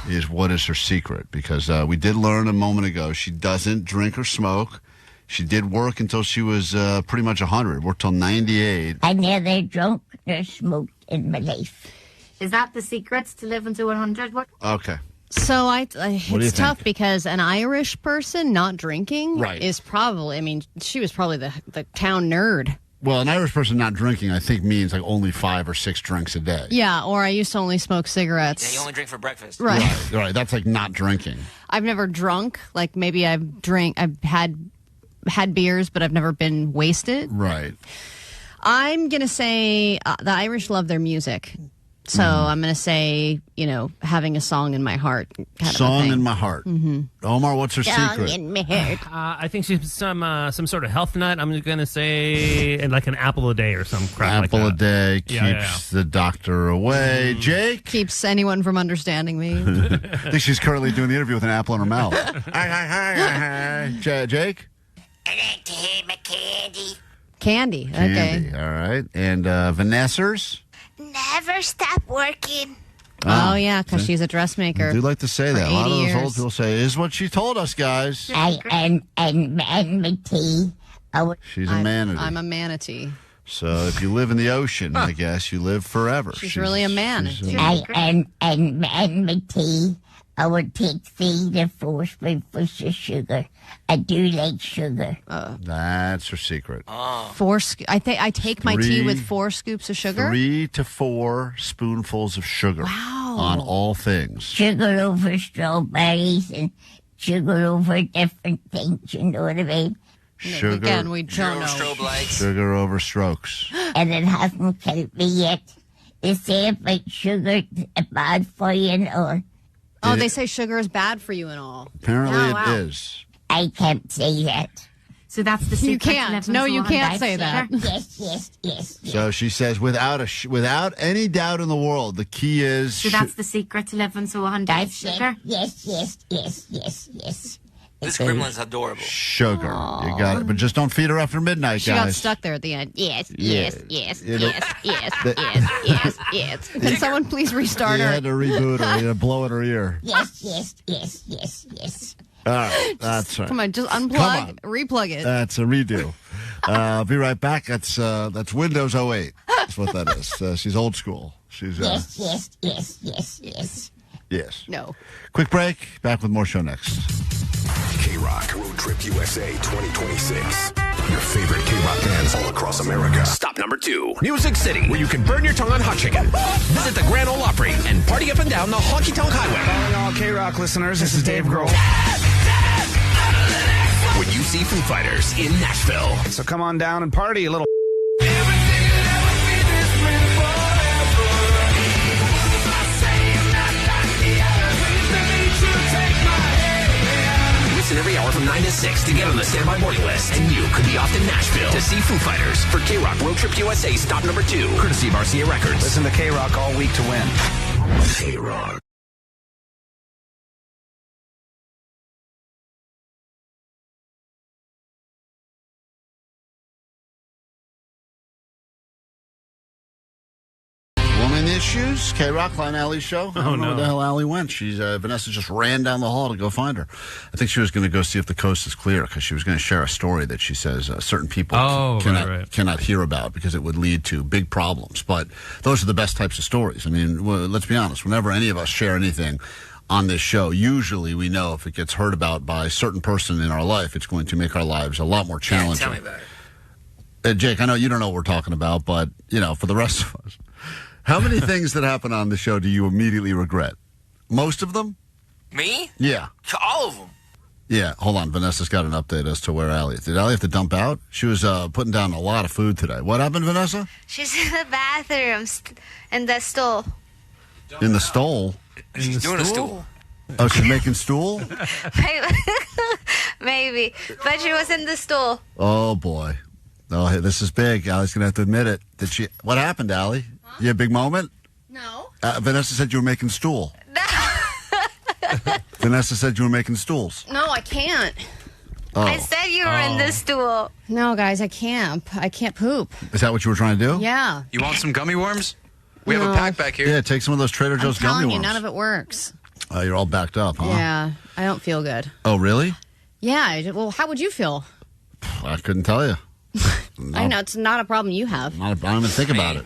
is what is her secret? Because we did learn a moment ago she doesn't drink or smoke. She did work until she was pretty much 100, worked till 98.
I never drunk nor smoked in my life.
Is that the secrets to living to 100?
Okay.
So
do you
it's tough
think?
because an Irish person not drinking
Right.
is probably, she was probably the town nerd
Well, an Irish person not drinking, I think, means like only 5 or 6 drinks a day.
Yeah, or I used to only smoke cigarettes.
Yeah, you only drink for breakfast.
Right.
Right. That's like not drinking.
I've never drunk. Like maybe I've had beers, but I've never been wasted.
Right.
I'm going to say the Irish love their music. So I'm going to say, having a song in my heart.
Song in my heart. Omar, what's her secret?
In my heart.
I think she's some sort of health nut. I'm going to say like an apple a day or some crap
Apple
like
a
that.
day keeps the doctor away. Jake?
Keeps anyone from understanding me.
I think she's currently doing the interview with an apple in her mouth. Jake?
I like to have my candy.
Candy. Okay.
Candy. All right. And Vanessa's?
Never stop working.
Oh, yeah, because she's a dressmaker.
I do like to say
for
that. A lot of
80
those
years.
old people say, is what she told us, guys.
And manatee.
She's a manatee.
I'm a manatee.
So if you live in the ocean, I guess you live forever.
She's really a manatee.
And manatee. I would take 3 to 4 spoonfuls of sugar. I do like sugar.
That's her secret.
I take my tea with 4 scoops of sugar.
3 to 4 spoonfuls of sugar on all things.
Sugar over strawberries and sugar over different things, you know what I mean?
Sugar,
Again, we don't know.
Strobe lights.
sugar over strokes.
And it hasn't killed me yet. They say about sugar is bad for you and all.
Oh, they say sugar is bad for you and all.
Apparently
Oh,
it
wow.
is.
I can't say that.
So that's the secret.
You can't.
to
No,
living
you
so
can't
long.
say that.
Yes.
So she says, without any doubt in the world, the key is...
So that's the secret to living so long. Sugar.
Yes.
This gremlin's adorable.
sugar. You got it. But just don't feed her after midnight,
She got
guys.
stuck there at the end. Yes.
That-
Can someone please restart
You
her?
had to reboot her. You had to blow in her ear.
Yes.
All right. That's right.
Come on, just
Come
unplug,
on.
replug it.
That's a redo. I'll be right back. That's Windows 08. That's what that is. She's old school. She's
Yes.
yes.
No.
Quick break. Back with more show next.
K-Rock Road Trip USA 2026. Your favorite K-Rock bands all across America. Stop number 2.
Music City, where you can burn your tongue on hot chicken. Visit the Grand Ole Opry and party up and down the Honky Tonk Highway.
Calling all K-Rock listeners, this is Dave Grohl.
When you see Foo Fighters in Nashville.
So come on down and party a little.
Listen every hour from 9 to 6 to get on the standby morning list. And you could be off to Nashville to see Foo Fighters for K-Rock Road Trip USA stop number 2. Courtesy of RCA Records.
Listen to K-Rock all week to win.
K-Rock.
Woman issues. K-Rock, Klein and Ally show. I don't know where the hell Ally went. She's Vanessa just ran down the hall to go find her. I think she was going to go see if the coast is clear because she was going to share a story that she says certain people cannot hear about because it would lead to big problems. But those are the best types of stories. I mean, let's be honest. Whenever any of us share anything on this show, usually we know if it gets heard about by a certain person in our life, it's going to make our lives a lot more challenging.
Tell me about it.
Jake, I know you don't know what we're talking about, but, for the rest of us, how many things that happen on the show do you immediately regret? Most of them?
Me?
Yeah.
All of them.
Yeah. Hold on. Vanessa's got an update as to where Allie is. Did Allie have to dump out? She was putting down a lot of food today. What happened, Vanessa?
She's in the bathroom in the stool.
In the stall?
She's doing a stool.
Oh, she's making stool?
Maybe. But she was in the stool.
Oh, boy. Oh, hey, this is big. Allie's going to have to admit it. What happened, Allie? You had a big moment?
No.
Vanessa said you were making stool. Vanessa said you were making stools.
No, I can't.
Oh.
I said you were in the stool.
No, guys, I can't. I can't poop.
Is that what you were trying to do?
Yeah.
You want some gummy worms? We have
No.
a pack back here.
Yeah, take some of those Trader
I'm
Joe's
telling
gummy
you,
worms.
none of it works.
You're all backed up, huh?
Yeah, I don't feel good.
Oh, really?
Yeah, well, how would you feel?
I couldn't tell you. No.
I know, it's not a problem you have.
I don't even think about it.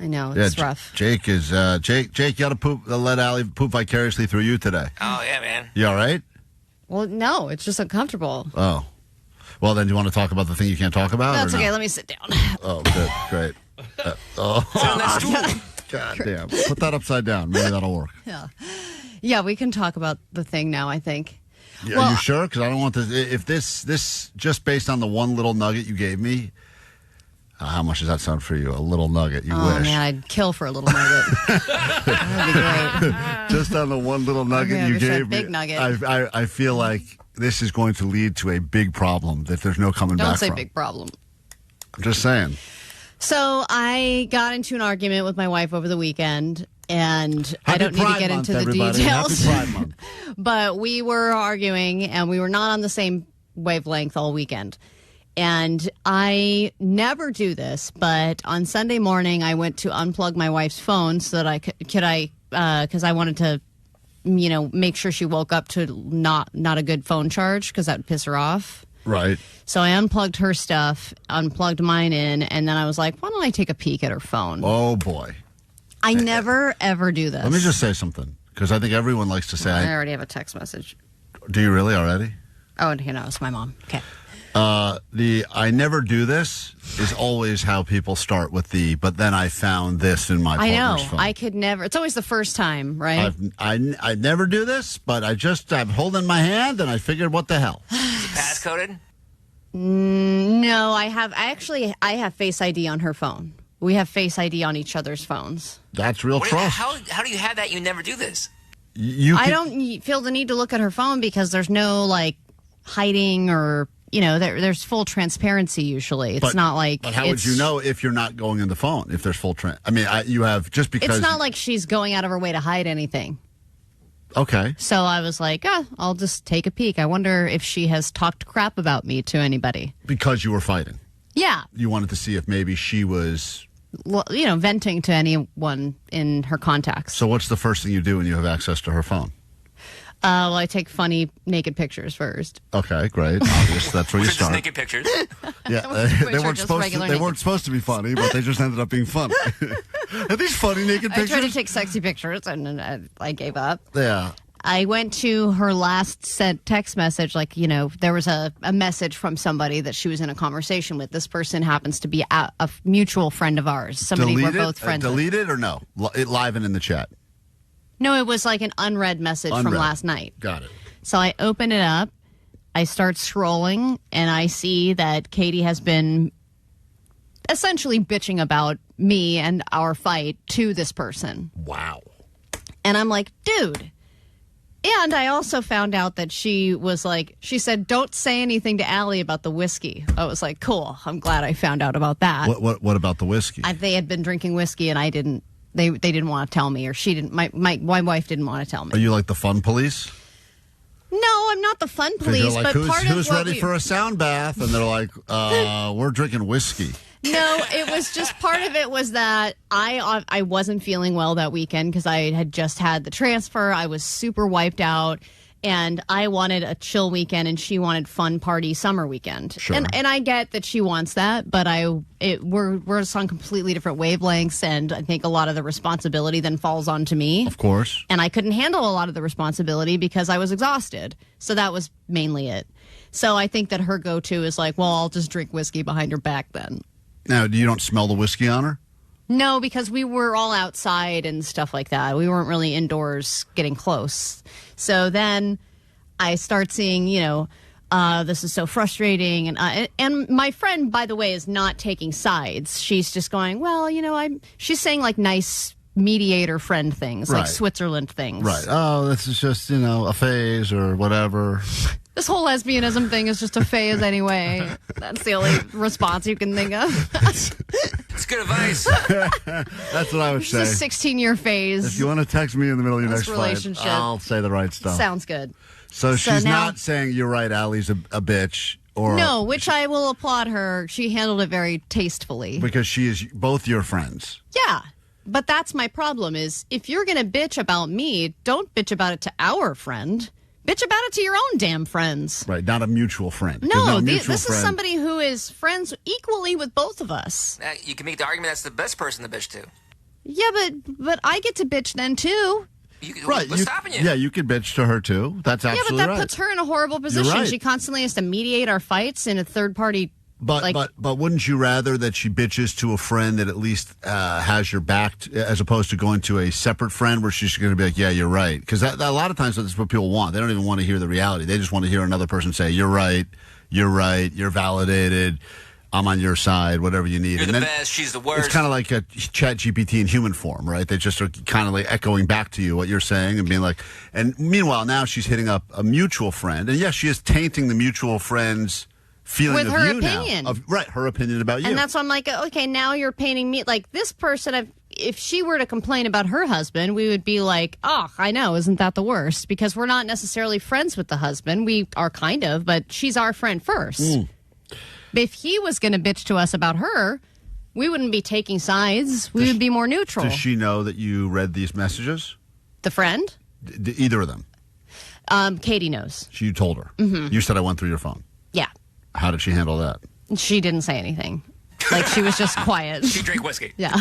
I know, it's rough.
Jake is Jake. You got to poop. Let Allie poop vicariously through you today.
Oh, yeah, man.
You all right?
Well, no, it's just uncomfortable.
Oh, Well, then, do you want to talk about the thing you can't talk about?
That's
or
okay.
no?
Let me sit down.
Oh, good. Great. God damn. Put that upside down. Maybe that'll work.
Yeah, we can talk about the thing now, I think.
Yeah, are you sure? Because I don't want this. If this just based on the one little nugget you gave me, how much does that sound for you? A little nugget, you wish.
Man, I'd kill for a little nugget. That'd be great.
Just on the one little nugget you gave me,
big nugget.
I feel like this is going to lead to a big problem that there's no coming back
Don't say
from.
big problem.
I'm just saying.
So I got into an argument with my wife over the weekend, and
Happy
I don't need
Pride
to get
Month,
into the
everybody.
details.
Happy Pride Month.
But we were arguing, and we were not on the same wavelength all weekend. And I never do this, but on Sunday morning, I went to unplug my wife's phone so that I could because I wanted to, make sure she woke up to not a good phone charge because that would piss her off.
Right.
So I unplugged her stuff, unplugged mine in, and then I was like, why don't I take a peek at her phone?
Oh, boy.
I never, ever do this.
Let me just say something, because I think everyone likes to say...
I already have a text message.
Do you really already?
Oh, it's my mom. Okay.
The I never do this is always how people start with but then I found this in my partner's phone.
I could never. It's always the first time, right?
I never do this, but I'm holding my hand and I figured, what the hell?
Is it passcoded?
No, I have Face ID on her phone. We have Face ID on each other's phones.
That's real trust.
How do you have that? You never do this.
I don't feel the need to look at her phone because there's no hiding or there's full transparency usually. It's not like.
But how would you know if you're not going in the phone? If there's full you have just because.
It's not like she's going out of her way to hide anything.
Okay.
So I was like, I'll just take a peek. I wonder if she has talked crap about me to anybody.
Because you were fighting.
Yeah.
You wanted to see if maybe she was...
venting to anyone in her contacts.
So what's the first thing you do when you have access to her phone?
I take funny naked pictures first.
Okay, great. Obvious. That's where you
Just
start.
naked pictures.
Yeah, they weren't supposed to be funny, but they just ended up being funny. Are these funny naked pictures?
I tried to take sexy pictures, and I gave up.
Yeah.
I went to her last sent text message, there was a message from somebody that she was in a conversation with. This person happens to be a mutual friend of ours. Somebody we're both friends with.
Deleted or no? Live and in the chat?
No, it was like an unread message from last night.
Got it.
So I open it up, I start scrolling, and I see that Katie has been essentially bitching about me and our fight to this person.
Wow.
And I'm like, dude. And I also found out that she said, don't say anything to Allie about the whiskey. I was like, cool. I'm glad I found out about that.
What about the whiskey?
They had been drinking whiskey, and I didn't. They didn't want to tell me, or she didn't. My wife didn't want to tell me.
Are you like the fun police?
No, I'm not the fun police.
Like,
but
who's ready for a sound bath? And they're like, we're drinking whiskey.
No, it was just part of it was that I wasn't feeling well that weekend because I had just had the transfer. I was super wiped out. And I wanted a chill weekend, and she wanted fun party summer weekend.
Sure.
And I get that she wants that, but we're just on completely different wavelengths, and I think a lot of the responsibility then falls onto me.
Of course.
And I couldn't handle a lot of the responsibility because I was exhausted. So that was mainly it. So I think that her go-to is like, well, I'll just drink whiskey behind her back then.
Now, you don't smell the whiskey on her?
No, because we were all outside and stuff like that. We weren't really indoors getting close. So then I start seeing, this is so frustrating. And my friend, by the way, is not taking sides. She's just going, well, she's saying nice mediator friend things, like Switzerland things.
Right. Oh, this is just, a phase or whatever.
This whole lesbianism thing is just a phase anyway. That's the only response you can think of.
It's good advice.
That's what I would say.
It's a 16-year phase.
If you want to text me in the middle of your next
relationship,
fight, I'll say the right stuff.
Sounds good.
So she's not saying you're right, Allie's a bitch.
No, which I will applaud her. She handled it very tastefully.
Because she is both your friends.
Yeah. But that's my problem is if you're going to bitch about me, don't bitch about it to our friend. Bitch about it to your own damn friends.
Right, not a mutual friend.
No, this is somebody who is friends equally with both of us.
You can make the argument that's the best person to bitch to.
Yeah, but I get to bitch then too.
What's stopping you?
Yeah, you could bitch to her too. That's absolutely
Yeah, but that
right.
puts her in a horrible position.
You're right.
She constantly has to mediate our fights in a third party.
But wouldn't you rather that she bitches to a friend that at least has your back, as opposed to going to a separate friend where she's going to be like, yeah, you're right? Because a lot of times that's what people want. They don't even want to hear the reality. They just want to hear another person say, you're right, you're validated, I'm on your side, whatever you need.
You're the best, she's the worst.
It's kind of like a chat GPT in human form, right? They just are kind of like echoing back to you what you're saying and being like, and meanwhile, now she's hitting up a mutual friend. And yes, she is tainting the mutual friend's feeling
with
of
her
you
opinion.
now. Right, her opinion about you.
And that's why I'm like, okay, now you're painting me. Like, this person, if she were to complain about her husband, we would be like, oh, I know, isn't that the worst? Because we're not necessarily friends with the husband. We are kind of, but she's our friend first. If he was going to bitch to us about her, we wouldn't be taking sides. We would be more neutral.
Does she know that you read these messages?
The friend?
Either of them?
Katie knows.
You told her?
Mhm.
You said I went through your phone.
Yeah.
How did she handle that?
She didn't say anything. Like, she was just quiet.
She drank whiskey.
Yeah.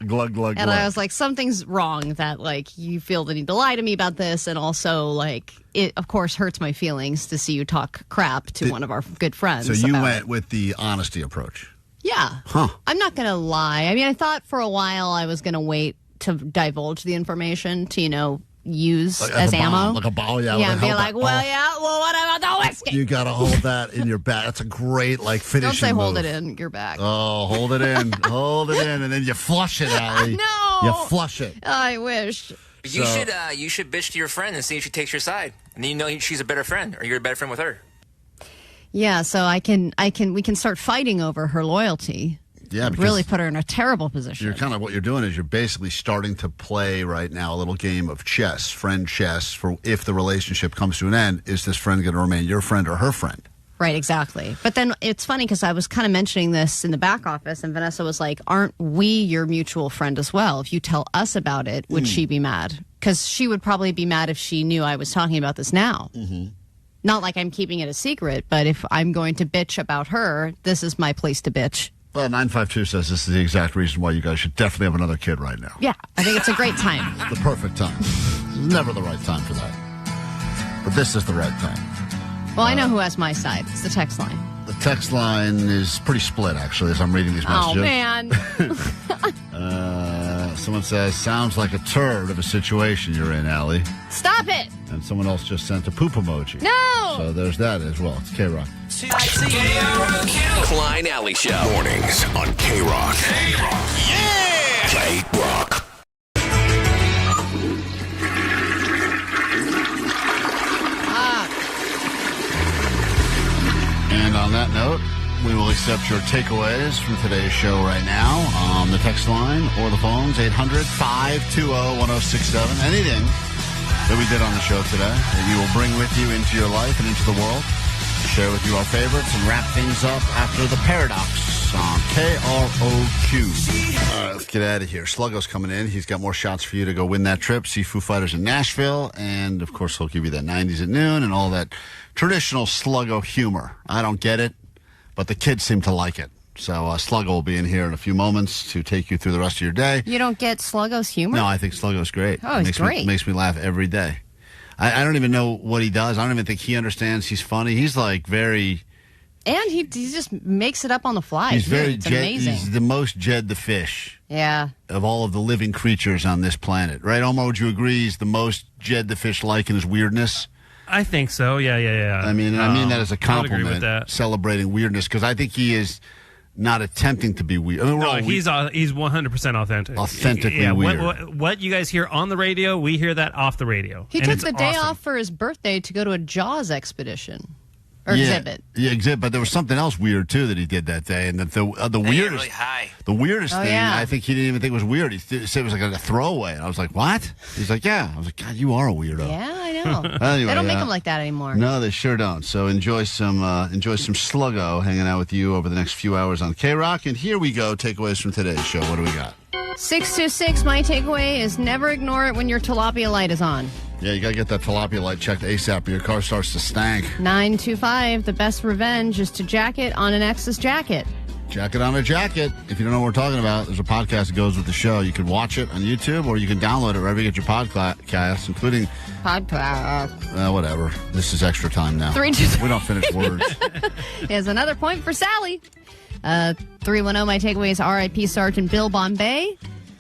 Glug, glug,
And
glug.
I was like, something's wrong that, like, you feel the need to lie to me about this. And also, like, it, of course, hurts my feelings to see you talk crap to one of our good friends.
So you
about
went
it.
with the honesty approach.
Yeah.
Huh.
I'm not going to lie. I mean, I thought for a while I was going to wait to divulge the information to, use
Like
as
a bomb,
ammo.
like a ball, yeah.
Yeah,
like
and be like, well, what about the whiskey?
You got to hold that in your back. That's a great, finishing
Don't say hold
move.
it in your back.
Oh, hold it in. Hold it in, and then you flush it, Allie.
No.
You flush it.
I wish.
You should bitch to your friend and see if she takes your side, and then you know she's a better friend, or you're a better friend with her.
Yeah, so we can start fighting over her loyalty.
Yeah, because
really put her in a terrible position.
You're kind of what you're doing is you're basically starting to play right now a little game of chess, friend chess, for if the relationship comes to an end, is this friend going to remain your friend or her friend?
Right, exactly. But then it's funny because I was kind of mentioning this in the back office, and Vanessa was like, aren't we your mutual friend as well? If you tell us about it, would she be mad? Because she would probably be mad if she knew I was talking about this now.
Mm-hmm.
Not like I'm keeping it a secret, but if I'm going to bitch about her, this is my place to bitch.
Well, 952 says this is the exact reason why you guys should definitely have another kid right now.
Yeah, I think it's a great time.
The perfect time. Never the right time for that. But this is the right time.
Well, I know who has my side. It's the text line.
The text line is pretty split, actually, as I'm reading these messages.
Oh, man.
Someone says, sounds like a turd of a situation you're in, Allie.
Stop it.
And someone else just sent a poop emoji.
No.
So there's that as well. It's KROQ.
Klein Alley Show. Mornings on KROQ. KROQ. Yeah! KROQ.
And on that note, we will accept your takeaways from today's show right now on the text line or the phones, 800-520-1067. Anything that we did on the show today that you will bring with you into your life and into the world. Share with you our favorites and wrap things up after the Paradox on KROQ. All right, let's get out of here. Sluggo's coming in. He's got more shots for you to go win that trip. See Foo Fighters in Nashville. And, of course, he'll give you that 90s at noon and all that traditional Sluggo humor. I don't get it, but the kids seem to like it. So Sluggo will be in here in a few moments to take you through the rest of your day.
You don't get Sluggo's humor?
No, I think Sluggo's great.
Oh, he's great.
Makes me laugh every day. I don't even know what he does. I don't even think he understands he's funny. He's like very...
And he just makes it up on the fly.
He's very
It's amazing.
He's the most Jed the fish.
Yeah.
Of all of the living creatures on this planet. Right, Omar, would you agree he's the most Jed the fish-like in his weirdness?
I think so. Yeah.
I mean that as a
I would agree
compliment,
with that.
celebrating weirdness, because I think he is not attempting to be weird. I mean,
No, he's 100% authentic.
Authentically weird.
What you guys hear on the radio, we hear that off the radio.
He
And
took
it's
the day
awesome.
off for his birthday to go to a Jaws expedition. Or exhibit.
Yeah, exhibit. But there was something else weird too that he did that day, and that the weirdest,
really high.
the weirdest
Oh,
thing,
yeah.
I think he didn't even think was weird. He said it was like a throwaway, and I was like, "What?" He's like, "Yeah." I was like, "God, you are a weirdo."
Yeah, I know.
Anyway,
they don't make them like that anymore.
No, they sure don't. So enjoy some Sluggo hanging out with you over the next few hours on KROQ. And here we go. Takeaways from today's show. What do we got?
626, my takeaway is never ignore it when your tilapia light is on.
Yeah, you got to get that tilapia light checked ASAP or your car starts to stank.
925, the best revenge is to jacket on an ex's jacket.
Jacket on a Jacket. If you don't know what we're talking about, there's a podcast that goes with the show. You can watch it on YouTube or you can download it wherever you get your podcasts, including...
Podcast.
Whatever. This is extra time now.
3-2.
We don't finish words.
Here's another point for Sally. 310, my takeaway is R.I.P. Sergeant Bill Bombay.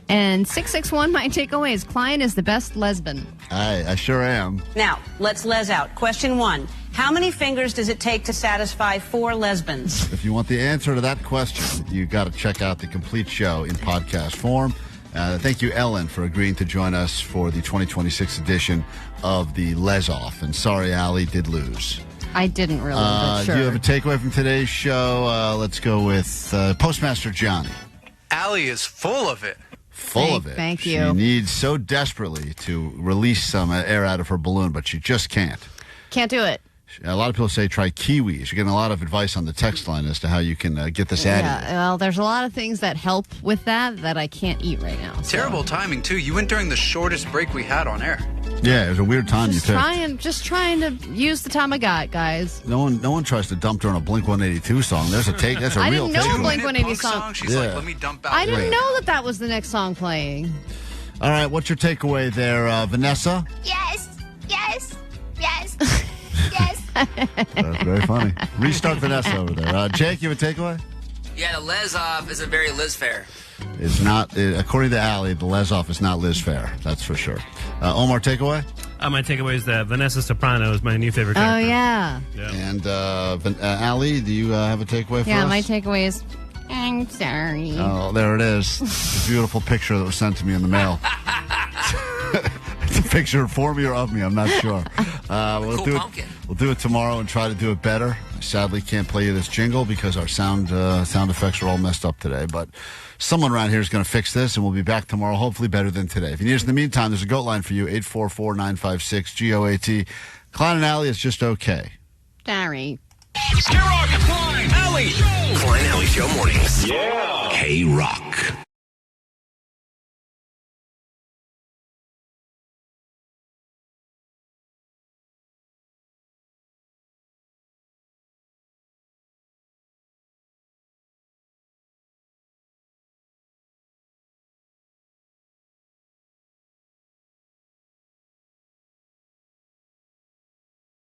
And 661, my takeaway is Klein is the best lesbian.
I sure am.
Now, let's Les out. Question 1. How many fingers does it take to satisfy 4 lesbians?
If you want the answer to that question, you got to check out the complete show in podcast form. Thank you, Ellen, for agreeing to join us for the 2026 edition of the Lez Off. And sorry, Allie did lose.
I didn't really, but sure.
Do you have a takeaway from today's show? Let's go with Postmaster Johnny.
Allie is full of it.
Full of it.
Thank you.
She needs so desperately to release some air out of her balloon, but she just can't.
Can't do it.
A lot of people say try kiwis. You're getting a lot of advice on the text line as to how you can get this out of you.
Well, there's a lot of things that help with that I can't eat right now. So.
Terrible timing, too. You went during the shortest break we had on air.
Yeah, it was a weird time you picked.
Just trying to use the time I got, guys.
No one tries to dump during a Blink-182 song. That's a real take.
I didn't know a Blink-182 song.
She's like, let me dump out.
I didn't know that was the next song playing.
All right, what's your takeaway there, Vanessa?
Yes. Yes. Yes. Yes.
That's very funny. Restart Vanessa over there. Jake, you have a takeaway?
Yeah, the Lez Off is a very Liz fair.
It's not, according to Allie, the Lez Off is not Liz fair. That's for sure. Omar, takeaway?
My takeaway is that Vanessa Soprano is my new favorite character.
Oh, yeah.
And Allie, do you have a takeaway for us?
Yeah, my takeaway is, I'm sorry.
Oh, there it is. It's a beautiful picture that was sent to me in the mail. It's a picture for me or of me, I'm not sure. We'll do it tomorrow and try to do it better. I sadly can't play you this jingle because our sound effects are all messed up today. But someone around here is going to fix this, and we'll be back tomorrow, hopefully better than today. If you need us in the meantime, there's a GOAT line for you, 844-956-GOAT. Klein and Ally is just okay.
Sorry.
KROQ, Klein, Ally. Klein Ally Show mornings. Yeah. KROQ.